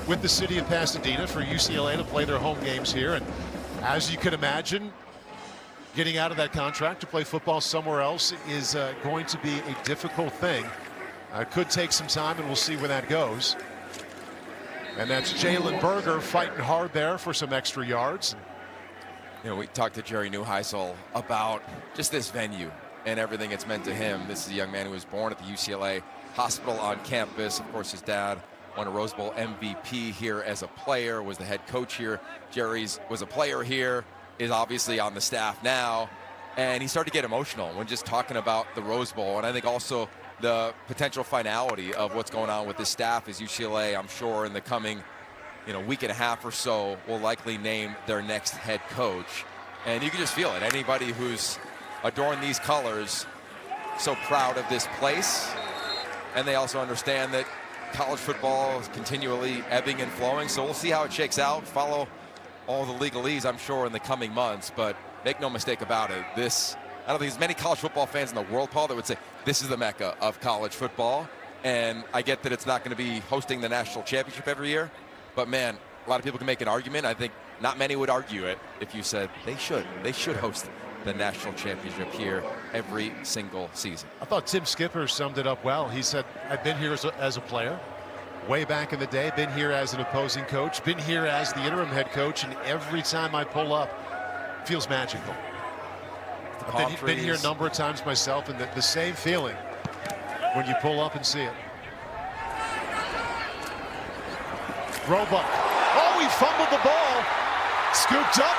with the city of Pasadena for UCLA to play their home games here. And as you can imagine, getting out of that contract to play football somewhere else is going to be a difficult thing. Could take some time, and we'll see where that goes. And that's Jalen Berger fighting hard there for some extra yards. You know, we talked to Jerry Neuheisel about just this venue and everything it's meant to him. This is a young man who was born at the UCLA hospital on campus. Of course, his dad won a Rose Bowl MVP here as a player, was the head coach here. Jerry's was a player here, is obviously on the staff now. And he started to get emotional when just talking about the Rose Bowl. And I think also the potential finality of what's going on with this staff is UCLA, I'm sure, in the coming week and a half or so, will likely name their next head coach. And you can just feel it. Anybody who's adorned these colors, so proud of this place. And they also understand that college football is continually ebbing and flowing. So we'll see how it shakes out. Follow all the legalese, I'm sure, in the coming months. But make no mistake about it, I don't think there's many college football fans in the world, Paul, that would say this is the mecca of college football. And I get that it's not going to be hosting the national championship every year. But, man, a lot of people can make an argument. I think not many would argue it if you said they should host the national championship here every single season. I thought Tim Skipper summed it up well. He said, I've been here as a player way back in the day, been here as an opposing coach, been here as the interim head coach, and every time I pull up, it feels magical. I've been here a number of times myself, and the same feeling when you pull up and see it. Roebuck. Oh, he fumbled the ball. Scooped up.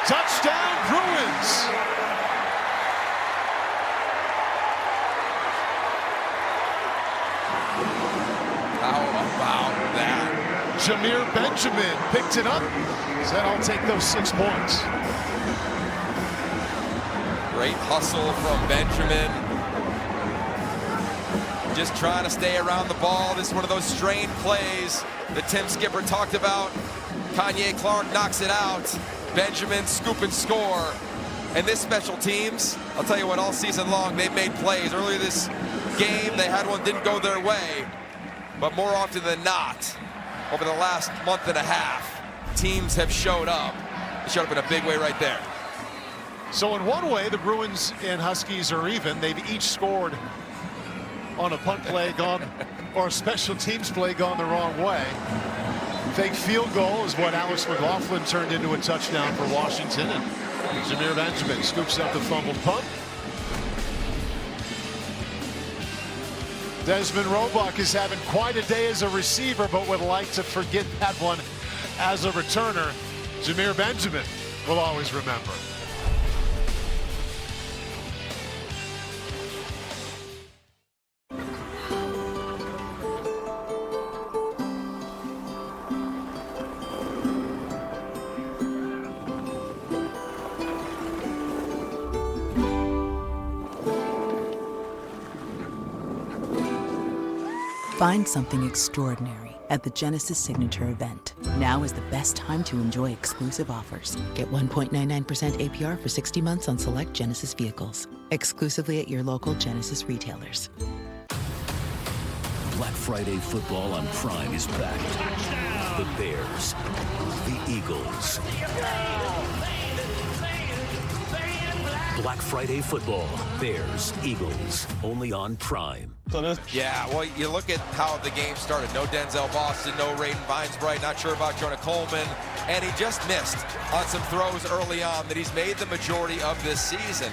Touchdown, Bruins. How about that? Jameer Benjamin picked it up. Said, I'll take those 6 points. Great hustle from Benjamin. Just trying to stay around the ball. This is one of those strained plays that Tim Skipper talked about. Kanye Clark knocks it out. Benjamin scoop and score. And this special teams, I'll tell you what, all season long they've made plays. Earlier this game, they had one didn't go their way. But more often than not, over the last month and a half, teams have showed up. They showed up in a big way right there. So in one way, the Bruins and Huskies are even. They've each scored on a punt play gone, or a special teams play gone the wrong way. Fake field goal is what Alex McLaughlin turned into a touchdown for Washington, and Jameer Benjamin scoops up the fumbled punt. Desmond Roebuck is having quite a day as a receiver, but would like to forget that one as a returner. Jameer Benjamin will always remember. Find something extraordinary at the Genesis Signature event. Now is the best time to enjoy exclusive offers. Get 1.99% APR for 60 months on select Genesis vehicles. Exclusively at your local Genesis retailers. Black Friday football on Prime is back. The Bears, the Eagles. Black Friday football, Bears, Eagles, only on Prime. Yeah, well, you look at how the game started. No Denzel Boston, no Raiden Vinesbright, not sure about Jonah Coleman, and he just missed on some throws early on that he's made the majority of this season.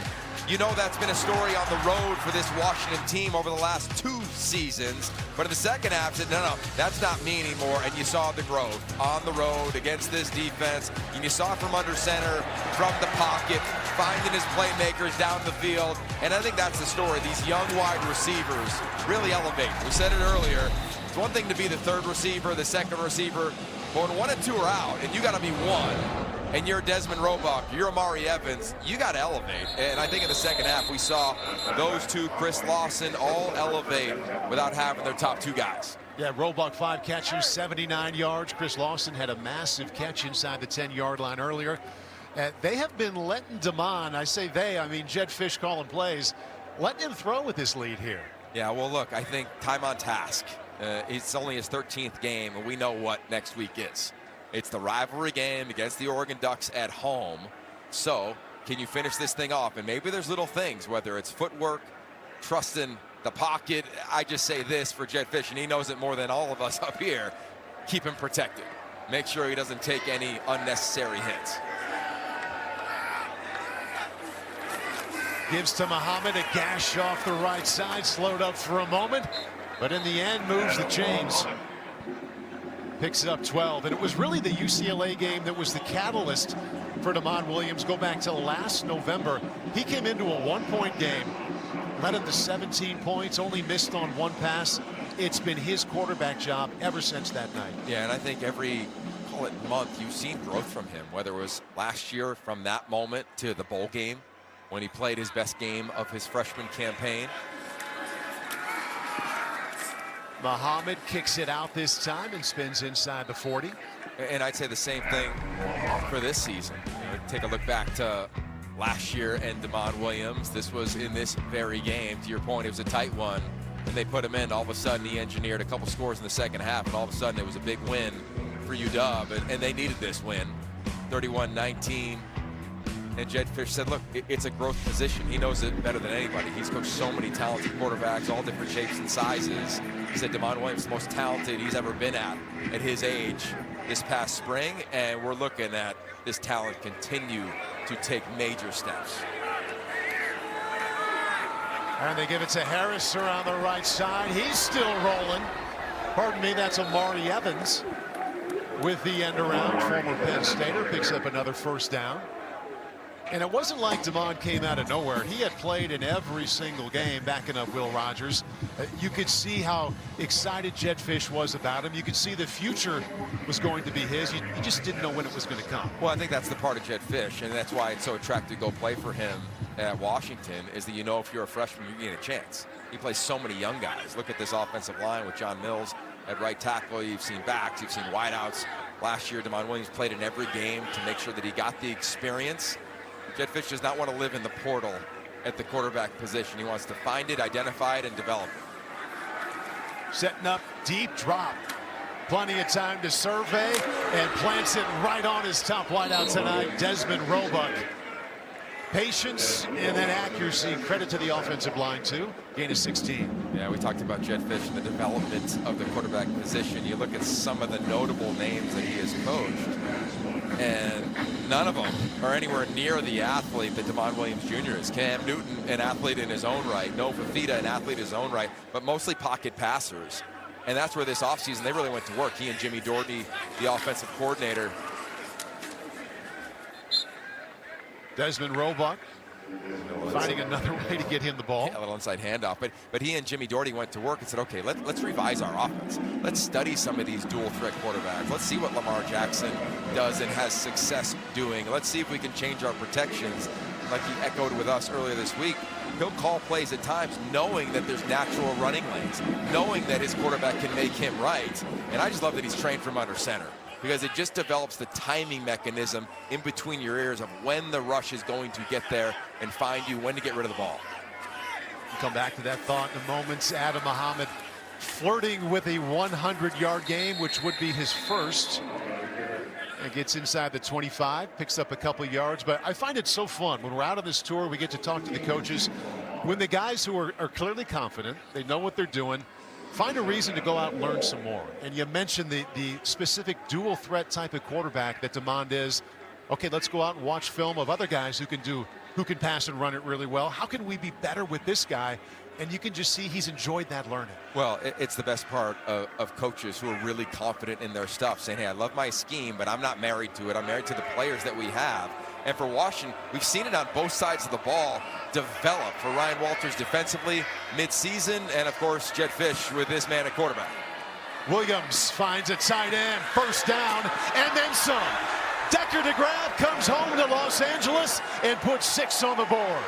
You know that's been a story on the road for this Washington team over the last 2 seasons. But in the second half, said, no, that's not me anymore. And you saw the growth on the road against this defense. And you saw from under center, from the pocket, finding his playmakers down the field. And I think that's the story. These young wide receivers really elevate. We said it earlier. It's one thing to be the third receiver, the second receiver. But when 1 and 2 are out, and you got to be 1, and you're Desmond Roebuck, you're Amari Evans, you got to elevate. And I think in the second half, we saw those two, Chris Lawson, all elevate without having their top 2 guys. Yeah, Roebuck 5 catches, 79 yards. Chris Lawson had a massive catch inside the 10-yard line earlier. They have been letting Damon, I say they, I mean Jed Fish calling plays, letting him throw with this lead here. Yeah, well, look, I think time on task. It's only his 13th game, and we know what next week is. It's the rivalry game against the Oregon Ducks at home. So can you finish this thing off? And maybe there's little things, whether it's footwork, trusting the pocket. I just say this for Jed Fish, and he knows it more than all of us up here. Keep him protected. Make sure he doesn't take any unnecessary hits. Gives to Muhammad a gash off the right side, slowed up for a moment, but in the end moves the chains. Picks up 12, and it was really the UCLA game that was the catalyst for Damon Williams. Go back to last November. He came into a 1-point game, led him to 17 points, only missed on 1 pass. It's been his quarterback job ever since that night. Yeah, and I think every, call it month, you've seen growth from him, whether it was last year from that moment to the bowl game when he played his best game of his freshman campaign. Muhammad kicks it out this time and spins inside the 40. And I'd say the same thing for this season. Take a look back to last year and Damon Williams. This was in this very game. To your point, it was a tight one. And they put him in. All of a sudden, he engineered a couple scores in the second half. And all of a sudden, it was a big win for UW. And they needed this win. 31-19. And Jed Fish said, look, it's a growth position. He knows it better than anybody. He's coached so many talented quarterbacks, all different shapes and sizes. He said Damon Williams is the most talented he's ever been at his age this past spring. And we're looking at this talent continue to take major steps. And they give it to Harris around the right side. He's still rolling. Pardon me, that's Amari Evans with the end around. Former Penn Stater picks up another first down. And it wasn't like Damon came out of nowhere. He had played in every single game, backing up Will Rogers. You could see how excited Jed Fish was about him. You could see the future was going to be his. You just didn't know when it was going to come. Well, I think that's the part of Jed Fish, and that's why it's so attractive to go play for him at Washington, is that you know if you're a freshman, you get a chance. He plays so many young guys. Look at this offensive line with John Mills at right tackle. You've seen backs, you've seen wideouts. Last year, Damon Williams played in every game to make sure that he got the experience. Jed Fish does not want to live in the portal at the quarterback position. He wants to find it, identify it, and develop it. Setting up, deep drop. Plenty of time to survey, and plants it right on his top wideout tonight, Desmond Roebuck. Patience and then accuracy. Credit to the offensive line, too. Gain of 16. Yeah, we talked about Jedd Fisch and the development of the quarterback position. You look at some of the notable names that he has coached, and none of them are anywhere near the athlete that Demond Williams Jr. is. Cam Newton, an athlete in his own right. Noah Fifita, an athlete in his own right, but mostly pocket passers. And that's where this offseason they really went to work. He and Jimmy Doherty, the offensive coordinator. Desmond Roebuck finding another way to get him the ball. Yeah, a little inside handoff. But he and Jimmy Doherty went to work and said, okay, let's revise our offense. Let's study some of these dual threat quarterbacks. Let's see what Lamar Jackson does and has success doing. Let's see if we can change our protections. Like he echoed with us earlier this week, he'll call plays at times knowing that there's natural running lanes, knowing that his quarterback can make him right. And I just love that he's trained from under center, because it just develops the timing mechanism in between your ears of when the rush is going to get there and find you, when to get rid of the ball. We'll come back to that thought in a moment. Adam Muhammad flirting with a 100-yard game, which would be his first. And gets inside the 25, picks up a couple yards. But I find it so fun when we're out on this tour, we get to talk to the coaches. When the guys who are clearly confident, they know what they're doing, find a reason to go out and learn some more. And you mentioned the specific dual threat type of quarterback that Demond is. Okay, let's go out and watch film of other guys who can pass and run it really well. How can we be better with this guy? And you can just see he's enjoyed that learning. Well, it's the best part of coaches who are really confident in their stuff, saying, hey, I love my scheme, but I'm not married to it. I'm married to the players that we have. And for Washington, we've seen it on both sides of the ball develop for Ryan Walters defensively, midseason, and of course, Jedd Fisch with this man at quarterback. Williams finds a tight end, first down, and then some. Decker DeGraff comes home to Los Angeles and puts 6 on the board.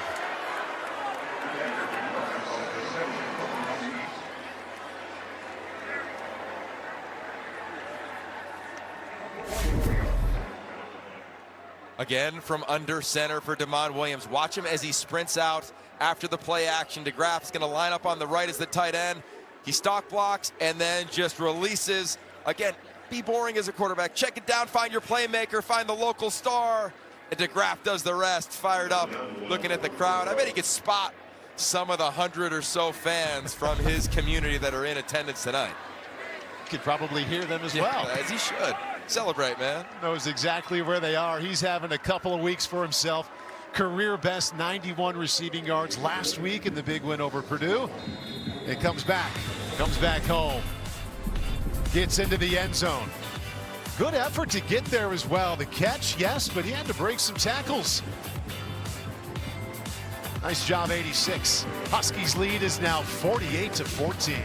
Again, from under center for Demond Williams. Watch him as he sprints out after the play action. DeGraff is going to line up on the right as the tight end. He stock blocks and then just releases. Again, be boring as a quarterback. Check it down, find your playmaker, find the local star. And DeGraff does the rest, fired up, looking at the crowd. I bet he could spot some of the 100 or so fans from his community that are in attendance tonight. Could probably hear them as well. As he should. Celebrate, man. Knows exactly where they are. He's having a couple of weeks for himself. Career best 91 receiving yards last week in the big win over Purdue. It comes back home. Gets into the end zone. Good effort to get there as well. The catch, yes, but he had to break some tackles. Nice job, 86. Huskies lead is now 48-14.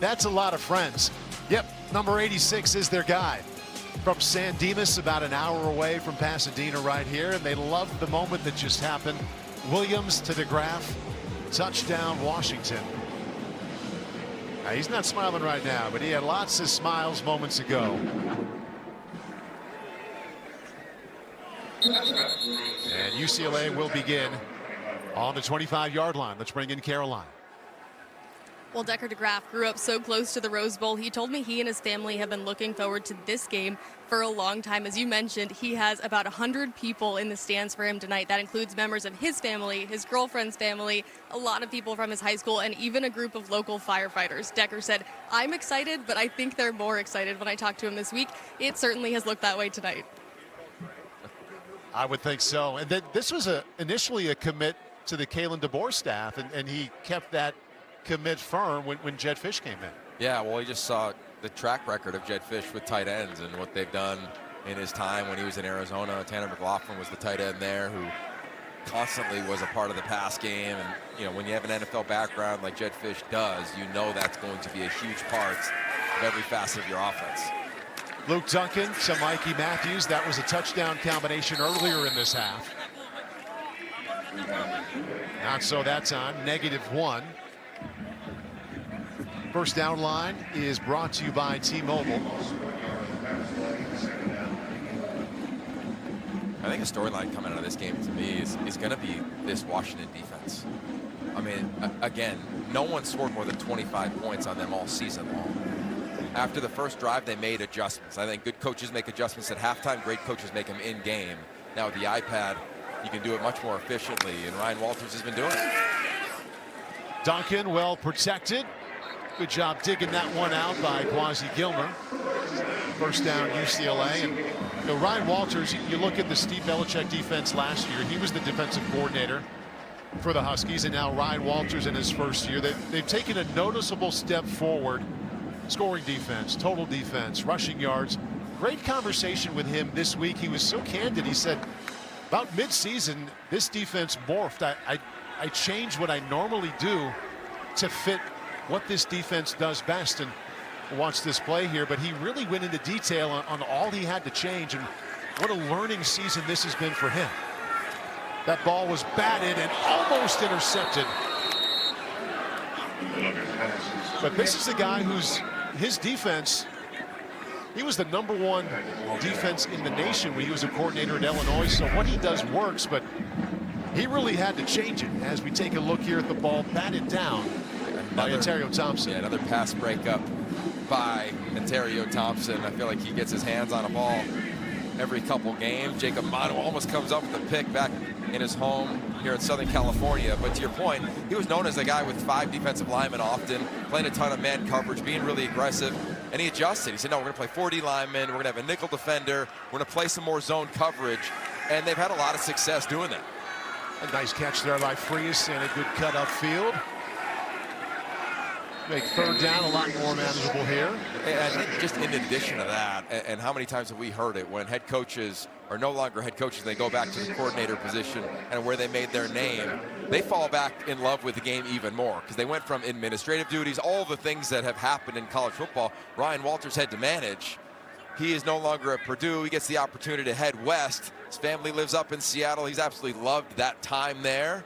That's a lot of friends. Yep, number 86 is their guy. From San Dimas, about an hour away from Pasadena right here, and they loved the moment that just happened. Williams to DeGraff, touchdown Washington. Now, he's not smiling right now, but he had lots of smiles moments ago. And UCLA will begin on the 25-yard line. Let's bring in Caroline. Well, Decker DeGraff grew up so close to the Rose Bowl. He told me he and his family have been looking forward to this game for a long time. As you mentioned, he has about 100 people in the stands for him tonight. That includes members of his family, his girlfriend's family, a lot of people from his high school, and even a group of local firefighters. Decker said, I'm excited, but I think they're more excited. When I talked to him this week, it certainly has looked that way tonight. I would think so. And then this was initially a commit to the Kalen DeBoer staff, and he kept that commit firm when Jedd Fisch came in. Yeah, well, he just saw the track record of Jedd Fisch with tight ends and what they've done in his time when he was in Arizona. Tanner McLaughlin was the tight end there who constantly was a part of the pass game. And, you know, when you have an NFL background like Jedd Fisch does, you know that's going to be a huge part of every facet of your offense. Luke Duncan to Mikey Matthews. That was a touchdown combination earlier in this half. Not so that time, -1. First down line is brought to you by T-Mobile. I think a storyline coming out of this game to me is going to be this Washington defense. I mean, again, no one scored more than 25 points on them all season long. After the first drive, they made adjustments. I think good coaches make adjustments at halftime. Great coaches make them in game. Now with the iPad, you can do it much more efficiently, and Ryan Walters has been doing it. Duncan well protected. Good job digging that one out by Quasi Gilmer. First down UCLA. And you know, Ryan Walters, you look at the Steve Belichick defense last year. He was the defensive coordinator for the Huskies, and now Ryan Walters in his first year. They've taken a noticeable step forward. Scoring defense, total defense, rushing yards. Great conversation with him this week. He was so candid. He said about midseason, this defense morphed. I changed what I normally do to fit what this defense does best. And watch this play here, but he really went into detail on all he had to change, and what a learning season this has been for him. That ball was batted and almost intercepted. But this is a guy who's his defense, he was the #1 defense in the nation when he was a coordinator at Illinois, so what he does works, but he really had to change it as we take a look here at the ball batted down by Ontario Thompson. Yeah, another pass breakup by Ontario Thompson. I feel like he gets his hands on a ball every couple games. Jacob Manu almost comes up with a pick back in his home here in Southern California. But to your point, he was known as a guy with 5 defensive linemen often, playing a ton of man coverage, being really aggressive, and he adjusted. He said, no, we're going to play 40 linemen, we're going to have a nickel defender, we're going to play some more zone coverage, and they've had a lot of success doing that. A nice catch there by Frias and a good cut upfield. Make third down a lot more manageable here. And just in addition to that, and how many times have we heard it when head coaches are no longer head coaches, they go back to the coordinator position and where they made their name, they fall back in love with the game even more because they went from administrative duties, all the things that have happened in college football, Ryan Walters had to manage. He is no longer at Purdue. He gets the opportunity to head west. His family lives up in Seattle. He's absolutely loved that time there,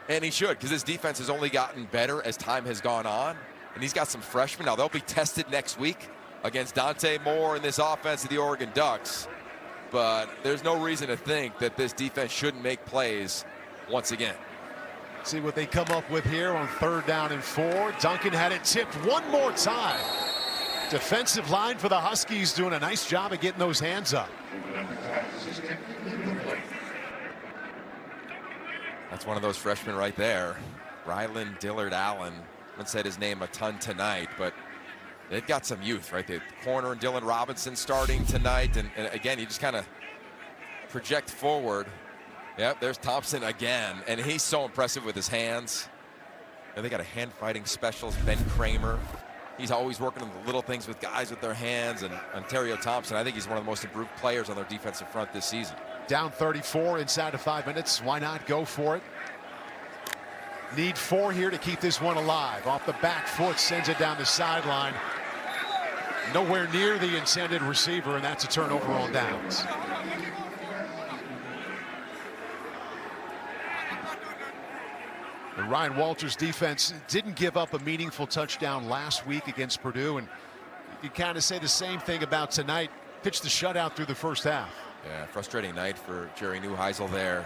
and he should, because his defense has only gotten better as time has gone on. And he's got some freshmen. Now, they'll be tested next week against Dante Moore and this offense of the Oregon Ducks. But there's no reason to think that this defense shouldn't make plays once again. See what they come up with here on 3rd down and 4. Duncan had it tipped one more time. Defensive line for the Huskies doing a nice job of getting those hands up. That's one of those freshmen right there. Rylan Dillard Allen. I haven't said his name a ton tonight, but they've got some youth, right? The corner and Dylan Robinson starting tonight. And again, you just kind of project forward. Yep, there's Thompson again. And he's so impressive with his hands. And they got a hand fighting specialist, Ben Kramer. He's always working on the little things with guys with their hands. And Ontario Thompson, I think he's one of the most improved players on their defensive front this season. Down 34 inside of 5 minutes. Why not go for it? Need 4 here to keep this one alive. Off the back foot, sends it down the sideline. Nowhere near the intended receiver, and that's a turnover on downs. The Ryan Walters defense didn't give up a meaningful touchdown last week against Purdue, and you kind of say the same thing about tonight. Pitched the shutout through the first half. Yeah, frustrating night for Jerry Neuheisel there.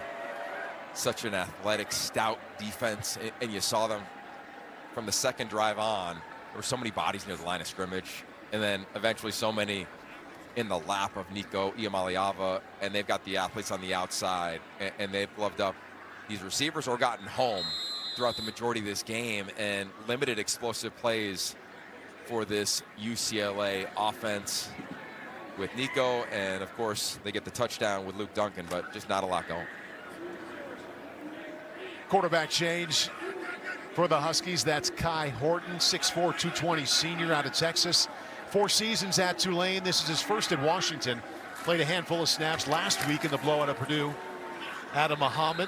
Such an athletic, stout defense, and you saw them from the second drive on. There were so many bodies near the line of scrimmage, and then eventually so many in the lap of Nico Iamaleava, and they've got the athletes on the outside, and they've gloved up these receivers or gotten home throughout the majority of this game, and limited explosive plays for this UCLA offense with Nico, and of course they get the touchdown with Luke Duncan, but just not a lot going. Quarterback change for the Huskies. That's Kai Horton, 6'4", 220 senior out of Texas. 4 seasons at Tulane. This is his first at Washington. Played a handful of snaps last week in the blowout of Purdue. Adam Muhammad.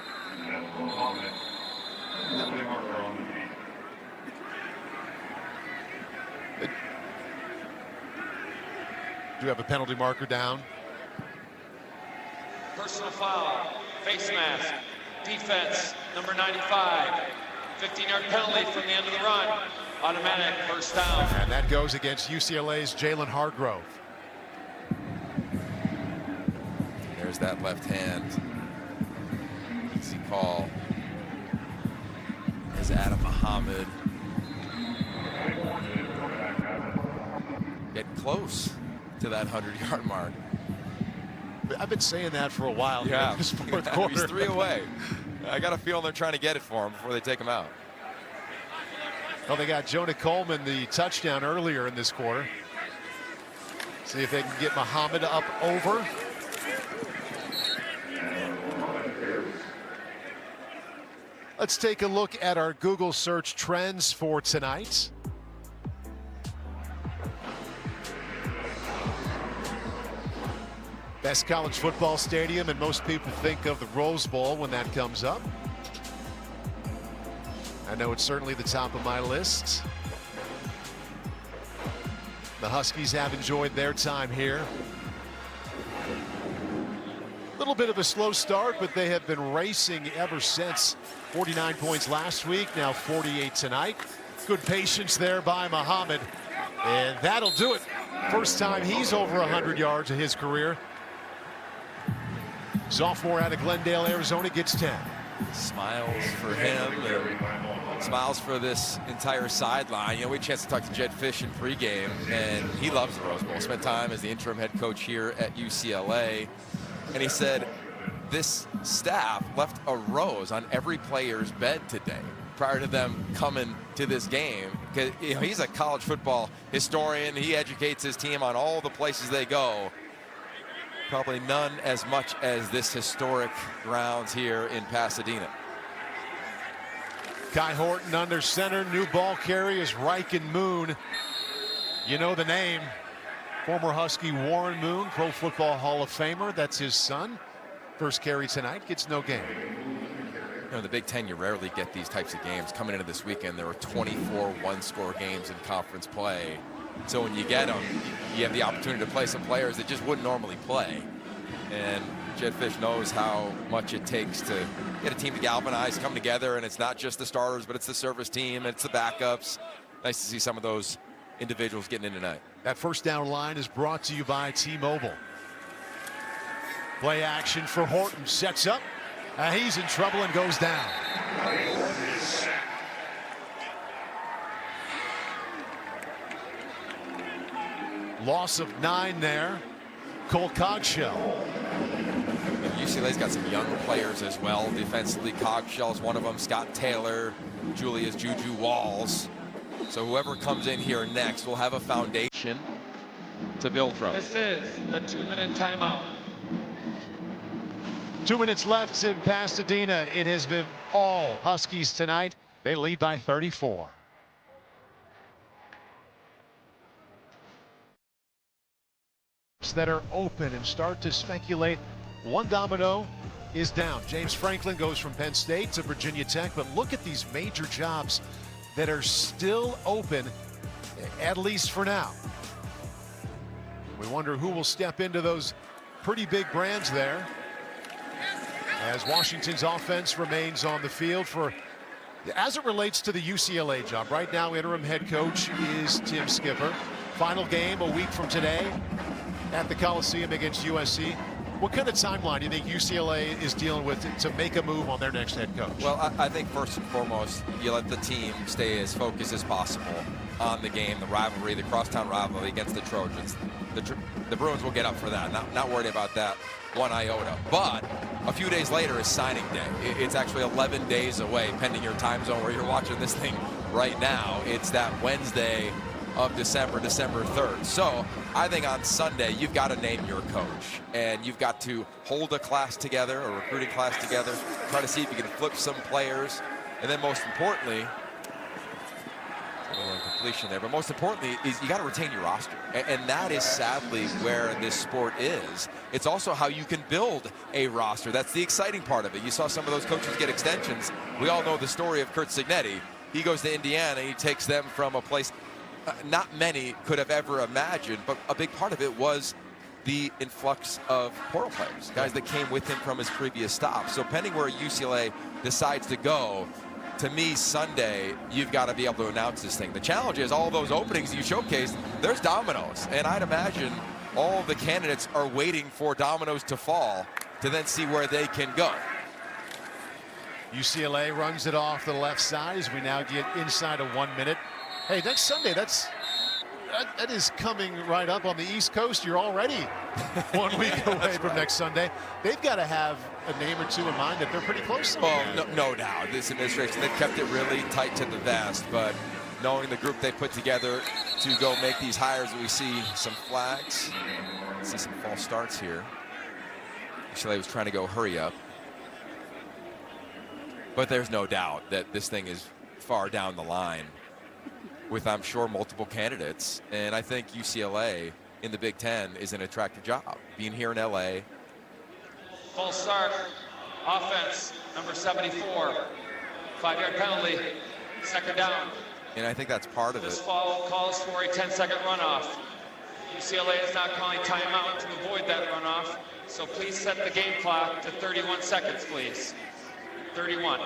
Do have a penalty marker down. Personal foul, face mask, defense, number 95. 15-yard penalty from the end of the run. Automatic first down. And that goes against UCLA's Jalen Hargrove. There's that left hand. Easy call. There's Adam Muhammad. close to that 100-yard mark. I've been saying that for a while. Yeah, In this fourth quarter. He's 3 away. I got a feeling they're trying to get it for him before they take him out. Well, they got Jonah Coleman the touchdown earlier in this quarter. See if they can get Muhammad up over. Let's take a look at our Google search trends for tonight. Best college football stadium, and most people think of the Rose Bowl when that comes up. I know it's certainly the top of my list. The Huskies have enjoyed their time here. A little bit of a slow start, but they have been racing ever since. 49 points last week, now 48 tonight. Good patience there by Muhammad, and that'll do it. First time he's over 100 yards in his career. Sophomore out of Glendale, Arizona, gets 10. Smiles for him, and smiles for this entire sideline. You know, we had a chance to talk to Jed Fish in pregame, and he loves the Rose Bowl. Spent time as the interim head coach here at UCLA, and he said this staff left a rose on every player's bed today prior to them coming to this game. Because, you know, he's a college football historian. He educates his team on all the places they go. Probably none as much as this historic grounds here in Pasadena. Kai Horton under center. New ball carry is Ryken Moon. You know the name. Former Husky Warren Moon, Pro Football Hall of Famer. That's his son. First carry tonight, gets no gain. You know, in the Big Ten, you rarely get these types of games. Coming into this weekend, there were 24 one-score games in conference play. So when you get them, you have the opportunity to play some players that just wouldn't normally play. And Jed Fish knows how much it takes to get a team to galvanize, come together, and it's not just the starters, but it's the service team, it's the backups. Nice to see some of those individuals getting in tonight. That first down line is brought to you by T-Mobile. Play action for Horton, sets up. He's in trouble and goes down. Loss of 9 there. Cole Cogshell. UCLA's got some young players as well. Defensively, Cogshell's one of them. Scott Taylor, Julius Juju Walls. So whoever comes in here next will have a foundation to build from. This is a 2-minute timeout. 2 minutes left in Pasadena. It has been all Huskies tonight. They lead by 34. That are open and start to speculate. One domino is down. James Franklin goes from Penn State to Virginia Tech, but look at these major jobs that are still open, at least for now. We wonder who will step into those pretty big brands there, as Washington's offense remains on the field for, as it relates to the UCLA job. Right now, interim head coach is Tim Skipper. Final game a week from today at the Coliseum against USC. What kind of timeline do you think UCLA is dealing with to make a move on their next head coach? Well, I think first and foremost, you let the team stay as focused as possible on the game, the rivalry, the crosstown rivalry against the Trojans. The Bruins will get up for that. Not worried about that one iota. But a few days later is signing day. It's actually 11 days away, pending your time zone where you're watching this thing right now. It's that Wednesday of December 3rd. So I think on Sunday, you've got to name your coach, and you've got to hold a class together, a recruiting class together, try to see if you can flip some players, and then most importantly, a little incompletion there, but most importantly is you got to retain your roster, and that is sadly where this sport is. It's also how you can build a roster. That's the exciting part of it. You saw some of those coaches get extensions. We all know the story of Curt Cignetti. He goes to Indiana, he takes them from a place not many could have ever imagined, but a big part of it was the influx of portal players, guys that came with him from his previous stop. So pending where UCLA decides to go, to me, Sunday, you've got to be able to announce this thing. The challenge is all those openings you showcased, there's dominoes, and I'd imagine all the candidates are waiting for dominoes to fall to then see where they can go. UCLA runs it off the left side as we now get inside of 1 minute. Hey, next Sunday, that's that is coming right up on the East Coast. You're already 1 week away from next Sunday. They've got to have a name or two in mind that they're pretty close to. Well, no doubt. This administration, they've kept it really tight to the vest, but knowing the group they put together to go make these hires, we see some flags, see some false starts here. UCLA was trying to go hurry up. But there's no doubt that this thing is far down the line with, I'm sure, multiple candidates. And I think UCLA in the Big Ten is an attractive job. Being here in LA. Full start. Offense, number 74. 5-yard penalty. Second down. And I think that's part of This it. foul calls for a 10-second runoff. UCLA is not calling timeout to avoid that runoff. So please set the game clock to 31 seconds, please. 31.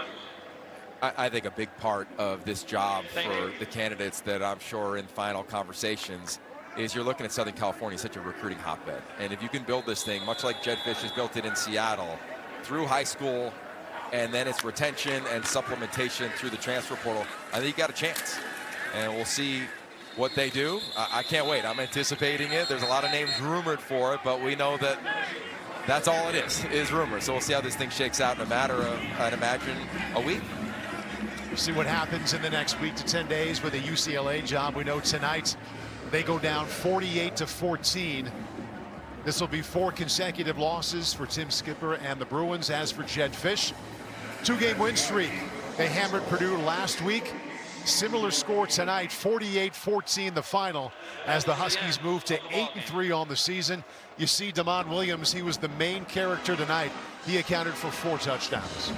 I think a big part of this job for the candidates that I'm sure in final conversations is you're looking at Southern California, such a recruiting hotbed. And if you can build this thing, much like Jedd Fisch has built it in Seattle, through high school, and then it's retention and supplementation through the transfer portal, I think you got a chance. And we'll see what they do. I can't wait. I'm anticipating it. There's a lot of names rumored for it, but we know that that's all it is rumor. So we'll see how this thing shakes out in a matter of, I'd imagine, a week. We'll see what happens in the next week to 10 days with a UCLA job. We know tonight they go down 48-14. This will be 4 consecutive losses for Tim Skipper and the Bruins. As for Jedd Fisch, 2-game win streak. They hammered Purdue last week. Similar score tonight, 48-14 the final, as the Huskies move to 8-3 on the season. You see Damon Williams, he was the main character tonight. He accounted for 4 touchdowns.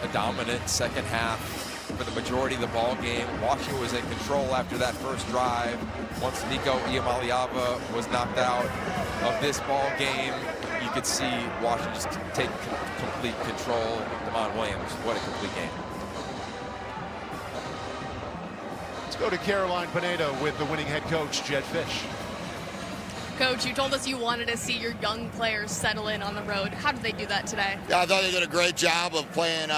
A dominant second half for the majority of the ball game. Washington was in control after that first drive. Once Nico Iamaleava was knocked out of this ball game, you could see Washington just take complete control. Damon Williams, what a complete game. Let's go to Caroline Pineda with the winning head coach, Jedd Fisch. Coach, you told us you wanted to see your young players settle in on the road. How did they do that today? Yeah, I thought they did a great job of playing,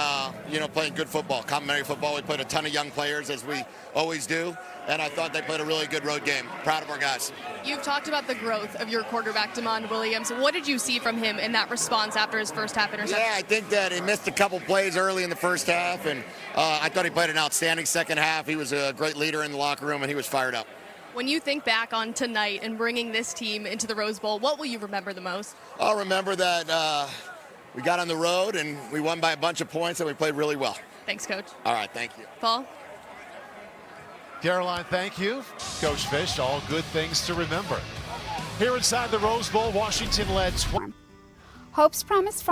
playing good football, complimentary football. We played a ton of young players, as we always do, and I thought they played a really good road game. Proud of our guys. You've talked about the growth of your quarterback, Damon Williams. What did you see from him in that response after his first half interception? Yeah, I think that he missed a couple plays early in the first half, and I thought he played an outstanding second half. He was a great leader in the locker room, and he was fired up. When you think back on tonight and bringing this team into the Rose Bowl, what will you remember the most? I'll remember that we got on the road and we won by a bunch of points and we played really well. Thanks, Coach. All right, thank you. Paul? Caroline, thank you. Coach Fisch, all good things to remember. Here inside the Rose Bowl, Washington led. Hope's Promise Farm.